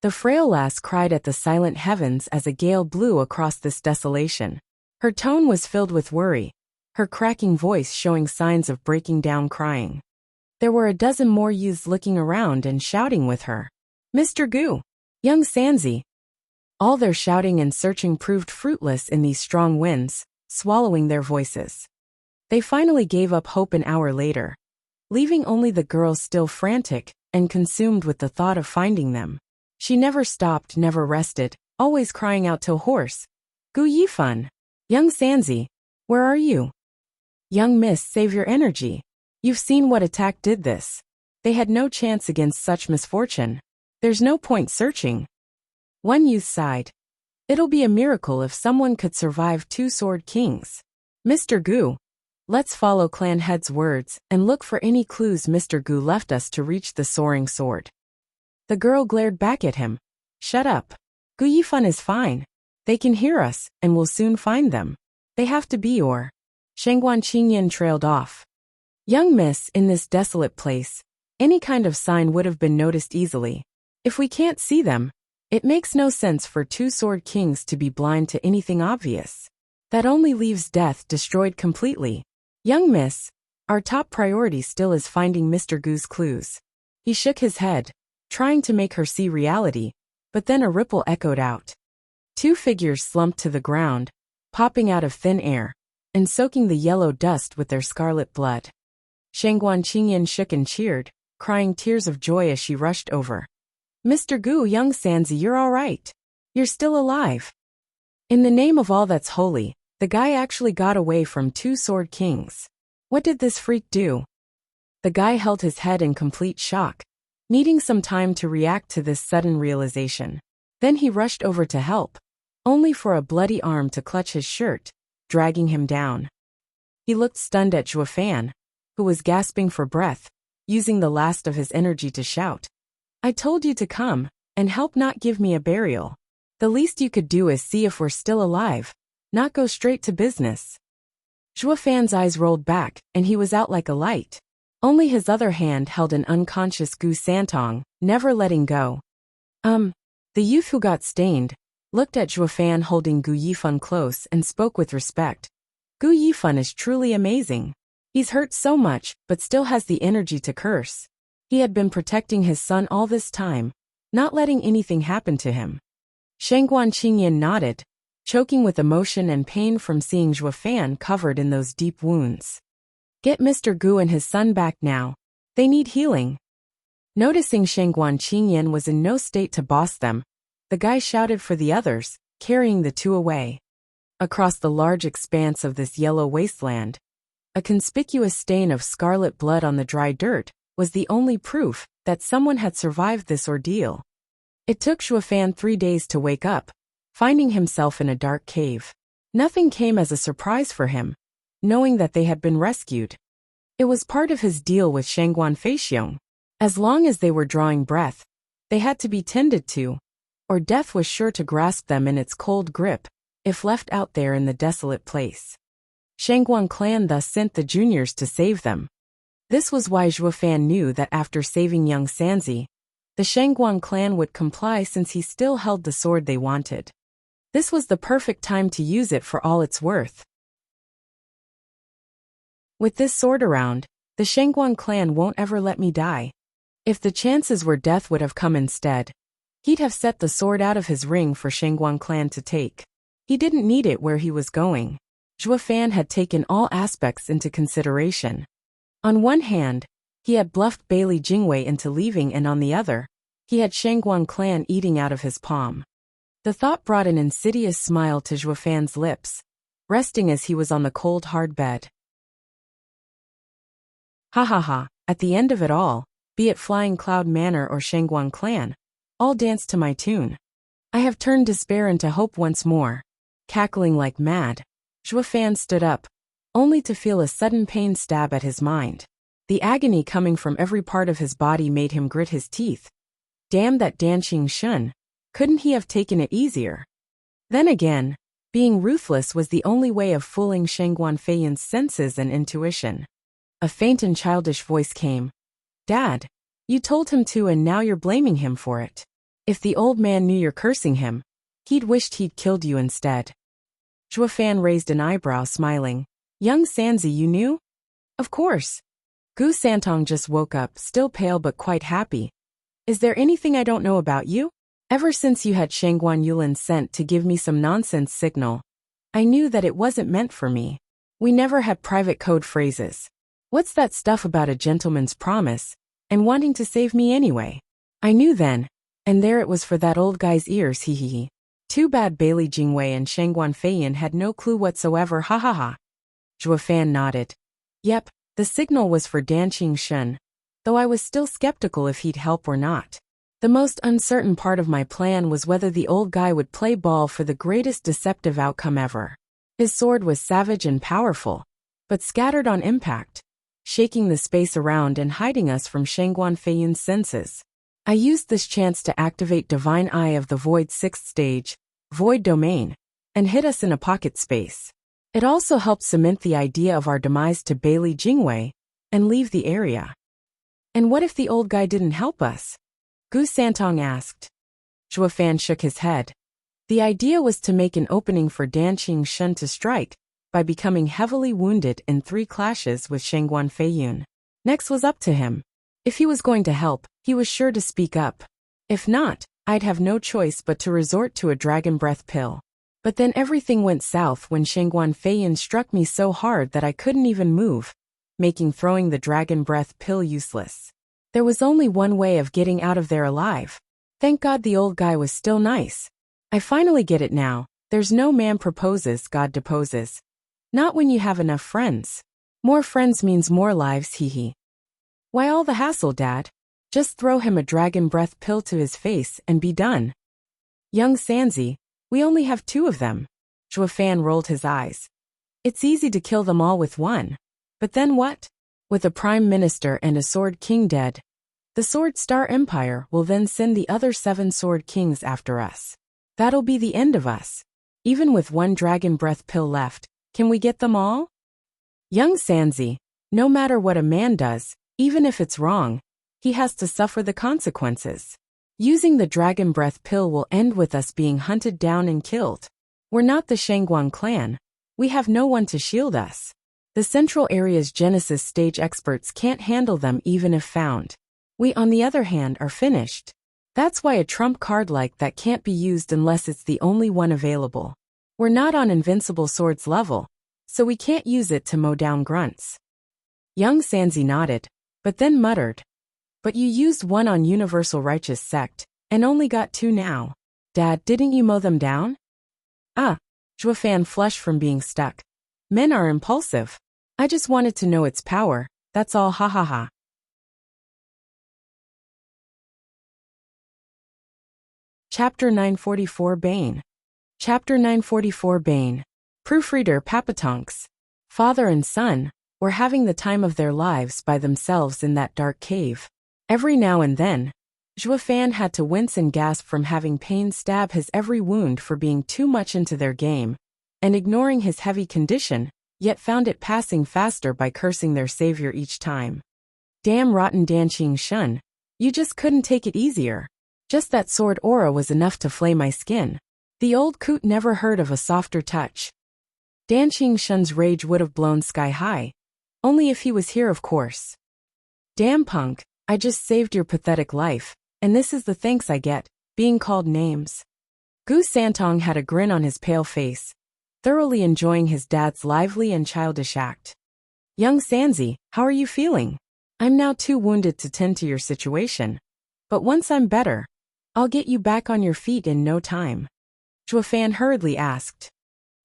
The frail lass cried at the silent heavens as a gale blew across this desolation. Her tone was filled with worry, her cracking voice showing signs of breaking down crying. There were a dozen more youths looking around and shouting with her. Mr. Gu! Young Sanzi! All their shouting and searching proved fruitless in these strong winds, swallowing their voices. They finally gave up hope an hour later, leaving only the girls still frantic and consumed with the thought of finding them. She never stopped, never rested, always crying out to hoarse. Gu Yifan. Young Sanzi. Where are you? Young miss, save your energy. You've seen what attack did this. They had no chance against such misfortune. There's no point searching. One youth sighed. It'll be a miracle if someone could survive 2 sword kings. Mr. Gu. Let's follow clan head's words and look for any clues Mr. Gu left us to reach the soaring sword. The girl glared back at him. Shut up. Gu Yifan is fine. They can hear us, and we'll soon find them. They have to be or. Shengguan Qingyan trailed off. Young miss, in this desolate place, any kind of sign would have been noticed easily. If we can't see them, it makes no sense for 2 sword kings to be blind to anything obvious. That only leaves death destroyed completely. Young miss, our top priority still is finding Mr. Gu's clues. He shook his head, trying to make her see reality, but then a ripple echoed out. 2 figures slumped to the ground, popping out of thin air, and soaking the yellow dust with their scarlet blood. Shengguan Qingyan shook and cheered, crying tears of joy as she rushed over. Mr. Gu, young Sanzi, you're all right. You're still alive. In the name of all that's holy, the guy actually got away from 2 sword kings. What did this freak do? The guy held his head in complete shock, needing some time to react to this sudden realization. Then he rushed over to help, only for a bloody arm to clutch his shirt, dragging him down. He looked stunned at Zhuo Fan, who was gasping for breath, using the last of his energy to shout. I told you to come and help, not give me a burial. The least you could do is see if we're still alive, not go straight to business. Zhuo Fan's eyes rolled back, and he was out like a light. Only his other hand held an unconscious Gu Santong, never letting go. The youth who got stained looked at Zhuo Fan holding Gu Yifan close and spoke with respect. Gu Yifan is truly amazing. He's hurt so much, but still has the energy to curse. He had been protecting his son all this time, not letting anything happen to him. Shengguan Qingyan nodded, choking with emotion and pain from seeing Zhuo Fan covered in those deep wounds. Get Mr. Gu and his son back now. They need healing. Noticing Shengguan Qingyan was in no state to boss them, the guy shouted for the others, carrying the 2 away. Across the large expanse of this yellow wasteland, a conspicuous stain of scarlet blood on the dry dirt was the only proof that someone had survived this ordeal. It took Zhuo Fan 3 days to wake up, finding himself in a dark cave. Nothing came as a surprise for him, knowing that they had been rescued. It was part of his deal with Shengguan Feixiong. As long as they were drawing breath, they had to be tended to, or death was sure to grasp them in its cold grip, if left out there in the desolate place. Shengguan clan thus sent the juniors to save them. This was why Zhuo Fan knew that after saving young Sanzi, the Shengguan clan would comply since he still held the sword they wanted. This was the perfect time to use it for all it's worth. With this sword around, the Shengguan clan won't ever let me die. If the chances were death would have come instead, he'd have set the sword out of his ring for Shengguan clan to take. He didn't need it where he was going. Zhuo Fan had taken all aspects into consideration. On one hand, he had bluffed Bailey Jingwei into leaving, and on the other, he had Shengguan clan eating out of his palm. The thought brought an insidious smile to Zhuo Fan's lips, resting as he was on the cold hard bed. Ha ha ha, at the end of it all, be it Flying Cloud Manor or Shengguan clan, all dance to my tune. I have turned despair into hope once more. Cackling like mad, Zhuo Fan stood up, only to feel a sudden pain stab at his mind. The agony coming from every part of his body made him grit his teeth. Damn that Danqing Shun, couldn't he have taken it easier? Then again, being ruthless was the only way of fooling Shengguan Feiyan's senses and intuition. A faint and childish voice came. Dad, you told him to, and now you're blaming him for it. If the old man knew you're cursing him, he'd wished he'd killed you instead. Zhuo Fan raised an eyebrow, smiling. Young Sanzi, you knew? Of course. Gu Santong just woke up, still pale but quite happy. Is there anything I don't know about you? Ever since you had Shengguan Yulin sent to give me some nonsense signal, I knew that it wasn't meant for me. We never had private code phrases. What's that stuff about a gentleman's promise, and wanting to save me anyway? I knew then, And there it was for that old guy's ears, hee hee hee. Too bad Bailey Jingwei and Shangguan Feiyan had no clue whatsoever, ha ha ha. Zhuo Fan nodded. Yep, the signal was for Dan Qingshun, though I was still skeptical if he'd help or not. The most uncertain part of my plan was whether the old guy would play ball for the greatest deceptive outcome ever. His sword was savage and powerful, but scattered on impact, shaking the space around and hiding us from Shangguan Feiyan's senses. I used this chance to activate Divine Eye of the Void 6th stage, Void Domain, and hit us in a pocket space. It also helped cement the idea of our demise to Bailey Jingwei and leave the area. And what if the old guy didn't help us? Gu Santong asked. Zhuo Fan shook his head. The idea was to make an opening for Dan Qingshun to strike by becoming heavily wounded in 3 clashes with Shangguan Feiyun. Next was up to him. If he was going to help, he was sure to speak up. If not, I'd have no choice but to resort to a dragon breath pill. But then everything went south when Shangguan Feiyan struck me so hard that I couldn't even move, making throwing the dragon breath pill useless. There was only one way of getting out of there alive. Thank God the old guy was still nice. I finally get it now. There's no man proposes, God deposes. Not when you have enough friends. More friends means more lives, hee hee. Why all the hassle, Dad? Just throw him a dragon breath pill to his face and be done. Young Sanzi, we only have 2 of them. Zhuo Fan rolled his eyes. It's easy to kill them all with one. But then what? With a prime minister and a sword king dead, the Sword Star Empire will then send the other 7 sword kings after us. That'll be the end of us. Even with 1 dragon breath pill left, can we get them all? Young Sanzi, no matter what a man does, even if it's wrong, he has to suffer the consequences. Using the dragon breath pill will end with us being hunted down and killed. We're not the Shangguan clan. We have no one to shield us. The Central Area's Genesis stage experts can't handle them even if found. We, on the other hand, are finished. That's why a trump card like that can't be used unless it's the only one available. We're not on Invincible Swords level, so we can't use it to mow down grunts. Young Sanzi nodded, but then muttered. But you used 1 on Universal Righteous Sect, and only got 2 now. Dad, didn't you mow them down? Zhuo Fan flushed from being stuck. Men are impulsive. I just wanted to know its power, that's all, ha ha ha. Chapter 944 Bane. Chapter 944 Bane. Proofreader Papatonks. Father and son were having the time of their lives by themselves in that dark cave. Every now and then, Zhuo Fan had to wince and gasp from having pain stab his every wound for being too much into their game, and ignoring his heavy condition, yet found it passing faster by cursing their savior each time. Damn rotten Dan Qingshun, you just couldn't take it easier. Just that sword aura was enough to flay my skin. The old coot never heard of a softer touch. Dan Qingshun's rage would have blown sky high. Only if he was here, of course. Damn punk, I just saved your pathetic life, and this is the thanks I get, being called names. Gu Santong had a grin on his pale face, thoroughly enjoying his dad's lively and childish act. Young Sanzi, how are you feeling? I'm now too wounded to tend to your situation. But once I'm better, I'll get you back on your feet in no time. Zhuo Fan hurriedly asked.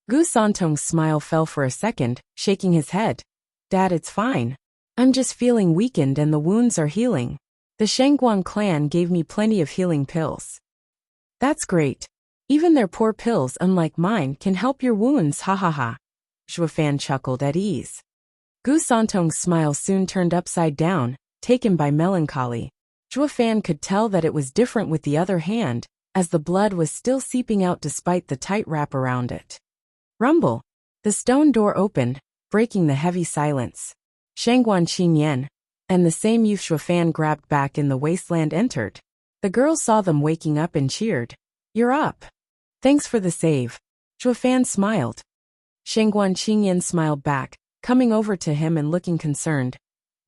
Gu Santong's smile fell for a second, shaking his head. Dad, it's fine. I'm just feeling weakened and the wounds are healing. The Shangguan clan gave me plenty of healing pills. That's great. Even their poor pills, unlike mine, can help your wounds, ha ha ha. Zhuo Fan chuckled at ease. Gu Santong's smile soon turned upside down, taken by melancholy. Zhuo Fan could tell that it was different with the other hand, as the blood was still seeping out despite the tight wrap around it. Rumble. The stone door opened, breaking the heavy silence. Shangguan Qinyan, and the same youth Zhuo Fan grabbed back in the wasteland entered. The girls saw them waking up and cheered. You're up. Thanks for the save. Zhuo Fan smiled. Shangguan Qinyan smiled back, coming over to him and looking concerned.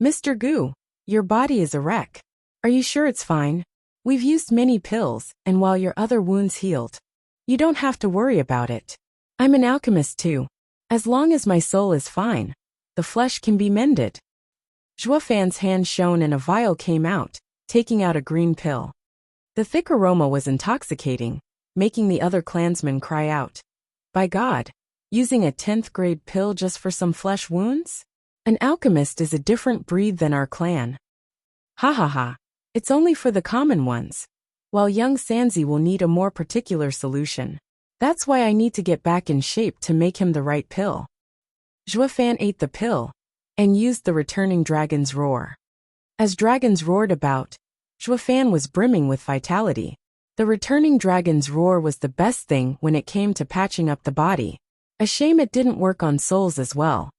Mr. Gu, your body is a wreck. Are you sure it's fine? We've used many pills, and while your other wounds healed, you don't have to worry about it. I'm an alchemist too. As long as my soul is fine, the flesh can be mended. Zhuo Fan's hand shone and a vial came out, taking out a green pill. The thick aroma was intoxicating, making the other clansmen cry out. By God! Using a 10th grade pill just for some flesh wounds? An alchemist is a different breed than our clan. Ha ha ha. It's only for the common ones. While young Sanzi will need a more particular solution. That's why I need to get back in shape to make him the right pill. Zhuofan ate the pill and used the returning dragon's roar. As dragons roared about, Zhuofan was brimming with vitality. The returning dragon's roar was the best thing when it came to patching up the body. A shame it didn't work on souls as well.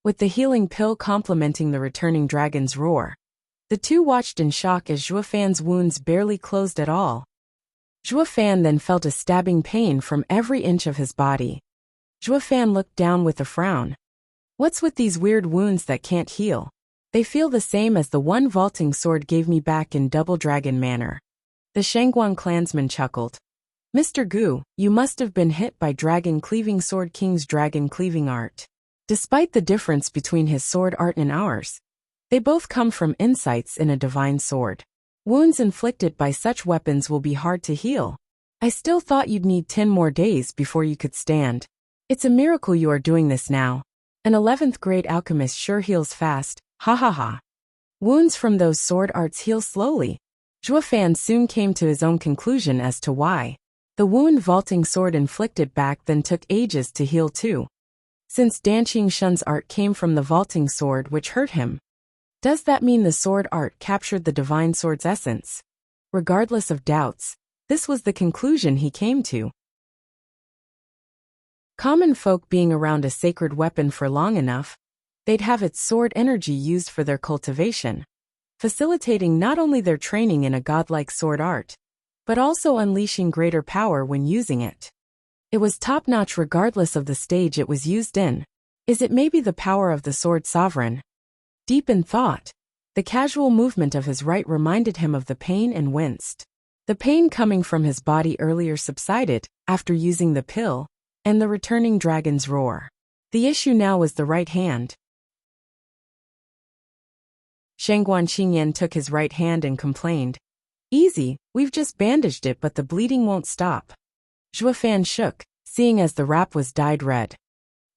With the healing pill complementing the returning dragon's roar, the two watched in shock as Zhuofan's wounds barely closed at all. Zhuofan then felt a stabbing pain from every inch of his body. Zhuofan looked down with a frown. What's with these weird wounds that can't heal? They feel the same as the one vaulting sword gave me back in Double Dragon Manor. The Shangguan clansman chuckled. Mr. Gu, you must have been hit by Dragon Cleaving Sword King's dragon cleaving art. Despite the difference between his sword art and ours, they both come from insights in a divine sword. Wounds inflicted by such weapons will be hard to heal. I still thought you'd need 10 more days before you could stand. It's a miracle you are doing this now. An 11th grade alchemist sure heals fast, ha ha ha. Wounds from those sword arts heal slowly. Zhuofan soon came to his own conclusion as to why. The wound vaulting sword inflicted back then took ages to heal too. Since Danqing Shun's art came from the vaulting sword which hurt him. Does that mean the sword art captured the divine sword's essence? Regardless of doubts, this was the conclusion he came to. Common folk being around a sacred weapon for long enough, they'd have its sword energy used for their cultivation, facilitating not only their training in a godlike sword art, but also unleashing greater power when using it. It was top-notch regardless of the stage it was used in. Is it maybe the power of the sword sovereign? Deep in thought, the casual movement of his right reminded him of the pain and winced. The pain coming from his body earlier subsided after using the pill and the returning dragon's roar. The issue now was the right hand. Shangguan Qingyan took his right hand and complained. Easy, we've just bandaged it but the bleeding won't stop. Zhuofan shook, seeing as the wrap was dyed red.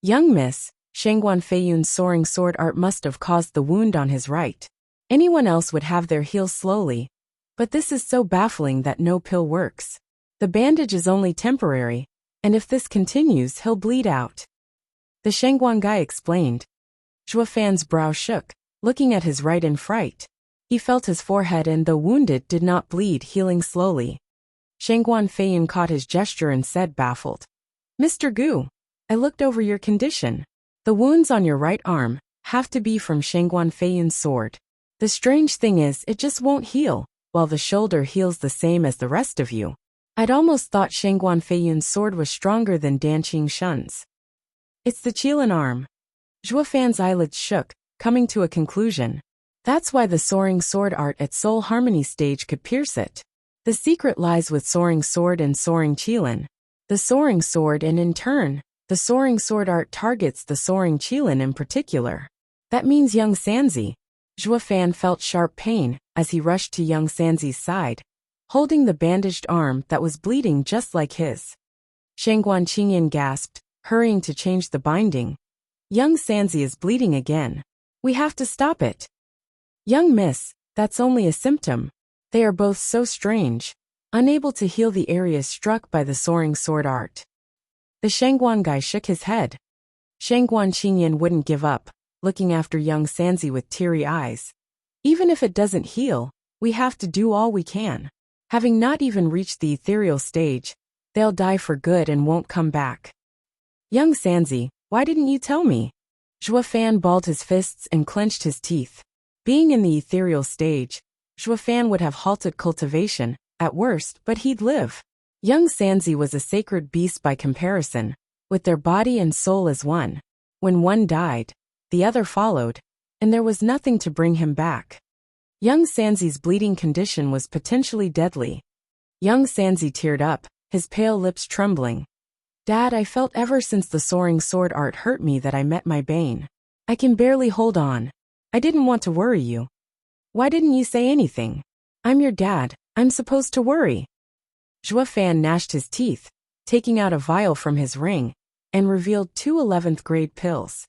Young miss, Shangguan Feiyun's soaring sword art must have caused the wound on his right. Anyone else would have their heal slowly, but this is so baffling that no pill works. The bandage is only temporary, and if this continues he'll bleed out. The Shangguan guy explained. Zhuofan's brow shook, looking at his right in fright. He felt his forehead and though wounded did not bleed, healing slowly. Shangguan Feiyun caught his gesture and said baffled. Mr. Gu, I looked over your condition. The wounds on your right arm have to be from Shangguan Feiyun's sword. The strange thing is it just won't heal, while the shoulder heals the same as the rest of you. I'd almost thought Shangguan Feiyun's sword was stronger than Danqing Shun's. It's the Qilin arm. Zhuofan's eyelids shook, coming to a conclusion. That's why the soaring sword art at Soul Harmony stage could pierce it. The secret lies with soaring sword and soaring Qilin. The soaring sword and in turn, the soaring sword art targets the soaring Qilin in particular. That means young Sanzi. Zhuofan felt sharp pain as he rushed to young Sanzi's side, holding the bandaged arm that was bleeding just like his. Shangguan Qingyan gasped, hurrying to change the binding. Young Sanzi is bleeding again. We have to stop it. Young miss, that's only a symptom. They are both so strange, unable to heal the areas struck by the soaring sword art. The Shangguan guy shook his head. Shangguan Qingyan wouldn't give up, looking after young Sanzi with teary eyes. Even if it doesn't heal, we have to do all we can. Having not even reached the ethereal stage, they'll die for good and won't come back. Young Sanzi, why didn't you tell me? Zhuofan balled his fists and clenched his teeth. Being in the ethereal stage, Zhuofan would have halted cultivation, at worst, but he'd live. Young Sanzi was a sacred beast by comparison, with their body and soul as one. When one died, the other followed, and there was nothing to bring him back. Young Sanzi's bleeding condition was potentially deadly. Young Sanzi teared up, his pale lips trembling. Dad, I felt ever since the soaring sword art hurt me that I met my bane. I can barely hold on. I didn't want to worry you. Why didn't you say anything? I'm your dad, I'm supposed to worry. Zhuo Fan gnashed his teeth, taking out a vial from his ring, and revealed 2 11th grade pills.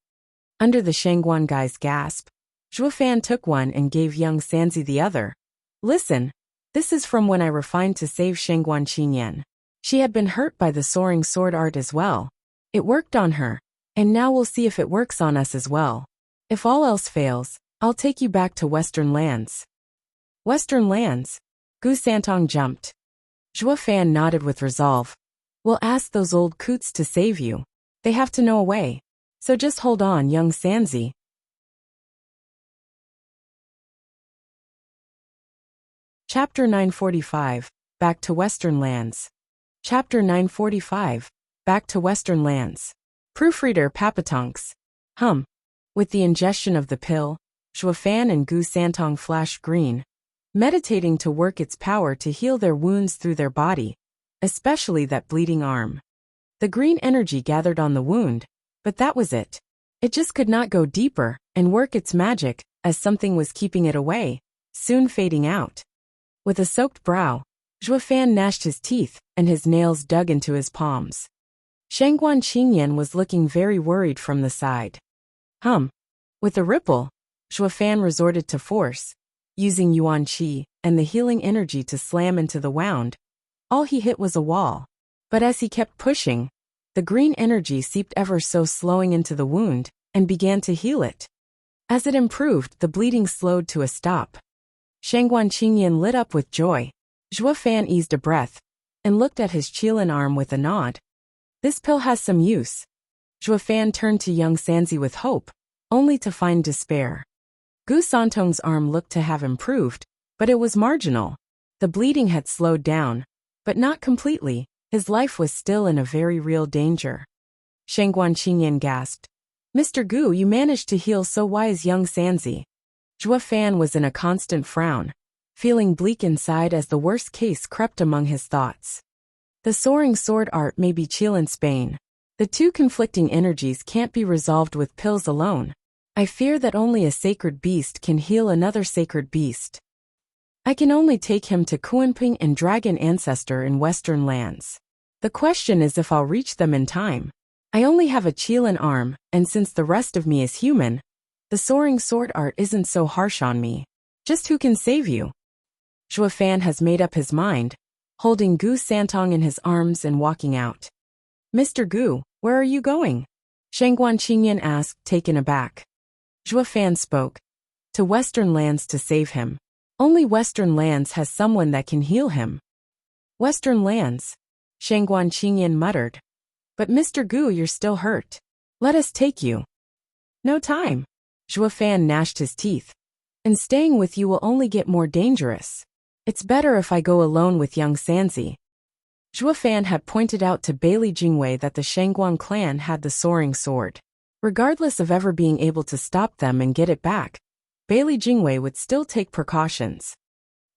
Under the Shangguan guy's gasp, Zhuo Fan took one and gave young Sanzi the other. Listen, this is from when I refined to save Shangguan Qinyan. She had been hurt by the soaring sword art as well. It worked on her, and now we'll see if it works on us as well. If all else fails, I'll take you back to Western lands. Western lands? Gu Santong jumped. Zhuo Fan nodded with resolve. We'll ask those old coots to save you. They have to know a way. So just hold on, young Sanzi. Chapter 945, Back to Western Lands. Chapter 945, Back to Western Lands. Proofreader Papatonks. With the ingestion of the pill, Zhuo Fan and Gu Santong flashed green, meditating to work its power to heal their wounds through their body, especially that bleeding arm. The green energy gathered on the wound, but that was it. It just could not go deeper and work its magic, as something was keeping it away, soon fading out. With a soaked brow, Zhuo Fan gnashed his teeth, and his nails dug into his palms. Shangguan Qinyan was looking very worried from the side. With a ripple, Zhuo Fan resorted to force, using Yuan Qi and the healing energy to slam into the wound. All he hit was a wall. But as he kept pushing, the green energy seeped ever so slowing into the wound, and began to heal it. As it improved, the bleeding slowed to a stop. Shangguan Qinyan lit up with joy. Zhuo Fan eased a breath, and looked at his Qilin arm with a nod. This pill has some use. Zhuo Fan turned to young Sanzi with hope, only to find despair. Gu Santong's arm looked to have improved, but it was marginal. The bleeding had slowed down, but not completely. His life was still in a very real danger. Shangguan Qinyan gasped. Mr. Gu, you managed to heal so wise young Sanzi. Zhuo Fan was in a constant frown, feeling bleak inside as the worst case crept among his thoughts. The soaring sword art may be Qilin's bane. The two conflicting energies can't be resolved with pills alone. I fear that only a sacred beast can heal another sacred beast. I can only take him to Kuanping and Dragon Ancestor in Western lands. The question is if I'll reach them in time. I only have a Qilin arm, and since the rest of me is human, the soaring sword art isn't so harsh on me. Just who can save you? Zhuo Fan has made up his mind, holding Gu Santong in his arms and walking out. Mr. Gu, where are you going? Shangguan Qinyan asked, taken aback. Zhuo Fan spoke. To Western lands to save him. Only Western lands has someone that can heal him. Western lands? Shangguan Qinyan muttered. But Mr. Gu, you're still hurt. Let us take you. No time. Zhuo Fan gnashed his teeth. And staying with you will only get more dangerous. It's better if I go alone with young Sanzi. Zhuo Fan had pointed out to Bailey Jingwei that the Shangguan clan had the soaring sword. Regardless of ever being able to stop them and get it back, Bailey Jingwei would still take precautions.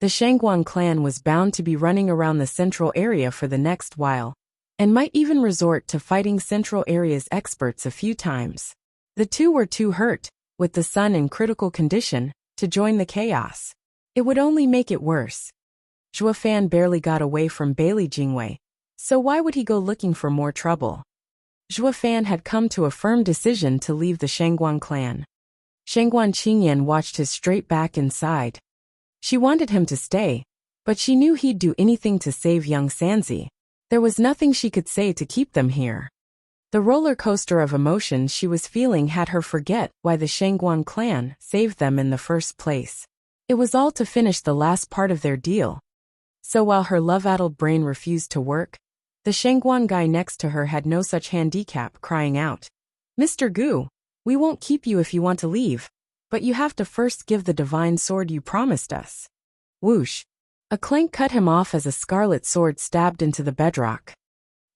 The Shangguan clan was bound to be running around the central area for the next while, and might even resort to fighting central area's experts a few times. The two were too hurt, with the sun in critical condition, to join the chaos. It would only make it worse. Zhuo Fan barely got away from Bailey Jingwei, so why would he go looking for more trouble? Zhuo Fan had come to a firm decision to leave the Shangguan clan. Shangguan Qinyan watched his straight back and sighed. She wanted him to stay, but she knew he'd do anything to save young Sanzi. There was nothing she could say to keep them here. The roller coaster of emotions she was feeling had her forget why the Shangguan clan saved them in the first place. It was all to finish the last part of their deal. So while her love-addled brain refused to work, the Shangguan guy next to her had no such handicap, crying out, Mr. Gu, we won't keep you if you want to leave, but you have to first give the divine sword you promised us. Whoosh! A clank cut him off as a scarlet sword stabbed into the bedrock.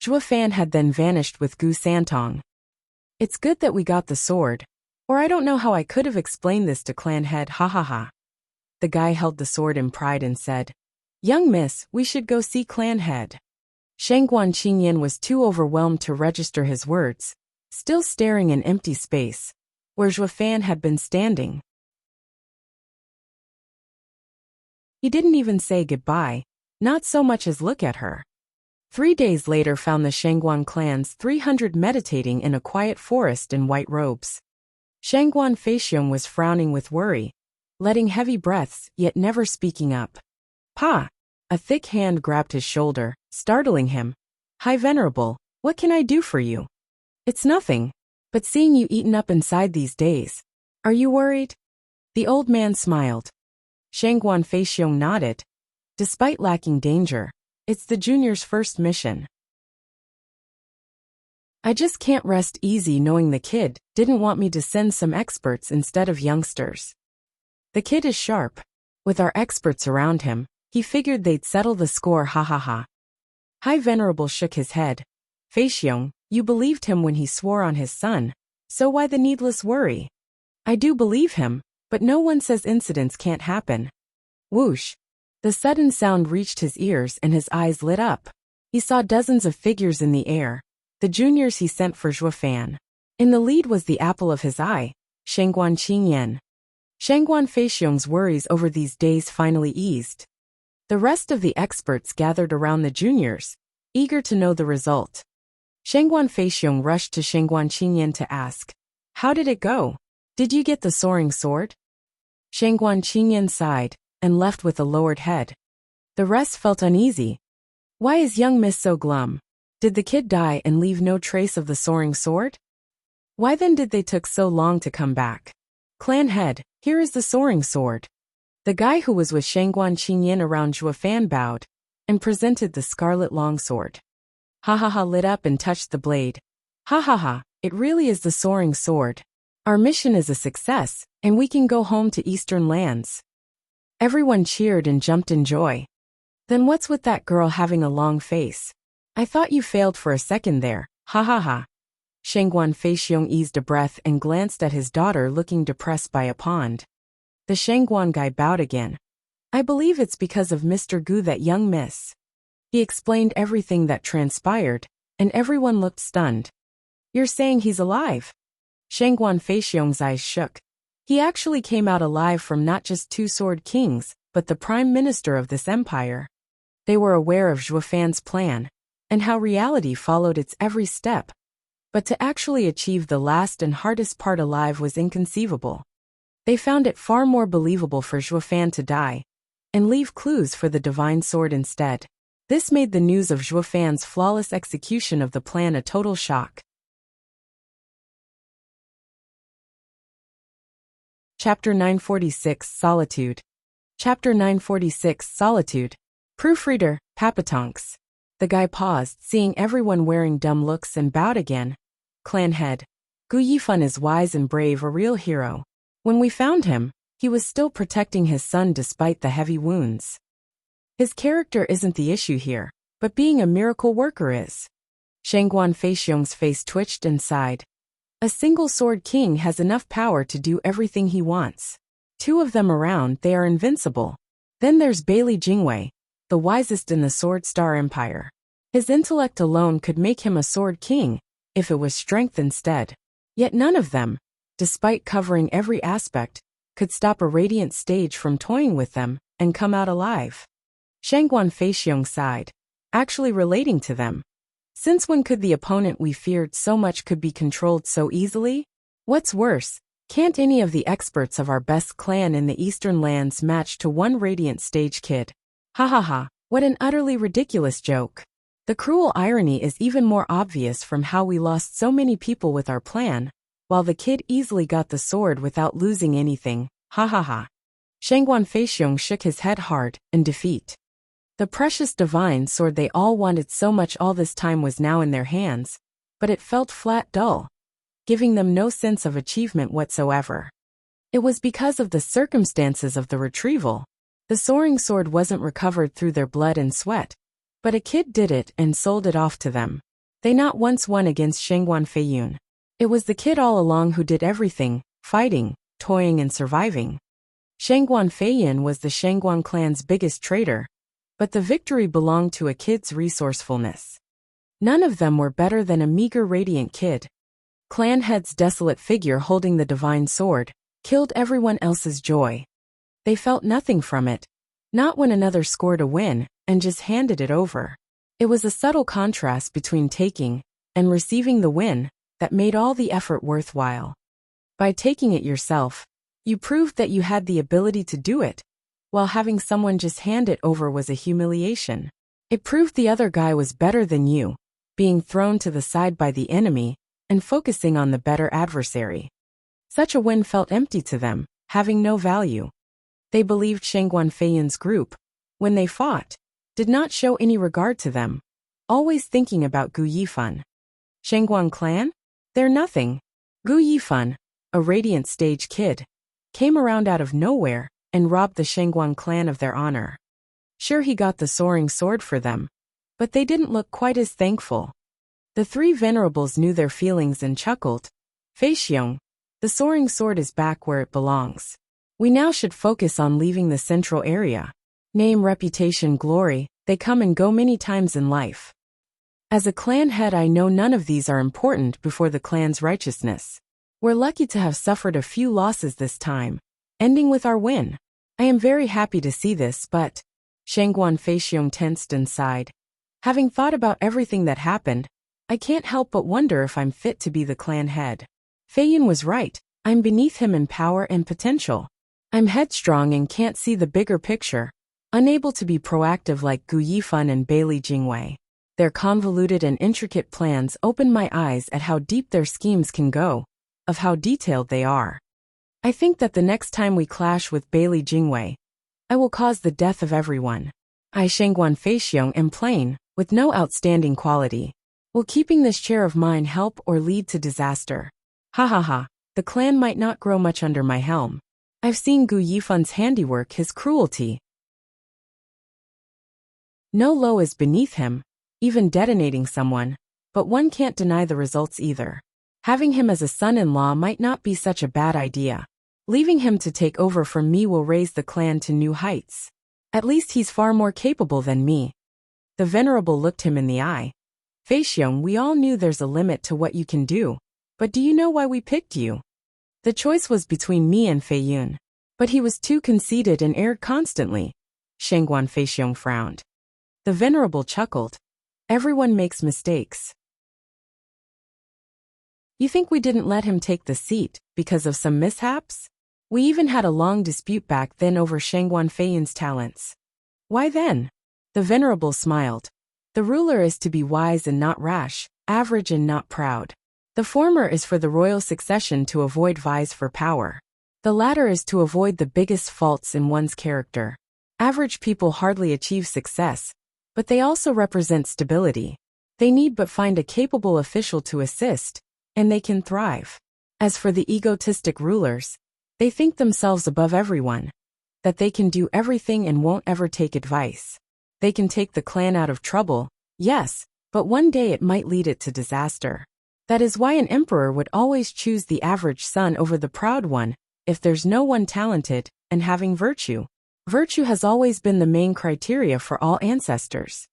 Zhuo Fan had then vanished with Gu Santong. It's good that we got the sword, or I don't know how I could have explained this to clan head, ha ha ha. The guy held the sword in pride and said, Young miss, we should go see clan head. Shangguan Qinyan was too overwhelmed to register his words, still staring in empty space, where Zhuo Fan had been standing. He didn't even say goodbye, not so much as look at her. 3 days later found the Shangguan clan's 300 meditating in a quiet forest in white robes. Shangguan Feixiong was frowning with worry, letting heavy breaths, yet never speaking up. Pa! A thick hand grabbed his shoulder, startling him. High Venerable, what can I do for you? It's nothing, but seeing you eaten up inside these days. Are you worried? The old man smiled. Shangguan Feixiong nodded. Despite lacking danger, it's the junior's first mission. I just can't rest easy knowing the kid didn't want me to send some experts instead of youngsters. The kid is sharp. With our experts around him, he figured they'd settle the score, ha ha ha. High Venerable shook his head. Feixiong, you believed him when he swore on his son, so why the needless worry? I do believe him, but no one says incidents can't happen. Whoosh! The sudden sound reached his ears and his eyes lit up. He saw dozens of figures in the air, the juniors he sent for Zhuofan. In the lead was the apple of his eye, Shangguan Qingyan. Shangguan Feixiong's worries over these days finally eased. The rest of the experts gathered around the juniors, eager to know the result. Shangguan Feixiong rushed to Shangguan Qingyan to ask, how did it go? Did you get the soaring sword? Shangguan Qingyan sighed and left with a lowered head. The rest felt uneasy. Why is young miss so glum? Did the kid die and leave no trace of the soaring sword? Why then did they took so long to come back? Clan head, here is the soaring sword. The guy who was with Shangguan Qingyan around Zhuofan bowed and presented the scarlet longsword. Ha ha ha lit up and touched the blade. Ha ha ha, it really is the soaring sword. Our mission is a success, and we can go home to Eastern lands. Everyone cheered and jumped in joy. Then what's with that girl having a long face? I thought you failed for a second there, ha ha ha. Shangguan Feixiong eased a breath and glanced at his daughter looking depressed by a pond. The Shangguan guy bowed again. I believe it's because of Mr. Gu, that young miss. He explained everything that transpired, and everyone looked stunned. You're saying he's alive? Shangguan Feixiong's eyes shook. He actually came out alive from not just 2 sword kings, but the prime minister of this empire. They were aware of Zhuofan's plan, and how reality followed its every step. But to actually achieve the last and hardest part alive was inconceivable. They found it far more believable for Zhuofan to die, and leave clues for the divine sword instead. This made the news of Zhuofan's flawless execution of the plan a total shock. Chapter 946, Solitude. Chapter 946, Solitude. Proofreader, Papatonks. The guy paused, seeing everyone wearing dumb looks, and bowed again. Clan head. Gu Yifan is wise and brave, a real hero. When we found him, he was still protecting his son despite the heavy wounds. His character isn't the issue here, but being a miracle worker is. Shangguan Feixiong's face twitched and sighed. A single sword king has enough power to do everything he wants. 2 of them around, they are invincible. Then there's Bailey Jingwei, the wisest in the Sword Star Empire. His intellect alone could make him a sword king, if it was strength instead. Yet none of them, despite covering every aspect, could stop a radiant stage from toying with them and come out alive. Shangguan Feixiong sighed, actually relating to them. Since when could the opponent we feared so much could be controlled so easily? What's worse, can't any of the experts of our best clan in the Eastern lands match to one radiant stage kid? Ha ha ha, what an utterly ridiculous joke. The cruel irony is even more obvious from how we lost so many people with our plan, while the kid easily got the sword without losing anything, ha ha ha. Shangguan Feixiong shook his head hard, in defeat. The precious divine sword they all wanted so much all this time was now in their hands, but it felt flat dull, giving them no sense of achievement whatsoever. It was because of the circumstances of the retrieval. The soaring sword wasn't recovered through their blood and sweat, but a kid did it and sold it off to them. They not once won against Shangguan Feiyun. It was the kid all along who did everything, fighting, toying and surviving. Shangguan Feiyun was the Shangguan clan's biggest traitor, but the victory belonged to a kid's resourcefulness. None of them were better than a meager radiant kid. Clan head's desolate figure holding the divine sword killed everyone else's joy. They felt nothing from it, Not when another scored a win and just handed it over. It was a subtle contrast between taking and receiving the win that made all the effort worthwhile. By taking it yourself, you proved that you had the ability to do it, while having someone just hand it over was a humiliation. It proved the other guy was better than you, being thrown to the side by the enemy and focusing on the better adversary. Such a win felt empty to them, having no value. They believed Shengguan Feiyun's group, when they fought, did not show any regard to them, always thinking about Gu Yifan. Shengguan clan? They're nothing. Gu Yifan, a radiant stage kid, came around out of nowhere and robbed the Shengguan clan of their honor. Sure, he got the soaring sword for them, but they didn't look quite as thankful. The three venerables knew their feelings and chuckled. Feixiong, the soaring sword is back where it belongs. We now should focus on leaving the central area. Name, reputation, glory, they come and go many times in life. As a clan head, I know none of these are important before the clan's righteousness. We're lucky to have suffered a few losses this time, ending with our win. I am very happy to see this, but Shengguan Feixiong tensed and sighed. Having thought about everything that happened, I can't help but wonder if I'm fit to be the clan head. Feiyun was right, I'm beneath him in power and potential. I'm headstrong and can't see the bigger picture, unable to be proactive like Gu Yifan and Bailey Jingwei. Their convoluted and intricate plans open my eyes at how deep their schemes can go, of how detailed they are. I think that the next time we clash with Bailey Jingwei, I will cause the death of everyone. I, Shengguan Feixiong, am plain, with no outstanding quality. Will keeping this chair of mine help or lead to disaster? Ha ha ha, the clan might not grow much under my helm. I've seen Gu Yifan's handiwork, his cruelty. No law is beneath him, even detonating someone, but one can't deny the results either. Having him as a son-in-law might not be such a bad idea. Leaving him to take over from me will raise the clan to new heights. At least he's far more capable than me. The venerable looked him in the eye. Feixiong, we all knew there's a limit to what you can do, but do you know why we picked you? The choice was between me and Feiyun, but he was too conceited and erred constantly. Shengguan Feixiong frowned. The venerable chuckled. Everyone makes mistakes. You think we didn't let him take the seat because of some mishaps? We even had a long dispute back then over Shengguan Feiyun's talents. Why then? The venerable smiled. The ruler is to be wise and not rash, average and not proud. The former is for the royal succession to avoid vies for power. The latter is to avoid the biggest faults in one's character. Average people hardly achieve success, but they also represent stability. They need but find a capable official to assist, and they can thrive. As for the egotistic rulers, they think themselves above everyone, that they can do everything and won't ever take advice. They can take the clan out of trouble, yes, but one day it might lead it to disaster. That is why an emperor would always choose the average son over the proud one, if there's no one talented and having virtue. Virtue has always been the main criteria for all ancestors.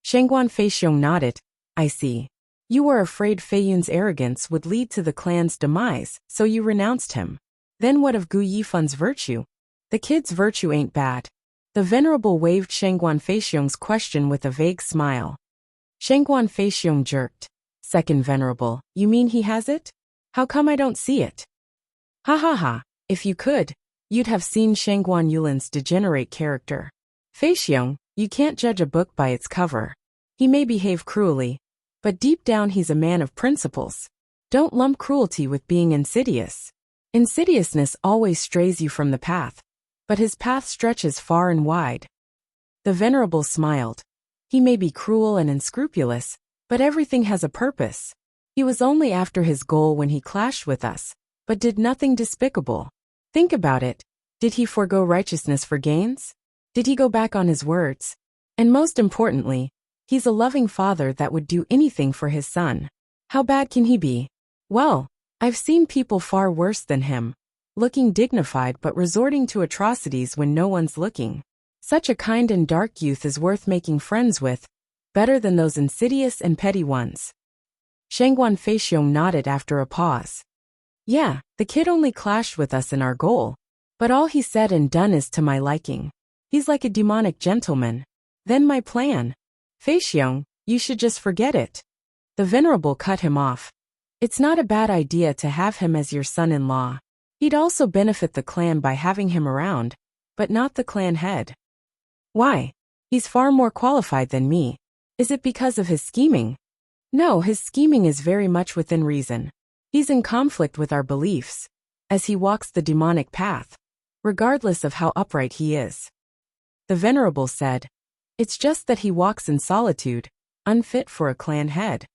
Shengguan Feixiong nodded. I see. You were afraid Feiyun's arrogance would lead to the clan's demise, so you renounced him. Then what of Gu Yifan's virtue? The kid's virtue ain't bad. The venerable waved Shengguan Feixiong's question with a vague smile. Shengguan Feixiong jerked. Second venerable, you mean he has it? How come I don't see it? Ha ha ha, if you could, you'd have seen Shengguan Yulin's degenerate character. Feixiong, you can't judge a book by its cover. He may behave cruelly, but deep down he's a man of principles. Don't lump cruelty with being insidious. Insidiousness always strays you from the path, but his path stretches far and wide. The venerable smiled. He may be cruel and unscrupulous, but everything has a purpose. He was only after his goal when he clashed with us, but did nothing despicable. Think about it. Did he forego righteousness for gains? Did he go back on his words? And most importantly, he's a loving father that would do anything for his son. How bad can he be? Well, I've seen people far worse than him, looking dignified but resorting to atrocities when no one's looking. Such a kind and dark youth is worth making friends with, better than those insidious and petty ones. Shengguan Feixiong nodded after a pause. Yeah, the kid only clashed with us in our goal, but all he said and done is to my liking. He's like a demonic gentleman. Then my plan. Fei Xiong, you should just forget it. The venerable cut him off. It's not a bad idea to have him as your son-in-law. He'd also benefit the clan by having him around, but not the clan head. Why? He's far more qualified than me. Is it because of his scheming? No, his scheming is very much within reason. He's in conflict with our beliefs, as he walks the demonic path, regardless of how upright he is. The venerable said, it's just that he walks in solitude, unfit for a clan head.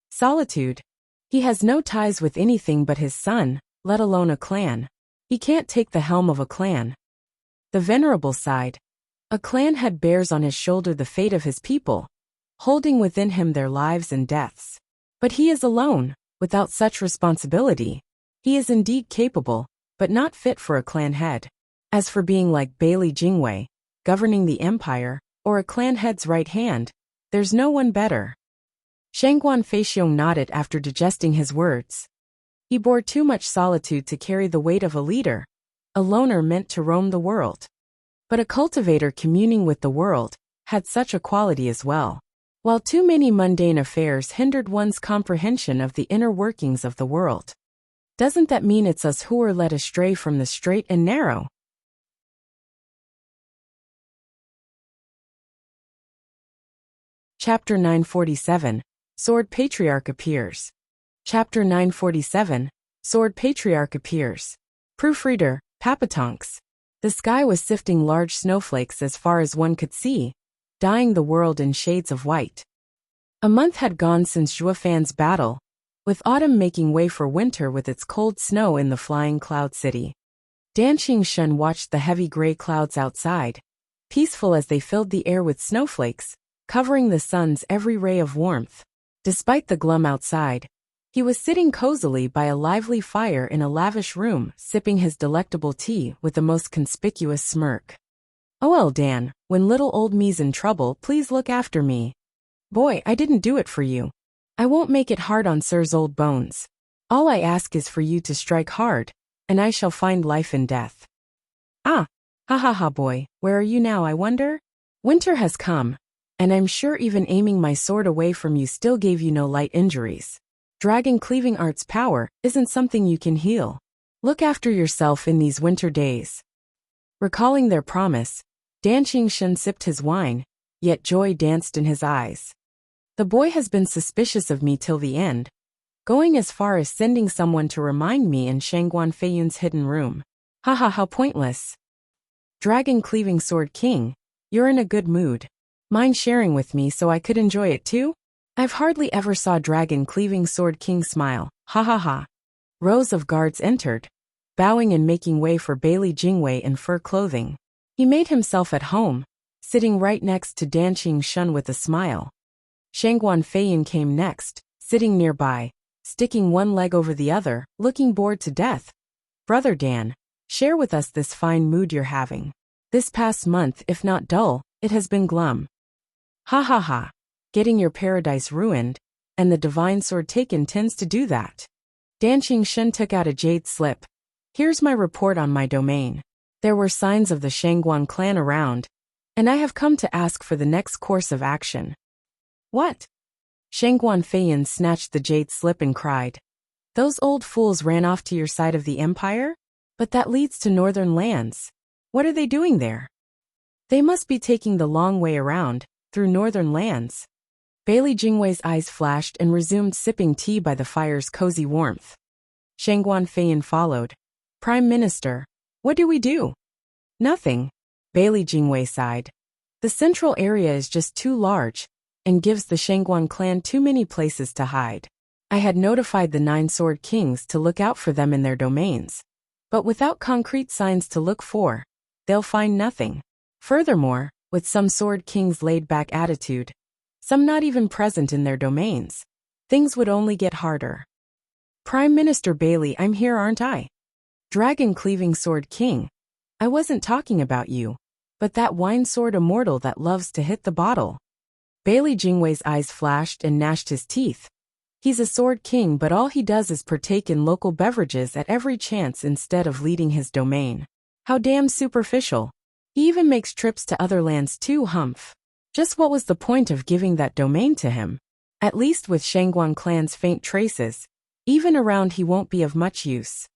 Solitude? He has no ties with anything but his son, let alone a clan. He can't take the helm of a clan. The venerable sighed. A clan head bears on his shoulder the fate of his people, holding within him their lives and deaths. But he is alone, without such responsibility. He is indeed capable, but not fit for a clan head. As for being like Bailey Jingwei, governing the empire, or a clan head's right hand, there's no one better. Shangguan Feixiong nodded after digesting his words. He bore too much solitude to carry the weight of a leader, a loner meant to roam the world. But a cultivator communing with the world had such a quality as well. While too many mundane affairs hindered one's comprehension of the inner workings of the world. Doesn't that mean it's us who are led astray from the straight and narrow? Chapter 947, Sword Patriarch appears. Chapter 947, Sword Patriarch appears. Proofreader, Papatonks. The sky was sifting large snowflakes as far as one could see, dyeing the world in shades of white. A month had gone since Zhuofan's battle, with autumn making way for winter with its cold snow in the flying cloud city. Dan Xingshun watched the heavy gray clouds outside, peaceful as they filled the air with snowflakes, covering the sun's every ray of warmth. Despite the gloom outside, he was sitting cozily by a lively fire in a lavish room, sipping his delectable tea with the most conspicuous smirk. Oh well, Dan, when little old me's in trouble, please look after me. Boy, I didn't do it for you. I won't make it hard on Sir's old bones. All I ask is for you to strike hard, and I shall find life in death. Ah, ha ha ha boy, where are you now, I wonder? Winter has come, and I'm sure even aiming my sword away from you still gave you no light injuries. Dragon cleaving art's power isn't something you can heal. Look after yourself in these winter days. Recalling their promise, Dan Xingshun sipped his wine, yet joy danced in his eyes. The boy has been suspicious of me till the end, going as far as sending someone to remind me in Shangguan Feiyun's hidden room. Haha, how pointless. Dragon cleaving sword king, you're in a good mood. Mind sharing with me so I could enjoy it too? I've hardly ever saw Dragon cleaving sword king smile. Ha ha ha. Rows of guards entered, bowing and making way for Bailey Jingwei in fur clothing. He made himself at home, sitting right next to Dan Xingshun with a smile. Shangguan Feiyun came next, sitting nearby, sticking one leg over the other, looking bored to death. Brother Dan, share with us this fine mood you're having. This past month, if not dull, it has been glum. Ha ha ha. Getting your paradise ruined, and the divine sword taken tends to do that. Dan Xingshun took out a jade slip. Here's my report on my domain. There were signs of the Shangguan clan around, and I have come to ask for the next course of action. What? Shangguan Feiyun snatched the jade slip and cried. Those old fools ran off to your side of the empire? But that leads to northern lands. What are they doing there? They must be taking the long way around, through northern lands. Bailey Jingwei's eyes flashed and resumed sipping tea by the fire's cozy warmth. Shangguan Feiyun followed. Prime Minister, what do we do? Nothing. Bailey Jingwei sighed. The central area is just too large, and gives the Shangguan clan too many places to hide. I had notified the 9 sword kings to look out for them in their domains. But without concrete signs to look for, they'll find nothing. Furthermore, with some sword kings' laid-back attitude, some not even present in their domains, things would only get harder. Prime Minister Bailey, I'm here, aren't I? Dragon-cleaving sword king. I wasn't talking about you, but that wine sword immortal that loves to hit the bottle. Bailey Jingwei's eyes flashed and gnashed his teeth. He's a sword king, but all he does is partake in local beverages at every chance instead of leading his domain. How damn superficial. He even makes trips to other lands too, humph. Just what was the point of giving that domain to him? At least with Shangguan clan's faint traces, even around he won't be of much use.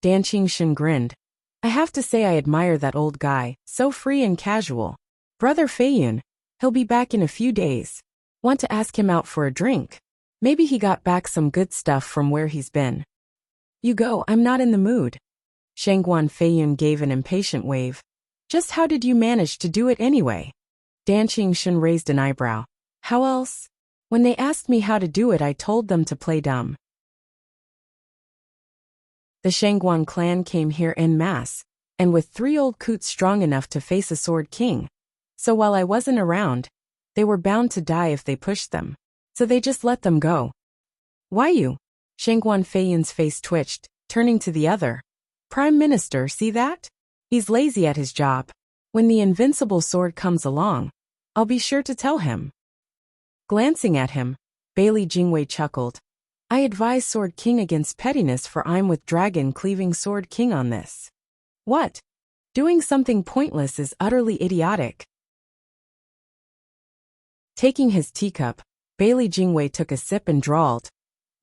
Dan Qingshan grinned. I have to say I admire that old guy, so free and casual. Brother Feiyun, he'll be back in a few days. Want to ask him out for a drink? Maybe he got back some good stuff from where he's been. You go, I'm not in the mood. Shangguan Feiyun gave an impatient wave. Just how did you manage to do it anyway? Dan Qingshan raised an eyebrow. How else? When they asked me how to do it, I told them to play dumb. The Shangguan clan came here en masse, and with 3 old coots strong enough to face a Sword King. So while I wasn't around, they were bound to die if they pushed them. So they just let them go. Why you? Shangguan Feiyun's face twitched, turning to the other. Prime Minister, see that? He's lazy at his job. When the invincible sword comes along, I'll be sure to tell him. Glancing at him, Bailey Jingwei chuckled. I advise Sword King against pettiness, for I'm with Dragon Cleaving Sword King on this. What? Doing something pointless is utterly idiotic. Taking his teacup, Bailey Jingwei took a sip and drawled.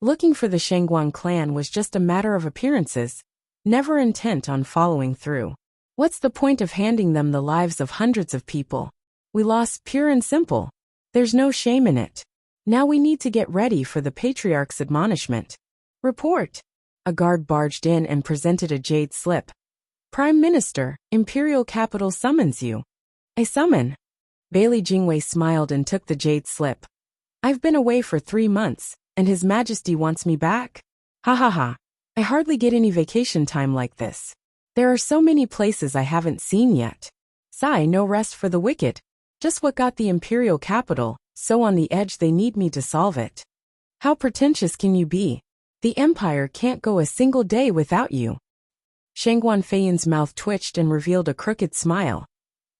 Looking for the Shangguan clan was just a matter of appearances, never intent on following through. What's the point of handing them the lives of hundreds of people? We lost pure and simple. There's no shame in it. Now we need to get ready for the Patriarch's admonishment. Report. A guard barged in and presented a jade slip. Prime Minister, Imperial Capital summons you. I summon. Bailey Jingwei smiled and took the jade slip. I've been away for 3 months, and His Majesty wants me back? Ha ha ha. I hardly get any vacation time like this. There are so many places I haven't seen yet. Sigh, no rest for the wicked. Just what got the Imperial Capital so on the edge they need me to solve it. How pretentious can you be? The Empire can't go a single day without you. Shangguan Feiyun's mouth twitched and revealed a crooked smile.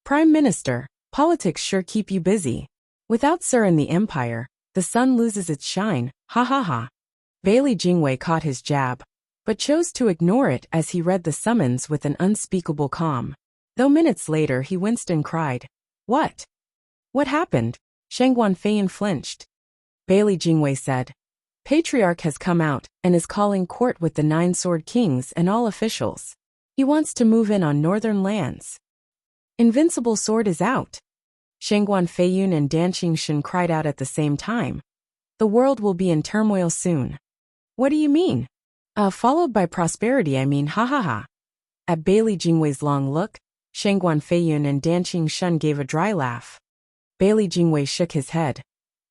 Prime Minister, politics sure keep you busy. Without Sir in the Empire, the sun loses its shine, ha ha ha. Bailey Jingwei caught his jab, but chose to ignore it as he read the summons with an unspeakable calm. Though minutes later he winced and cried. What? What happened? Shangguan Feiyun flinched. Bailey Jingwei said. Patriarch has come out and is calling court with the 9 Sword Kings and all officials. He wants to move in on northern lands. Invincible sword is out. Shangguan Feiyun and Dan Qingshan cried out at the same time. The world will be in turmoil soon. What do you mean? Followed by prosperity, I mean, ha ha ha. At Bailey Jingwei's long look, Shangguan Feiyun and Dan Qingshan gave a dry laugh. Bailey Jingwei shook his head.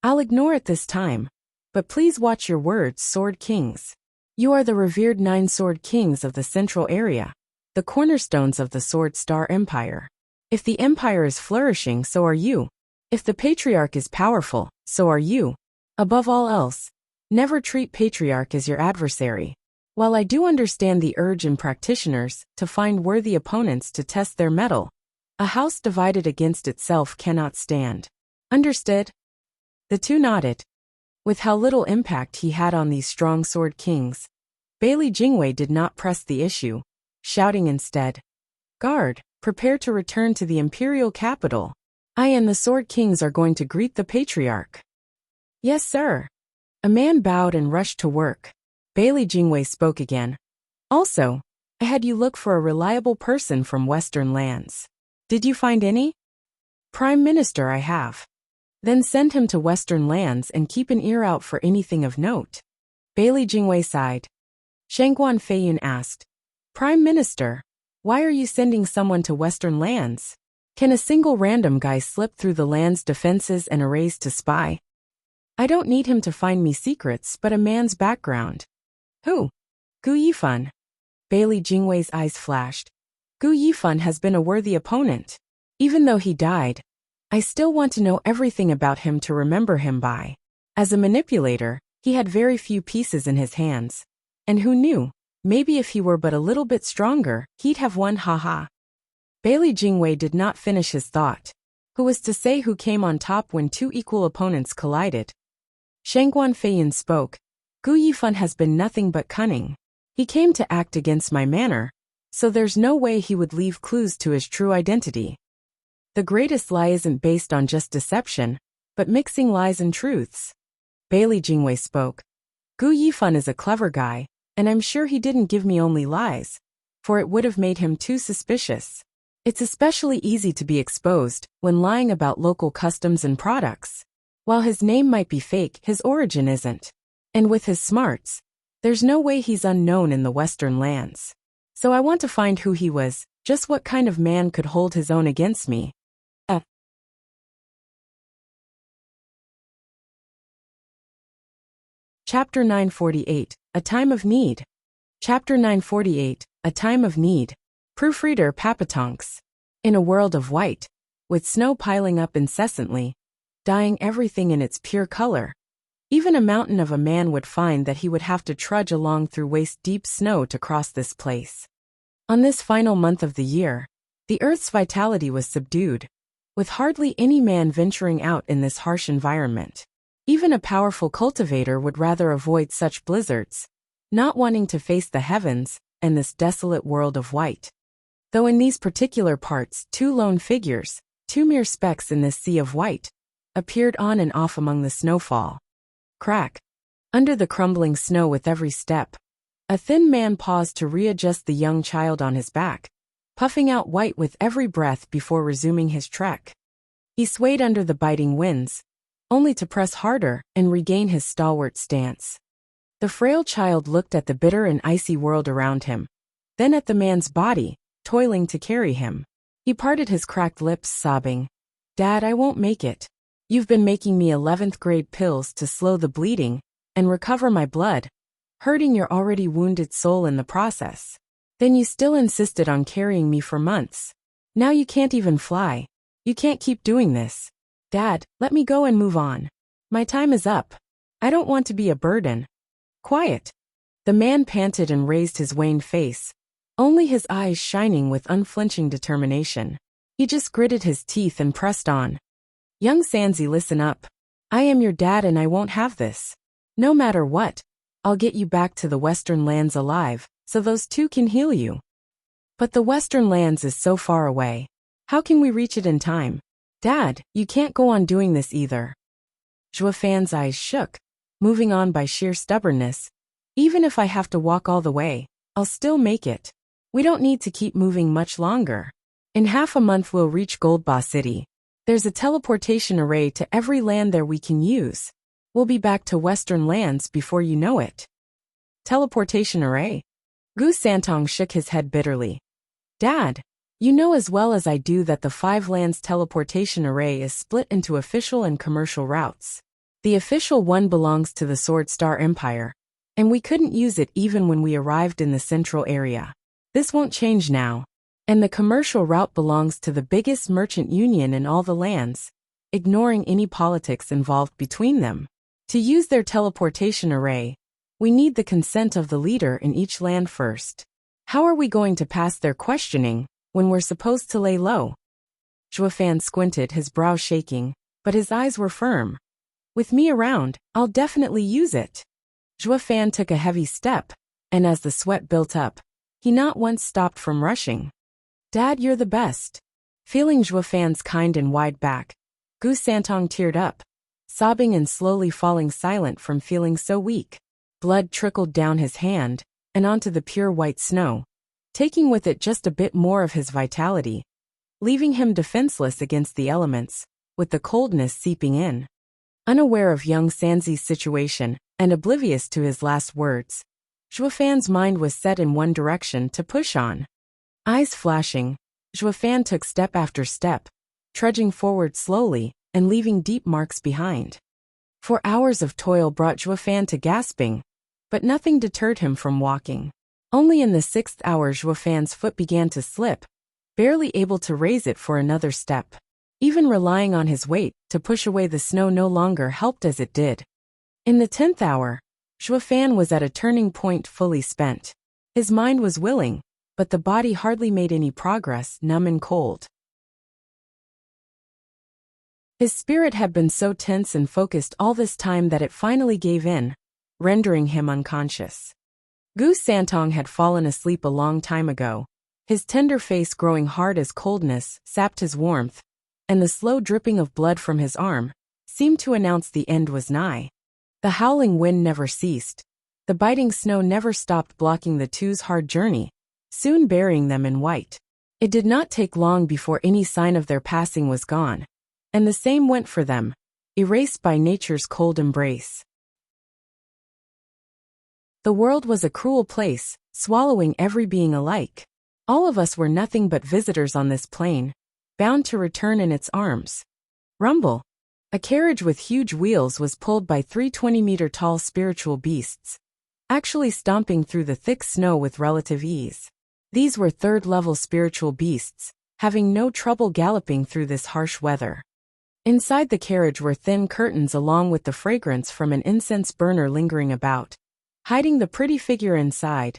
I'll ignore it this time. But please watch your words, Sword Kings. You are the revered 9 Sword Kings of the central area, the cornerstones of the Sword Star Empire. If the Empire is flourishing, so are you. If the Patriarch is powerful, so are you. Above all else, never treat Patriarch as your adversary. While I do understand the urge in practitioners to find worthy opponents to test their mettle, a house divided against itself cannot stand. Understood? The two nodded. With how little impact he had on these strong Sword Kings, Bailey Jingwei did not press the issue, shouting instead, Guard, prepare to return to the Imperial Capital. I and the Sword Kings are going to greet the Patriarch. Yes, sir. A man bowed and rushed to work. Bailey Jingwei spoke again. Also, I had you look for a reliable person from Western lands. Did you find any? Prime Minister, I have. Then send him to Western lands and keep an ear out for anything of note. Bailey Jingwei sighed. Shangguan Feiyun asked, Prime Minister, why are you sending someone to Western lands? Can a single random guy slip through the land's defenses and arrays to spy? I don't need him to find me secrets, but a man's background. Who? Gu Yifan. Bailey Jingwei's eyes flashed. Gu Yifan has been a worthy opponent. Even though he died, I still want to know everything about him to remember him by. As a manipulator, he had very few pieces in his hands. And who knew, maybe if he were but a little bit stronger, he'd have won, haha. Bailey Jingwei did not finish his thought. Who was to say who came on top when 2 equal opponents collided? Shangguan Feiyun spoke. Gu Yifan has been nothing but cunning. He came to act against my manner, so there's no way he would leave clues to his true identity. The greatest lie isn't based on just deception, but mixing lies and truths. Bailey Jingwei spoke. Gu Yifan is a clever guy, and I'm sure he didn't give me only lies, for it would have made him too suspicious. It's especially easy to be exposed when lying about local customs and products. While his name might be fake, his origin isn't. And with his smarts, there's no way he's unknown in the Western lands. So I want to find who he was, just what kind of man could hold his own against me. Chapter 948, A Time of Need. Chapter 948, A Time of Need. Proofreader Papatonks. In a world of white, with snow piling up incessantly, dyeing everything in its pure color, even a mountain of a man would find that he would have to trudge along through waist-deep snow to cross this place. On this final month of the year, the Earth's vitality was subdued, with hardly any man venturing out in this harsh environment. Even a powerful cultivator would rather avoid such blizzards, not wanting to face the heavens and this desolate world of white. Though in these particular parts, 2 lone figures, 2 mere specks in this sea of white, appeared on and off among the snowfall. Crack. Under the crumbling snow with every step, a thin man paused to readjust the young child on his back, puffing out white with every breath before resuming his trek. He swayed under the biting winds, only to press harder and regain his stalwart stance. The frail child looked at the bitter and icy world around him, then at the man's body, toiling to carry him. He parted his cracked lips, sobbing, "Dad, I won't make it. You've been making me 11th grade pills to slow the bleeding and recover my blood, hurting your already wounded soul in the process. Then you still insisted on carrying me for months. Now you can't even fly. You can't keep doing this. Dad, let me go and move on. My time is up. I don't want to be a burden." "Quiet." The man panted and raised his wan face, only his eyes shining with unflinching determination. He just gritted his teeth and pressed on. "Young Sanzi, listen up. I am your dad and I won't have this. No matter what, I'll get you back to the Western lands alive, so those 2 can heal you. But the Western lands is so far away. How can we reach it in time? Dad, you can't go on doing this either." Zhuo Fan's eyes shook, moving on by sheer stubbornness. "Even if I have to walk all the way, I'll still make it. We don't need to keep moving much longer. In half a month we'll reach Goldba City. There's a teleportation array to every land there we can use. We'll be back to Western lands before you know it." Teleportation array? Gu Santong shook his head bitterly. "Dad, you know as well as I do that the 5 lands teleportation array is split into official and commercial routes. The official one belongs to the Sword Star Empire, and we couldn't use it even when we arrived in the central area. This won't change now. And the commercial route belongs to the biggest merchant union in all the lands, ignoring any politics involved between them. To use their teleportation array, we need the consent of the leader in each land first. How are we going to pass their questioning when we're supposed to lay low?" Zhuo Fan squinted, his brow shaking, but his eyes were firm. "With me around, I'll definitely use it." Zhuo Fan took a heavy step, and as the sweat built up, he not once stopped from rushing. "Dad, you're the best." Feeling Zhuo Fan's kind and wide back, Gu Santong teared up, sobbing and slowly falling silent from feeling so weak. Blood trickled down his hand and onto the pure white snow, taking with it just a bit more of his vitality, leaving him defenseless against the elements, with the coldness seeping in. Unaware of young Sanzi's situation and oblivious to his last words, Zhuo Fan's mind was set in one direction to push on. Eyes flashing, Zhuo Fan took step after step, trudging forward slowly and leaving deep marks behind. 4 hours of toil brought Zhuo Fan to gasping, but nothing deterred him from walking. Only in the 6th hour Zhuo Fan's foot began to slip, barely able to raise it for another step. Even relying on his weight to push away the snow no longer helped as it did. In the 10th hour, Zhuo Fan was at a turning point, fully spent. His mind was willing, but the body hardly made any progress, numb and cold. His spirit had been so tense and focused all this time that it finally gave in, rendering him unconscious. Gu Santong had fallen asleep a long time ago, His tender face growing hard as coldness sapped his warmth, and the slow dripping of blood from his arm seemed to announce the end was nigh. The howling wind never ceased. The biting snow never stopped blocking the two's hard journey, soon burying them in white. It did not take long before any sign of their passing was gone, and the same went for them, erased by nature's cold embrace. The world was a cruel place, swallowing every being alike. All of us were nothing but visitors on this plane, bound to return in its arms. Rumble. A carriage with huge wheels was pulled by 3 20-meter-tall spiritual beasts, actually stomping through the thick snow with relative ease. These were third-level spiritual beasts, having no trouble galloping through this harsh weather. Inside the carriage were thin curtains along with the fragrance from an incense burner lingering about, hiding the pretty figure inside,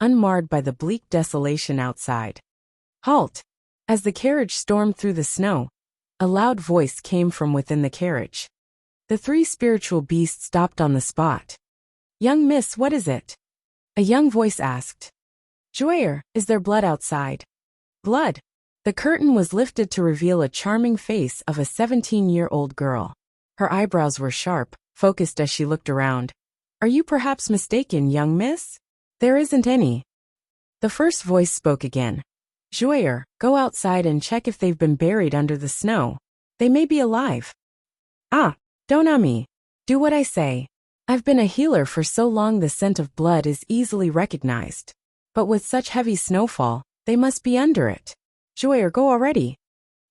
unmarred by the bleak desolation outside. Halt! As the carriage stormed through the snow, a loud voice came from within the carriage. The 3 spiritual beasts stopped on the spot. "Young miss, what is it?" A young voice asked. "Joyer, is there blood outside?" "Blood?" The curtain was lifted to reveal a charming face of a 17-year-old girl. Her eyebrows were sharp, focused as she looked around. "Are you perhaps mistaken, young miss? There isn't any." The first voice spoke again. "Joyer, go outside and check if they've been buried under the snow. They may be alive." "Ah, don't me. Do what I say. I've been a healer for so long the scent of blood is easily recognized. But with such heavy snowfall, they must be under it. Joyer, go already."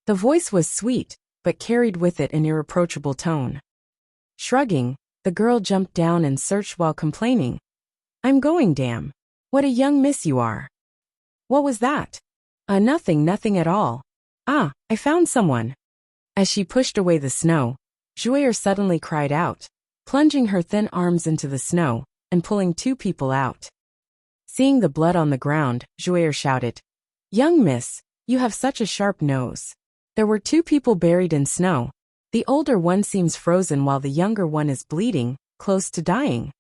The voice was sweet, but carried with it an irreproachable tone. Shrugging, the girl jumped down and searched while complaining. "I'm going, damn. What a young miss you are." "What was that?" Nothing at all. "Ah, I found someone." As she pushed away the snow, Joyer suddenly cried out, plunging her thin arms into the snow and pulling 2 people out. Seeing the blood on the ground, Joyer shouted, "Young miss, you have such a sharp nose." There were 2 people buried in snow. The older one seems frozen while the younger one is bleeding, close to dying.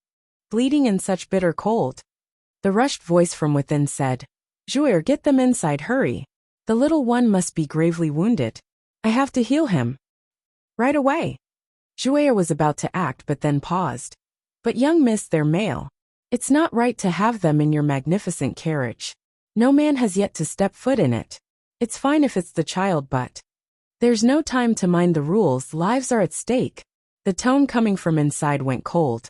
Bleeding in such bitter cold. The rushed voice from within said, "Joyer, get them inside, hurry. The little one must be gravely wounded. I have to heal him." "Right away." Joyer was about to act but then paused. "But young miss, they're male. It's not right to have them in your magnificent carriage. No man has yet to step foot in it. It's fine if it's the child, but there's no time to mind the rules, lives are at stake." The tone coming from inside went cold.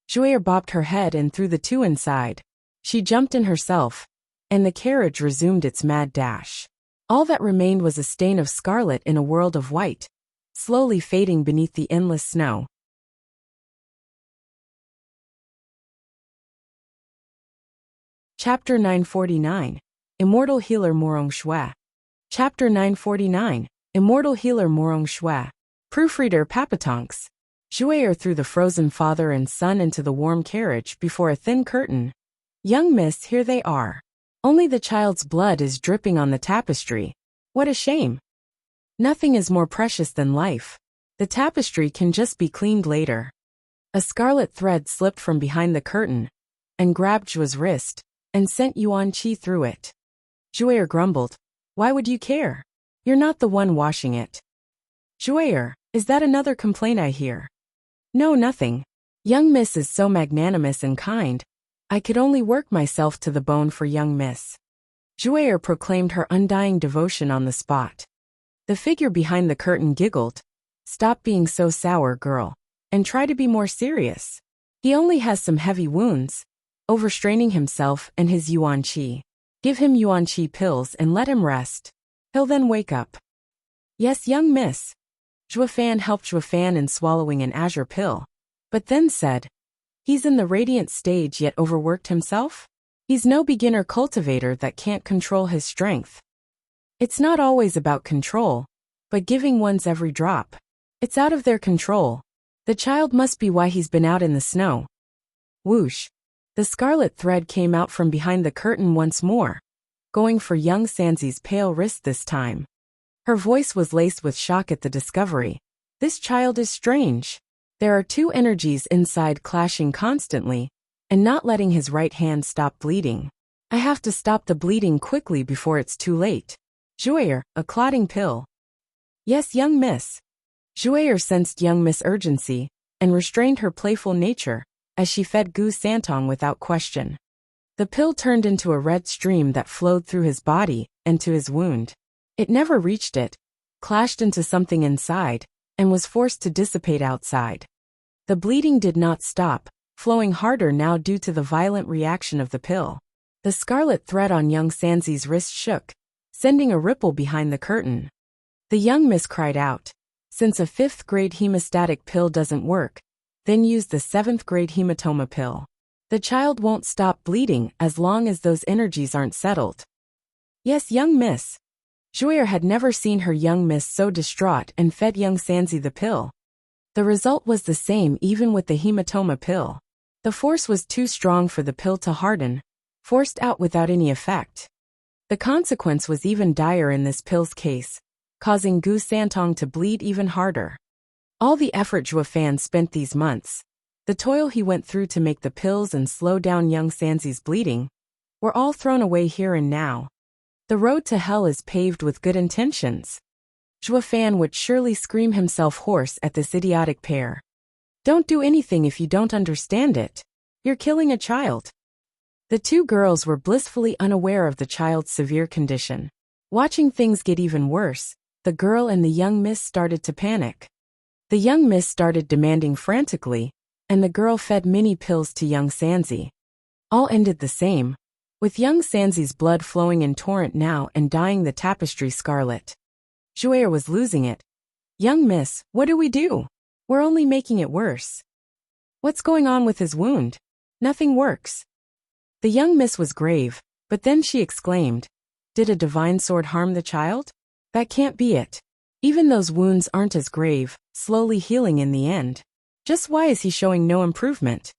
Joyer bobbed her head and threw the 2 inside. She jumped in herself, and the carriage resumed its mad dash. All that remained was a stain of scarlet in a world of white, slowly fading beneath the endless snow. Chapter 949. Immortal Healer Morong Shui. Chapter 949. Immortal Healer Morong Shui. Proofreader Papatonks. Joyer threw the frozen father and son into the warm carriage before a thin curtain. "Young miss, here they are. Only the child's blood is dripping on the tapestry. What a shame. Nothing is more precious than life. The tapestry can just be cleaned later." A scarlet thread slipped from behind the curtain and grabbed Zhua's wrist and sent Yuan Qi through it. Joyer grumbled, "Why would you care? You're not the one washing it." "Joyer, is that another complaint I hear?" "No, nothing. Young miss is so magnanimous and kind. I could only work myself to the bone for young miss." Joyer proclaimed her undying devotion on the spot. The figure behind the curtain giggled. "Stop being so sour, girl, and try to be more serious. He only has some heavy wounds, overstraining himself and his Yuan Qi. Give him Yuan Qi pills and let him rest. He'll then wake up." "Yes, young miss." Zhuafan helped Zhuafan in swallowing an azure pill, but then said, "He's in the radiant stage yet overworked himself? He's no beginner cultivator that can't control his strength." "It's not always about control, but giving one's every drop. It's out of their control. The child must be why he's been out in the snow." Whoosh. The scarlet thread came out from behind the curtain once more, going for young Sanzi's pale wrist this time. Her voice was laced with shock at the discovery. "This child is strange. There are 2 energies inside clashing constantly, and not letting his right hand stop bleeding. I have to stop the bleeding quickly before it's too late. Jouer, a clotting pill. Yes, young miss. Jouer sensed young miss' urgency and restrained her playful nature as she fed Gu Santong without question. The pill turned into a red stream that flowed through his body and to his wound. It never reached it, clashed into something inside, and was forced to dissipate outside. The bleeding did not stop, flowing harder now due to the violent reaction of the pill. The scarlet thread on young Sanzi's wrist shook, sending a ripple behind the curtain. The young miss cried out, "Since a 5th grade hemostatic pill doesn't work, then use the 7th grade hematoma pill. The child won't stop bleeding as long as those energies aren't settled." Yes, young miss. Jouer had never seen her young miss so distraught and fed young Sanzi the pill. The result was the same even with the hematoma pill. The force was too strong for the pill to harden, forced out without any effect. The consequence was even dire in this pill's case, causing Gu Santong to bleed even harder. All the effort Zhuo Fan spent these months, the toil he went through to make the pills and slow down young Sanzi's bleeding, were all thrown away here and now. The road to hell is paved with good intentions. Zhuo Fan would surely scream himself hoarse at this idiotic pair. Don't do anything if you don't understand it. You're killing a child. The two girls were blissfully unaware of the child's severe condition. Watching things get even worse, the girl and the young miss started to panic. The young miss started demanding frantically, and the girl fed many pills to young Sanzi. All ended the same, with young Sanzi's blood flowing in torrent now and dyeing the tapestry scarlet. Jouer was losing it. "Young miss, what do we do? We're only making it worse. What's going on with his wound? Nothing works." The young miss was grave, but then she exclaimed, "Did a divine sword harm the child? That can't be it. Even those wounds aren't as grave, slowly healing in the end. Just why is he showing no improvement?"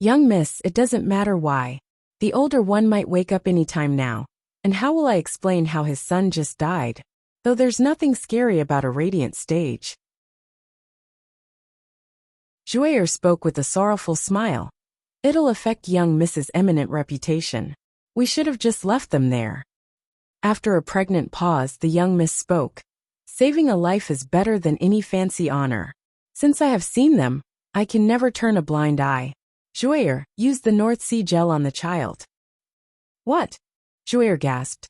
"Young miss, it doesn't matter why. The older one might wake up any time now, and how will I explain how his son just died? Though there's nothing scary about a radiant stage." Jouer spoke with a sorrowful smile. "It'll affect young Mrs. Eminent reputation. We should have just left them there." After a pregnant pause, the young miss spoke. "Saving a life is better than any fancy honor. Since I have seen them, I can never turn a blind eye. Jouer, use the North Sea gel on the child." "What?" Jouer gasped.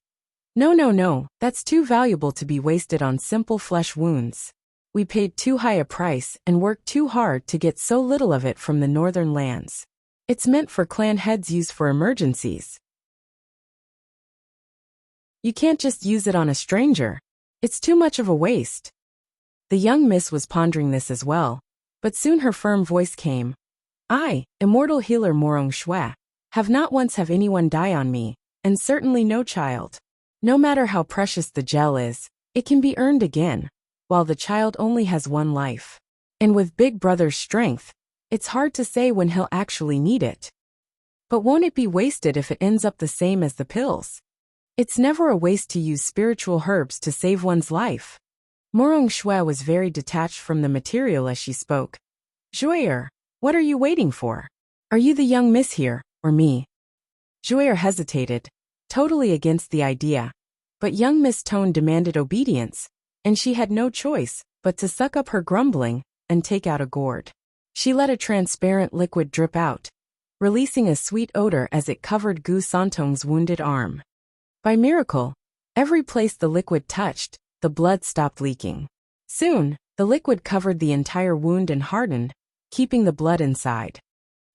No, that's too valuable to be wasted on simple flesh wounds. We paid too high a price and worked too hard to get so little of it from the northern lands. It's meant for clan heads' use for emergencies. You can't just use it on a stranger. It's too much of a waste." The young miss was pondering this as well, but soon her firm voice came. "I, immortal healer Morong Shui, have not once have anyone die on me, and certainly no child. No matter how precious the gel is, it can be earned again, while the child only has one life. And with Big Brother's strength, it's hard to say when he'll actually need it. But won't it be wasted if it ends up the same as the pills? It's never a waste to use spiritual herbs to save one's life." Morong Shui was very detached from the material as she spoke. "Jouer, what are you waiting for? Are you the young miss here, or me?" Jouer hesitated, totally against the idea, but young Miss Tone demanded obedience, and she had no choice but to suck up her grumbling and take out a gourd. She let a transparent liquid drip out, releasing a sweet odor as it covered Gu Santong's wounded arm. By miracle, every place the liquid touched, the blood stopped leaking. Soon, the liquid covered the entire wound and hardened, keeping the blood inside.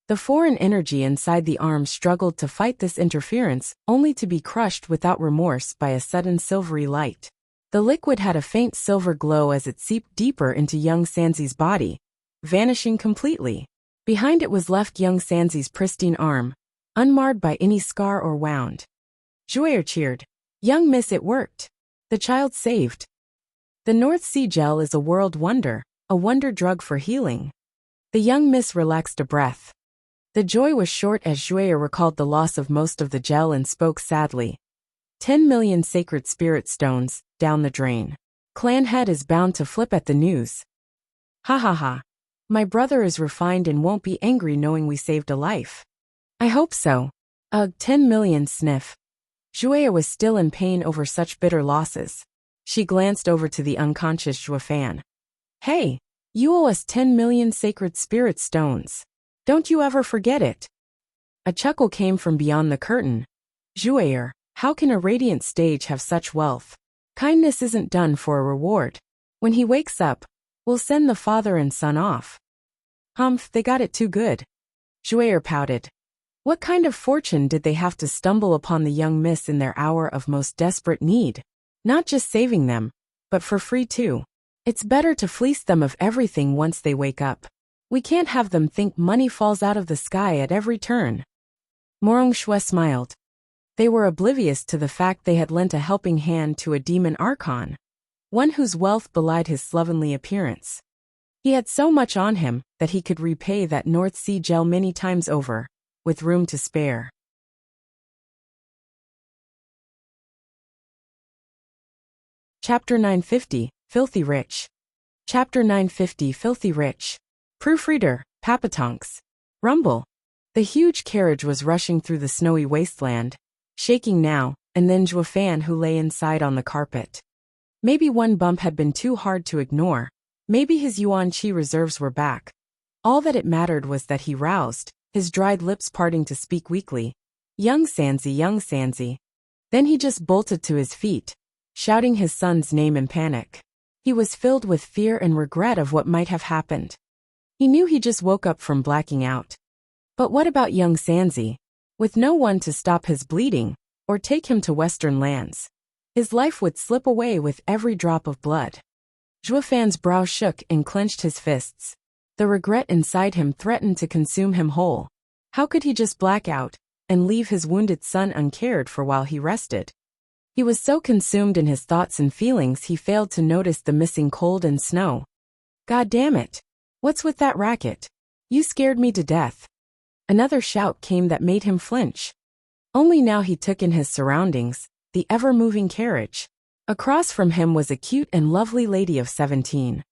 The foreign energy inside the arm struggled to fight this interference, only to be crushed without remorse by a sudden silvery light. The liquid had a faint silver glow as it seeped deeper into young Sanzi's body, vanishing completely. Behind it was left young Sanzi's pristine arm, unmarred by any scar or wound. Jouer cheered. "Young miss, it worked. The child saved. The North Sea gel is a world wonder, a wonder drug for healing." The young miss relaxed a breath. The joy was short as Jouer recalled the loss of most of the gel and spoke sadly. 10 million sacred spirit stones, down the drain. Clan head is bound to flip at the news. Ha ha ha. My brother is refined and won't be angry knowing we saved a life. I hope so. Ugh, 10 million sniff. Zhuya was still in pain over such bitter losses. She glanced over to the unconscious Zhuofan. Hey, you owe us 10 million sacred spirit stones. Don't you ever forget it. A chuckle came from beyond the curtain. Zhuya, how can a radiant stage have such wealth? Kindness isn't done for a reward. When he wakes up, we'll send the father and son off. Humph, they got it too good. Zhuya pouted. What kind of fortune did they have to stumble upon the young miss in their hour of most desperate need? Not just saving them, but for free too. It's better to fleece them of everything once they wake up. We can't have them think money falls out of the sky at every turn. Morongshue smiled. They were oblivious to the fact they had lent a helping hand to a demon archon, one whose wealth belied his slovenly appearance. He had so much on him that he could repay that North Sea gel many times over, with room to spare. Chapter 950, Filthy Rich. Chapter 950, Filthy Rich. Proofreader, Papatonks. Rumble. The huge carriage was rushing through the snowy wasteland, shaking now and then Zhuofan, who lay inside on the carpet. Maybe one bump had been too hard to ignore. Maybe his yuan qi reserves were back. All that it mattered was that he roused, his dried lips parting to speak weakly. Young Sanzi. Then he just bolted to his feet, shouting his son's name in panic. He was filled with fear and regret of what might have happened. He knew he just woke up from blacking out. But what about young Sanzi? With no one to stop his bleeding, or take him to western lands, his life would slip away with every drop of blood. Zhuofan's brow shook and clenched his fists. The regret inside him threatened to consume him whole. How could he just black out and leave his wounded son uncared for while he rested? He was so consumed in his thoughts and feelings he failed to notice the missing cold and snow. God damn it! What's with that racket? You scared me to death. Another shout came that made him flinch. Only now he took in his surroundings, the ever-moving carriage. Across from him was a cute and lovely lady of 17.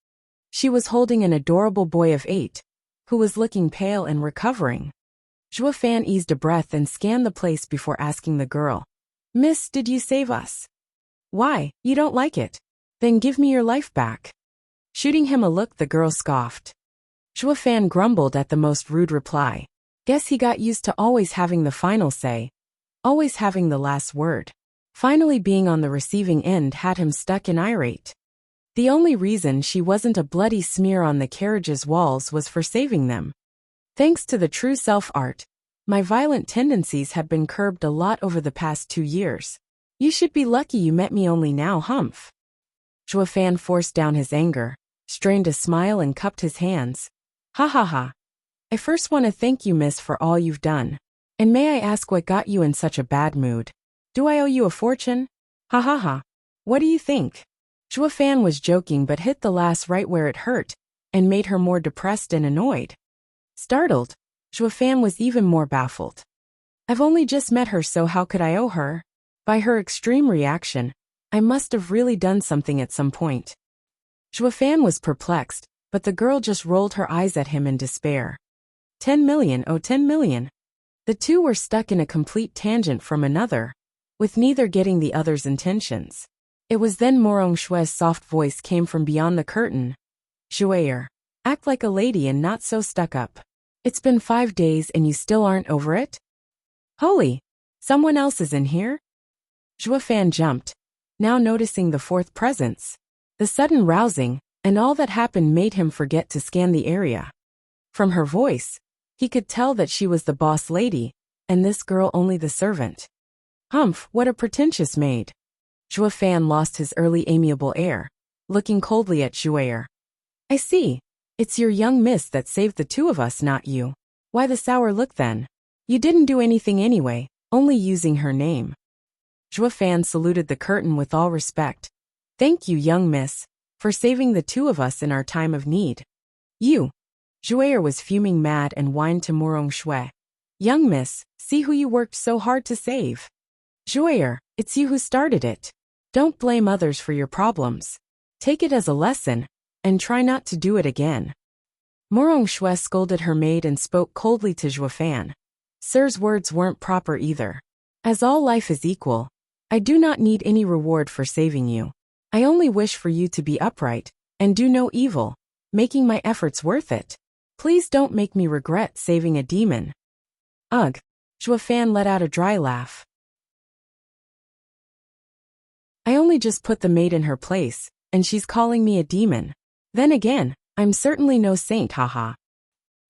She was holding an adorable boy of 8, who was looking pale and recovering. Zhuofan eased a breath and scanned the place before asking the girl, "Miss, did you save us?" "Why, you don't like it? Then give me your life back." Shooting him a look, the girl scoffed. Zhuofan grumbled at the most rude reply. Guess he got used to always having the final say, always having the last word. Finally being on the receiving end had him stuck and irate. The only reason she wasn't a bloody smear on the carriage's walls was for saving them. Thanks to the true self-art, my violent tendencies have been curbed a lot over the past 2 years. You should be lucky you met me only now, humph. Zhuofan forced down his anger, strained a smile and cupped his hands. Ha ha ha. I first want to thank you, miss, for all you've done. And may I ask what got you in such a bad mood? Do I owe you a fortune? Ha ha ha. What do you think? Zhuofan was joking but hit the lass right where it hurt, and made her more depressed and annoyed. Startled, Zhuofan was even more baffled. I've only just met her, so how could I owe her? By her extreme reaction, I must have really done something at some point. Zhuofan was perplexed, but the girl just rolled her eyes at him in despair. 10 million, oh 10 million. The two were stuck in a complete tangent from another, with neither getting the other's intentions. It was then Morengshue's soft voice came from beyond the curtain. Zhuo'er, act like a lady and not so stuck up. It's been 5 days and you still aren't over it? Holy! Someone else is in here? Zhuofan jumped, now noticing the fourth presence. The sudden rousing, and all that happened made him forget to scan the area. From her voice, he could tell that she was the boss lady, and this girl only the servant. Humph, what a pretentious maid. Zhuofan lost his early amiable air, looking coldly at Zhuo'er. I see. It's your young miss that saved the two of us, not you. Why the sour look then? You didn't do anything anyway, only using her name. Zhuofan saluted the curtain with all respect. Thank you, young miss, for saving the two of us in our time of need. You. Zhuo'er was fuming mad and whined to Morongshue. Young miss, see who you worked so hard to save. Zhuo'er, it's you who started it. Don't blame others for your problems. Take it as a lesson, and try not to do it again. Morongshue scolded her maid and spoke coldly to Zhuofan. Sir's words weren't proper either. As all life is equal, I do not need any reward for saving you. I only wish for you to be upright and do no evil, making my efforts worth it. Please don't make me regret saving a demon. Ugh. Zhuo Fan let out a dry laugh. I only just put the maid in her place, and she's calling me a demon. Then again, I'm certainly no saint, haha.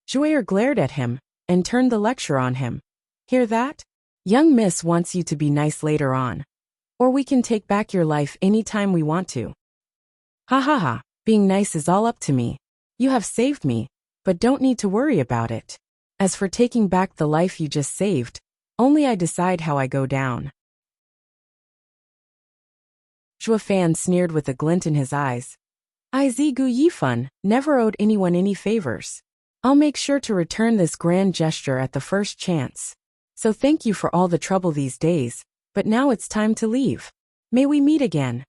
Zhuo glared at him and turned the lecture on him. Hear that? Young miss wants you to be nice later on. Or we can take back your life any time we want to. Ha ha ha, being nice is all up to me. You have saved me, but don't need to worry about it. As for taking back the life you just saved, only I decide how I go down. Zhuo Fan sneered with a glint in his eyes. I Zigu Yifun never owed anyone any favors. I'll make sure to return this grand gesture at the first chance. So thank you for all the trouble these days, but now it's time to leave. May we meet again.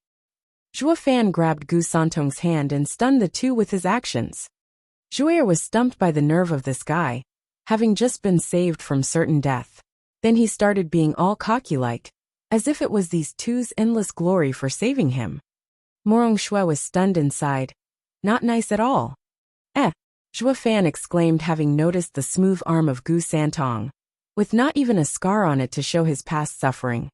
Zhuo Fan grabbed Gu Santong's hand and stunned the two with his actions. Zhuo was stumped by the nerve of this guy, having just been saved from certain death. Then he started being all cocky-like, as if it was these two's endless glory for saving him. Morong Shui was stunned inside. Not nice at all. Zhuo Fan exclaimed, having noticed the smooth arm of Gu Santong, with not even a scar on it to show his past suffering.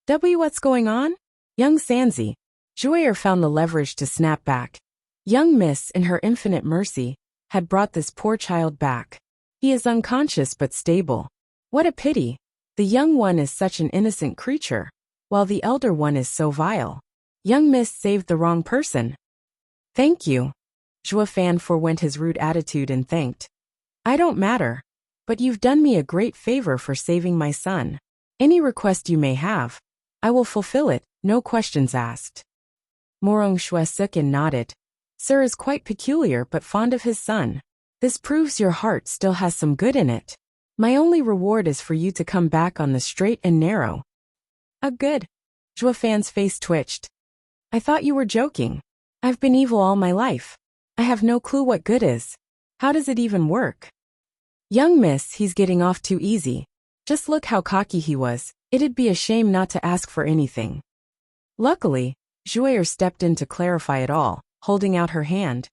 What's going on? Young Sanzi. Zhuo found the leverage to snap back. Young Miss, in her infinite mercy, had brought this poor child back. He is unconscious but stable. What a pity. The young one is such an innocent creature, while the elder one is so vile. Young Miss saved the wrong person. Thank you. Zhuo Fan forewent his rude attitude and thanked. I don't matter, but you've done me a great favor for saving my son. Any request you may have, I will fulfill it, no questions asked. Morong Shui shook and nodded. Sir is quite peculiar but fond of his son. This proves your heart still has some good in it. My only reward is for you to come back on the straight and narrow. Good. Zhuo Fan's face twitched. I thought you were joking. I've been evil all my life. I have no clue what good is. How does it even work? Young miss, he's getting off too easy. Just look how cocky he was. It'd be a shame not to ask for anything. Luckily, Zhuo stepped in to clarify it all, holding out her hand.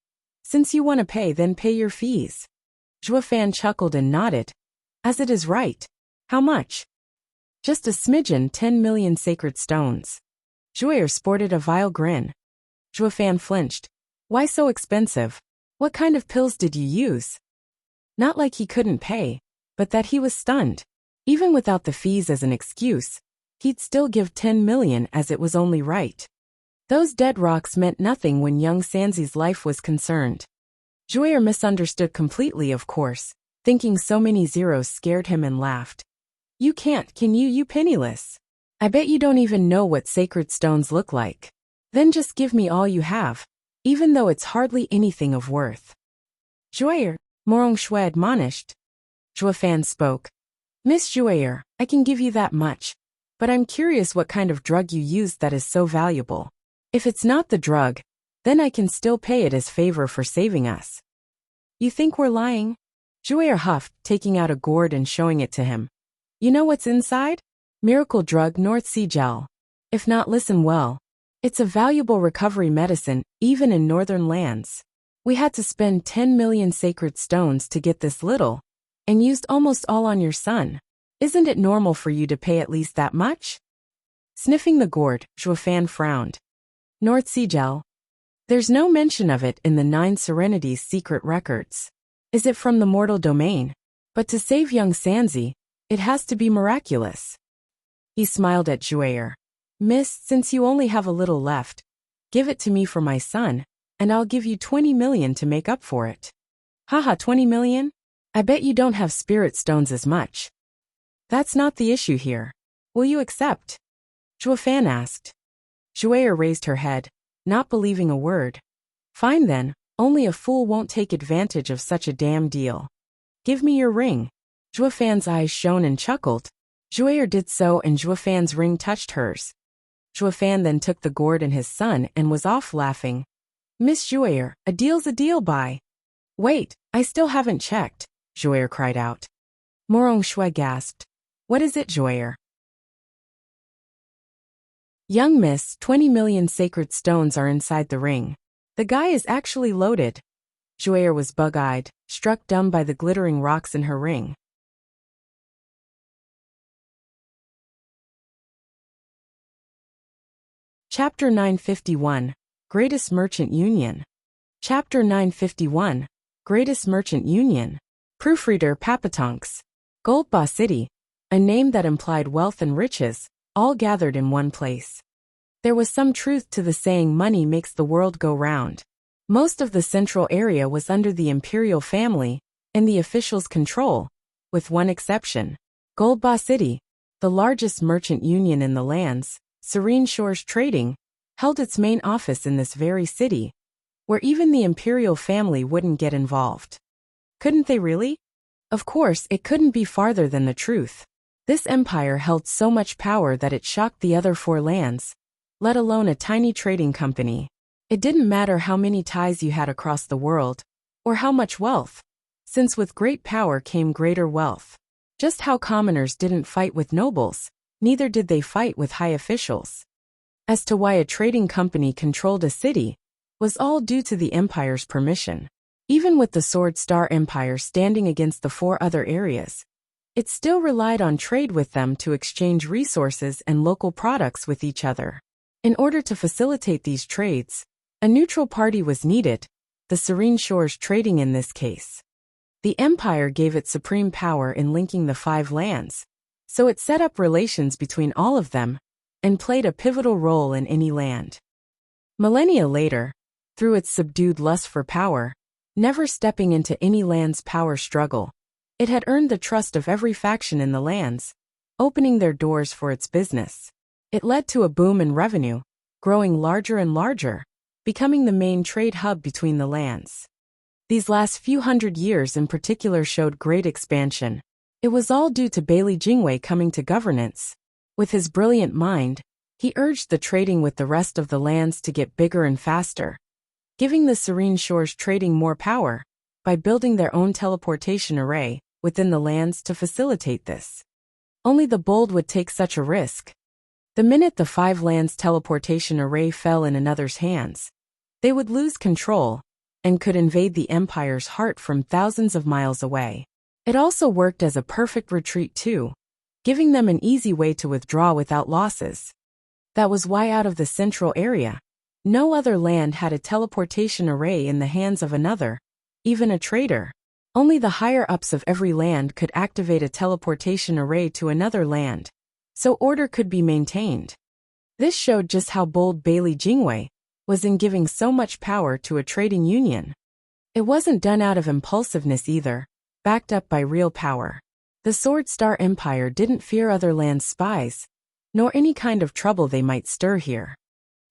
Since you want to pay, then pay your fees. Zhuo Fan chuckled and nodded. As it is right. How much? Just a smidgen, 10 million sacred stones. Zhuo sported a vile grin. Zhuo Fan flinched. Why so expensive? What kind of pills did you use? Not like he couldn't pay, but that he was stunned. Even without the fees as an excuse, he'd still give 10 million as it was only right. Those dead rocks meant nothing when young Sanzi's life was concerned. Zhuo misunderstood completely, of course, thinking so many zeros scared him and laughed. You can't, can you, you penniless? I bet you don't even know what sacred stones look like. Then just give me all you have, even though it's hardly anything of worth. Zhuo, Morong Shui admonished. Zhuo Fan spoke. Miss Zhuo, I can give you that much, but I'm curious what kind of drug you used that is so valuable. If it's not the drug, then I can still pay it as favor for saving us. You think we're lying? Zhuo huffed, taking out a gourd and showing it to him. You know what's inside? Miracle drug North Sea gel. If not, listen well. It's a valuable recovery medicine, even in northern lands. We had to spend 10 million sacred stones to get this little, and used almost all on your son. Isn't it normal for you to pay at least that much? Sniffing the gourd, Zhuo Fan frowned. North Sea gel. There's no mention of it in the 9 Serenities secret records. Is it from the mortal domain? But to save young Sanzi, it has to be miraculous. He smiled at Zhuo. Miss, since you only have a little left, give it to me for my son, and I'll give you 20 million to make up for it. Haha, 20 million? I bet you don't have spirit stones as much. That's not the issue here. Will you accept? Zhuo Fan asked. Zhuo raised her head, not believing a word. Fine then, only a fool won't take advantage of such a damn deal. Give me your ring. Zhuo Fan's eyes shone and chuckled. Zhuo did so and Zhuo Fan's ring touched hers. Zhuo Fan then took the gourd and his son and was off laughing. Miss Zhuo, a deal's a deal, bye. Wait, I still haven't checked, Zhuo cried out. Morong Shui gasped. What is it, Joyer? Young miss, 20 million sacred stones are inside the ring. The guy is actually loaded. Joyer was bug-eyed, struck dumb by the glittering rocks in her ring. Chapter 951, Greatest Merchant Union. Chapter 951, Greatest Merchant Union. Proofreader Papatonks. Goldba City, a name that implied wealth and riches, all gathered in one place. There was some truth to the saying money makes the world go round. Most of the central area was under the imperial family and the officials' control, with one exception. Goldba City, the largest merchant union in the lands, Serene Shores Trading, held its main office in this very city, where even the imperial family wouldn't get involved. Couldn't they really? Of course, it couldn't be farther than the truth. This empire held so much power that it shocked the other 4 lands, let alone a tiny trading company. It didn't matter how many ties you had across the world, or how much wealth, since with great power came greater wealth. Just how commoners didn't fight with nobles, neither did they fight with high officials. As to why a trading company controlled a city, was all due to the empire's permission. Even with the Sword Star Empire standing against the 4 other areas, it still relied on trade with them to exchange resources and local products with each other. In order to facilitate these trades, a neutral party was needed, the Serene Shores Trading in this case. The empire gave it supreme power in linking the 5 lands, so it set up relations between all of them, and played a pivotal role in any land. Millennia later, through its subdued lust for power, never stepping into any land's power struggle, it had earned the trust of every faction in the lands, opening their doors for its business. It led to a boom in revenue, growing larger and larger, becoming the main trade hub between the lands. These last few hundred years in particular showed great expansion. It was all due to Bailey Jingwei coming to governance. With his brilliant mind, he urged the trading with the rest of the lands to get bigger and faster, giving the Serene Shores Trading more power, by building their own teleportation array within the lands to facilitate this. Only the bold would take such a risk. The minute the 5 lands teleportation array fell in another's hands, they would lose control, and could invade the empire's heart from thousands of miles away. It also worked as a perfect retreat too, giving them an easy way to withdraw without losses. That was why out of the central area, no other land had a teleportation array in the hands of another, even a trader. Only the higher-ups of every land could activate a teleportation array to another land, so order could be maintained. This showed just how bold Bailey Jingwei was in giving so much power to a trading union. It wasn't done out of impulsiveness either, backed up by real power. The Sword Star Empire didn't fear other lands' spies, nor any kind of trouble they might stir here.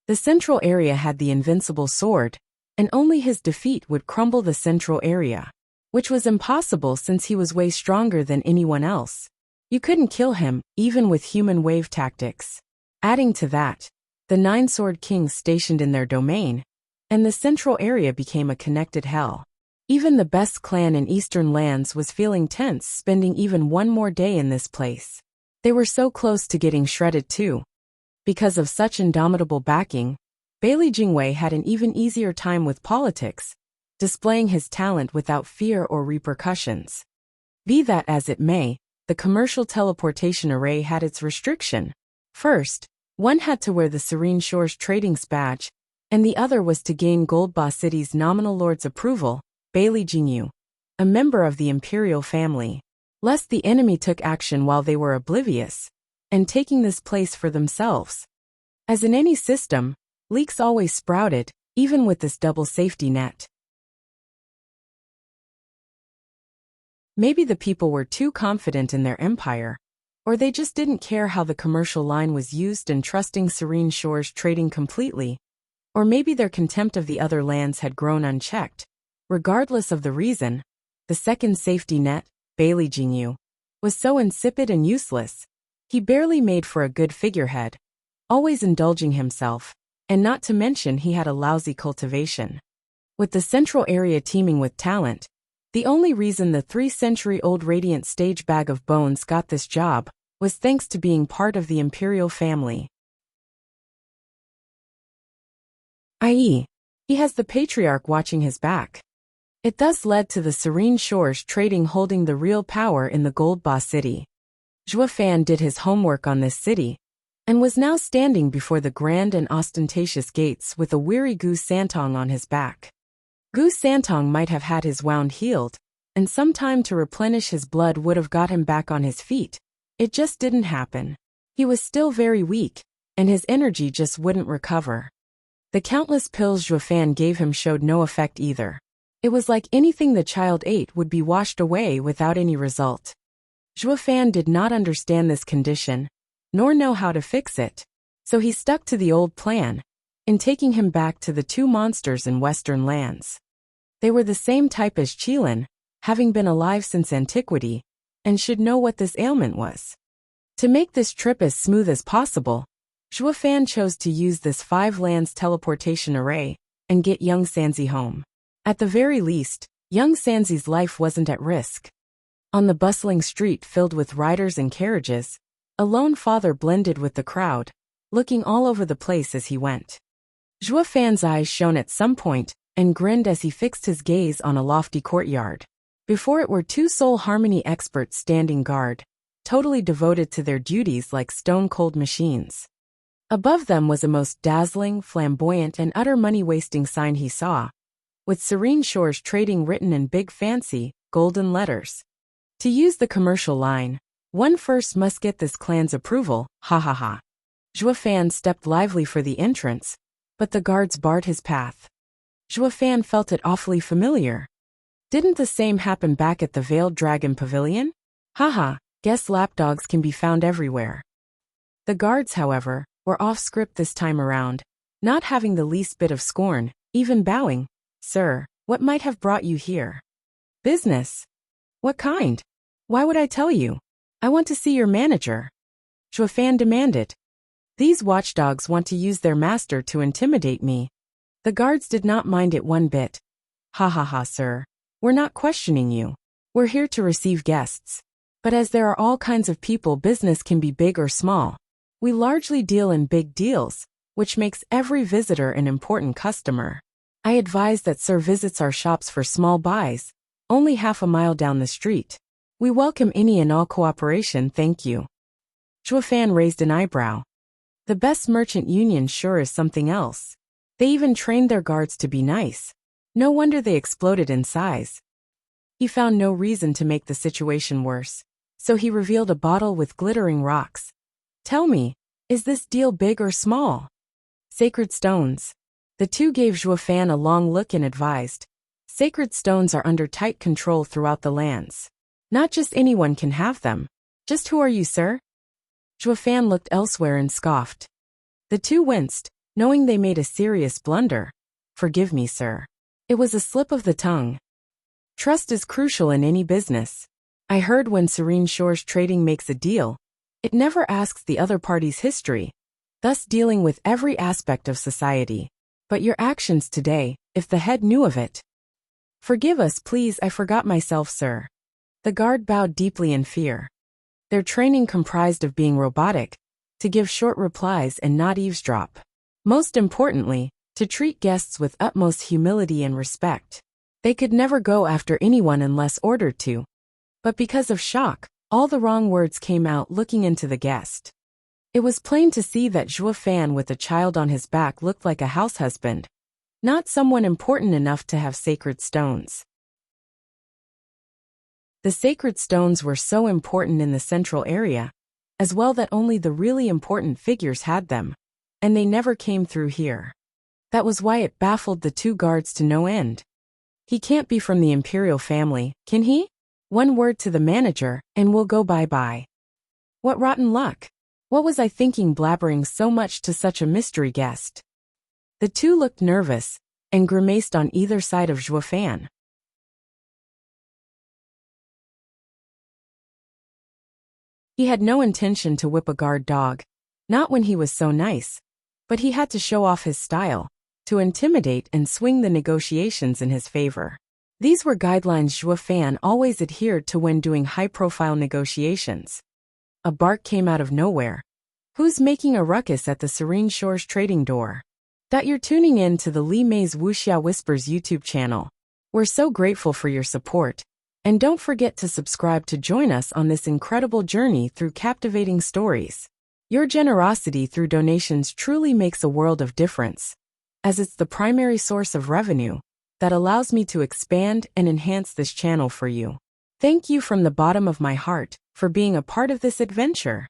The central area had the invincible sword, and only his defeat would crumble the central area, which was impossible since he was way stronger than anyone else. You couldn't kill him, even with human wave tactics. Adding to that, the 9 Sword Kings stationed in their domain, and the central area became a connected hell. Even the best clan in eastern lands was feeling tense spending even one more day in this place. They were so close to getting shredded too. Because of such indomitable backing, Bailey Jingwei had an even easier time with politics, displaying his talent without fear or repercussions. Be that as it may, the commercial teleportation array had its restriction. First, one had to wear the Serene Shores Trading's badge, and the other was to gain Goldba City's nominal lord's approval, Bailey Jingyu, a member of the imperial family, lest the enemy took action while they were oblivious, and taking this place for themselves. As in any system, leaks always sprouted, even with this double safety net. Maybe the people were too confident in their empire, or they just didn't care how the commercial line was used and trusting Serene Shores Trading completely, or maybe their contempt of the other lands had grown unchecked. Regardless of the reason, the second safety net, Bailey Jingyu, was so insipid and useless. He barely made for a good figurehead, always indulging himself, and not to mention he had a lousy cultivation. With the central area teeming with talent, The only reason the 3-century-old radiant stage bag of bones got this job was thanks to being part of the imperial family. I.e., he has the patriarch watching his back. It thus led to the Serene Shores trading holding the real power in the Gold Ba city. Zhuo Fan did his homework on this city, and was now standing before the grand and ostentatious gates with a weary Gu Santong on his back. Gu Santong might have had his wound healed, and some time to replenish his blood would have got him back on his feet. It just didn't happen. He was still very weak, and his energy just wouldn't recover. The countless pills Zhuo Fan gave him showed no effect either. It was like anything the child ate would be washed away without any result. Zhuo Fan did not understand this condition, nor know how to fix it, so he stuck to the old plan, in taking him back to the two monsters in western lands. They were the same type as Qilin, having been alive since antiquity, and should know what this ailment was. To make this trip as smooth as possible, Zhuo Fan chose to use this 5 lands teleportation array and get young Sanzi home. At the very least, young Sanzi's life wasn't at risk. On the bustling street filled with riders and carriages, a lone father blended with the crowd, looking all over the place as he went. Zhuo Fan's eyes shone at some point and grinned as he fixed his gaze on a lofty courtyard. Before it were 2 soul harmony experts standing guard, totally devoted to their duties like stone-cold machines. Above them was a most dazzling, flamboyant, and utter money-wasting sign he saw, with Serene Shores Trading written in big fancy, golden letters. To use the commercial line, one first must get this clan's approval, ha ha ha. Zhuo Fan stepped lively for the entrance, but the guards barred his path. Zhuo Fan felt it awfully familiar. Didn't the same happen back at the Veiled Dragon Pavilion? Haha, guess lapdogs can be found everywhere. The guards, however, were off script this time around, not having the least bit of scorn, even bowing. Sir, what might have brought you here? Business. What kind? Why would I tell you? I want to see your manager. Zhuo Fan demanded. These watchdogs want to use their master to intimidate me. The guards did not mind it one bit. Ha ha ha, sir. We're not questioning you. We're here to receive guests. But as there are all kinds of people, business can be big or small. We largely deal in big deals, which makes every visitor an important customer. I advise that sir visits our shops for small buys, only half a mile down the street. We welcome any and all cooperation, thank you. Zhuo Fan raised an eyebrow. The best merchant union sure is something else. They even trained their guards to be nice. No wonder they exploded in size. He found no reason to make the situation worse, so he revealed a bottle with glittering rocks. Tell me, is this deal big or small? Sacred stones. The two gave Zhuo Fan a long look and advised. Sacred stones are under tight control throughout the lands. Not just anyone can have them. Just who are you, sir? Zhuo Fan looked elsewhere and scoffed. The two winced, knowing they made a serious blunder. Forgive me, sir. It was a slip of the tongue. Trust is crucial in any business. I heard when Serene Shores Trading makes a deal, it never asks the other party's history, thus dealing with every aspect of society. But your actions today, if the head knew of it. Forgive us, please, I forgot myself, sir. The guard bowed deeply in fear. Their training comprised of being robotic, to give short replies and not eavesdrop. Most importantly, to treat guests with utmost humility and respect. They could never go after anyone unless ordered to. But because of shock, all the wrong words came out looking into the guest. It was plain to see that Zhuo Fan with a child on his back looked like a house husband, not someone important enough to have sacred stones. The sacred stones were so important in the central area, as well that only the really important figures had them, and they never came through here. That was why it baffled the two guards to no end. He can't be from the imperial family, can he? One word to the manager, and we'll go bye-bye. What rotten luck. What was I thinking blabbering so much to such a mystery guest? The two looked nervous, and grimaced on either side of Zhuo Fan. He had no intention to whip a guard dog, not when he was so nice, but he had to show off his style, to intimidate and swing the negotiations in his favor. These were guidelines Zhua Fan always adhered to when doing high-profile negotiations. A bark came out of nowhere. Who's making a ruckus at the Serene Shores trading door? That you're tuning in to the Li Mei's Wuxia Whispers YouTube channel. We're so grateful for your support. And don't forget to subscribe to join us on this incredible journey through captivating stories. Your generosity through donations truly makes a world of difference, as it's the primary source of revenue that allows me to expand and enhance this channel for you. Thank you from the bottom of my heart for being a part of this adventure.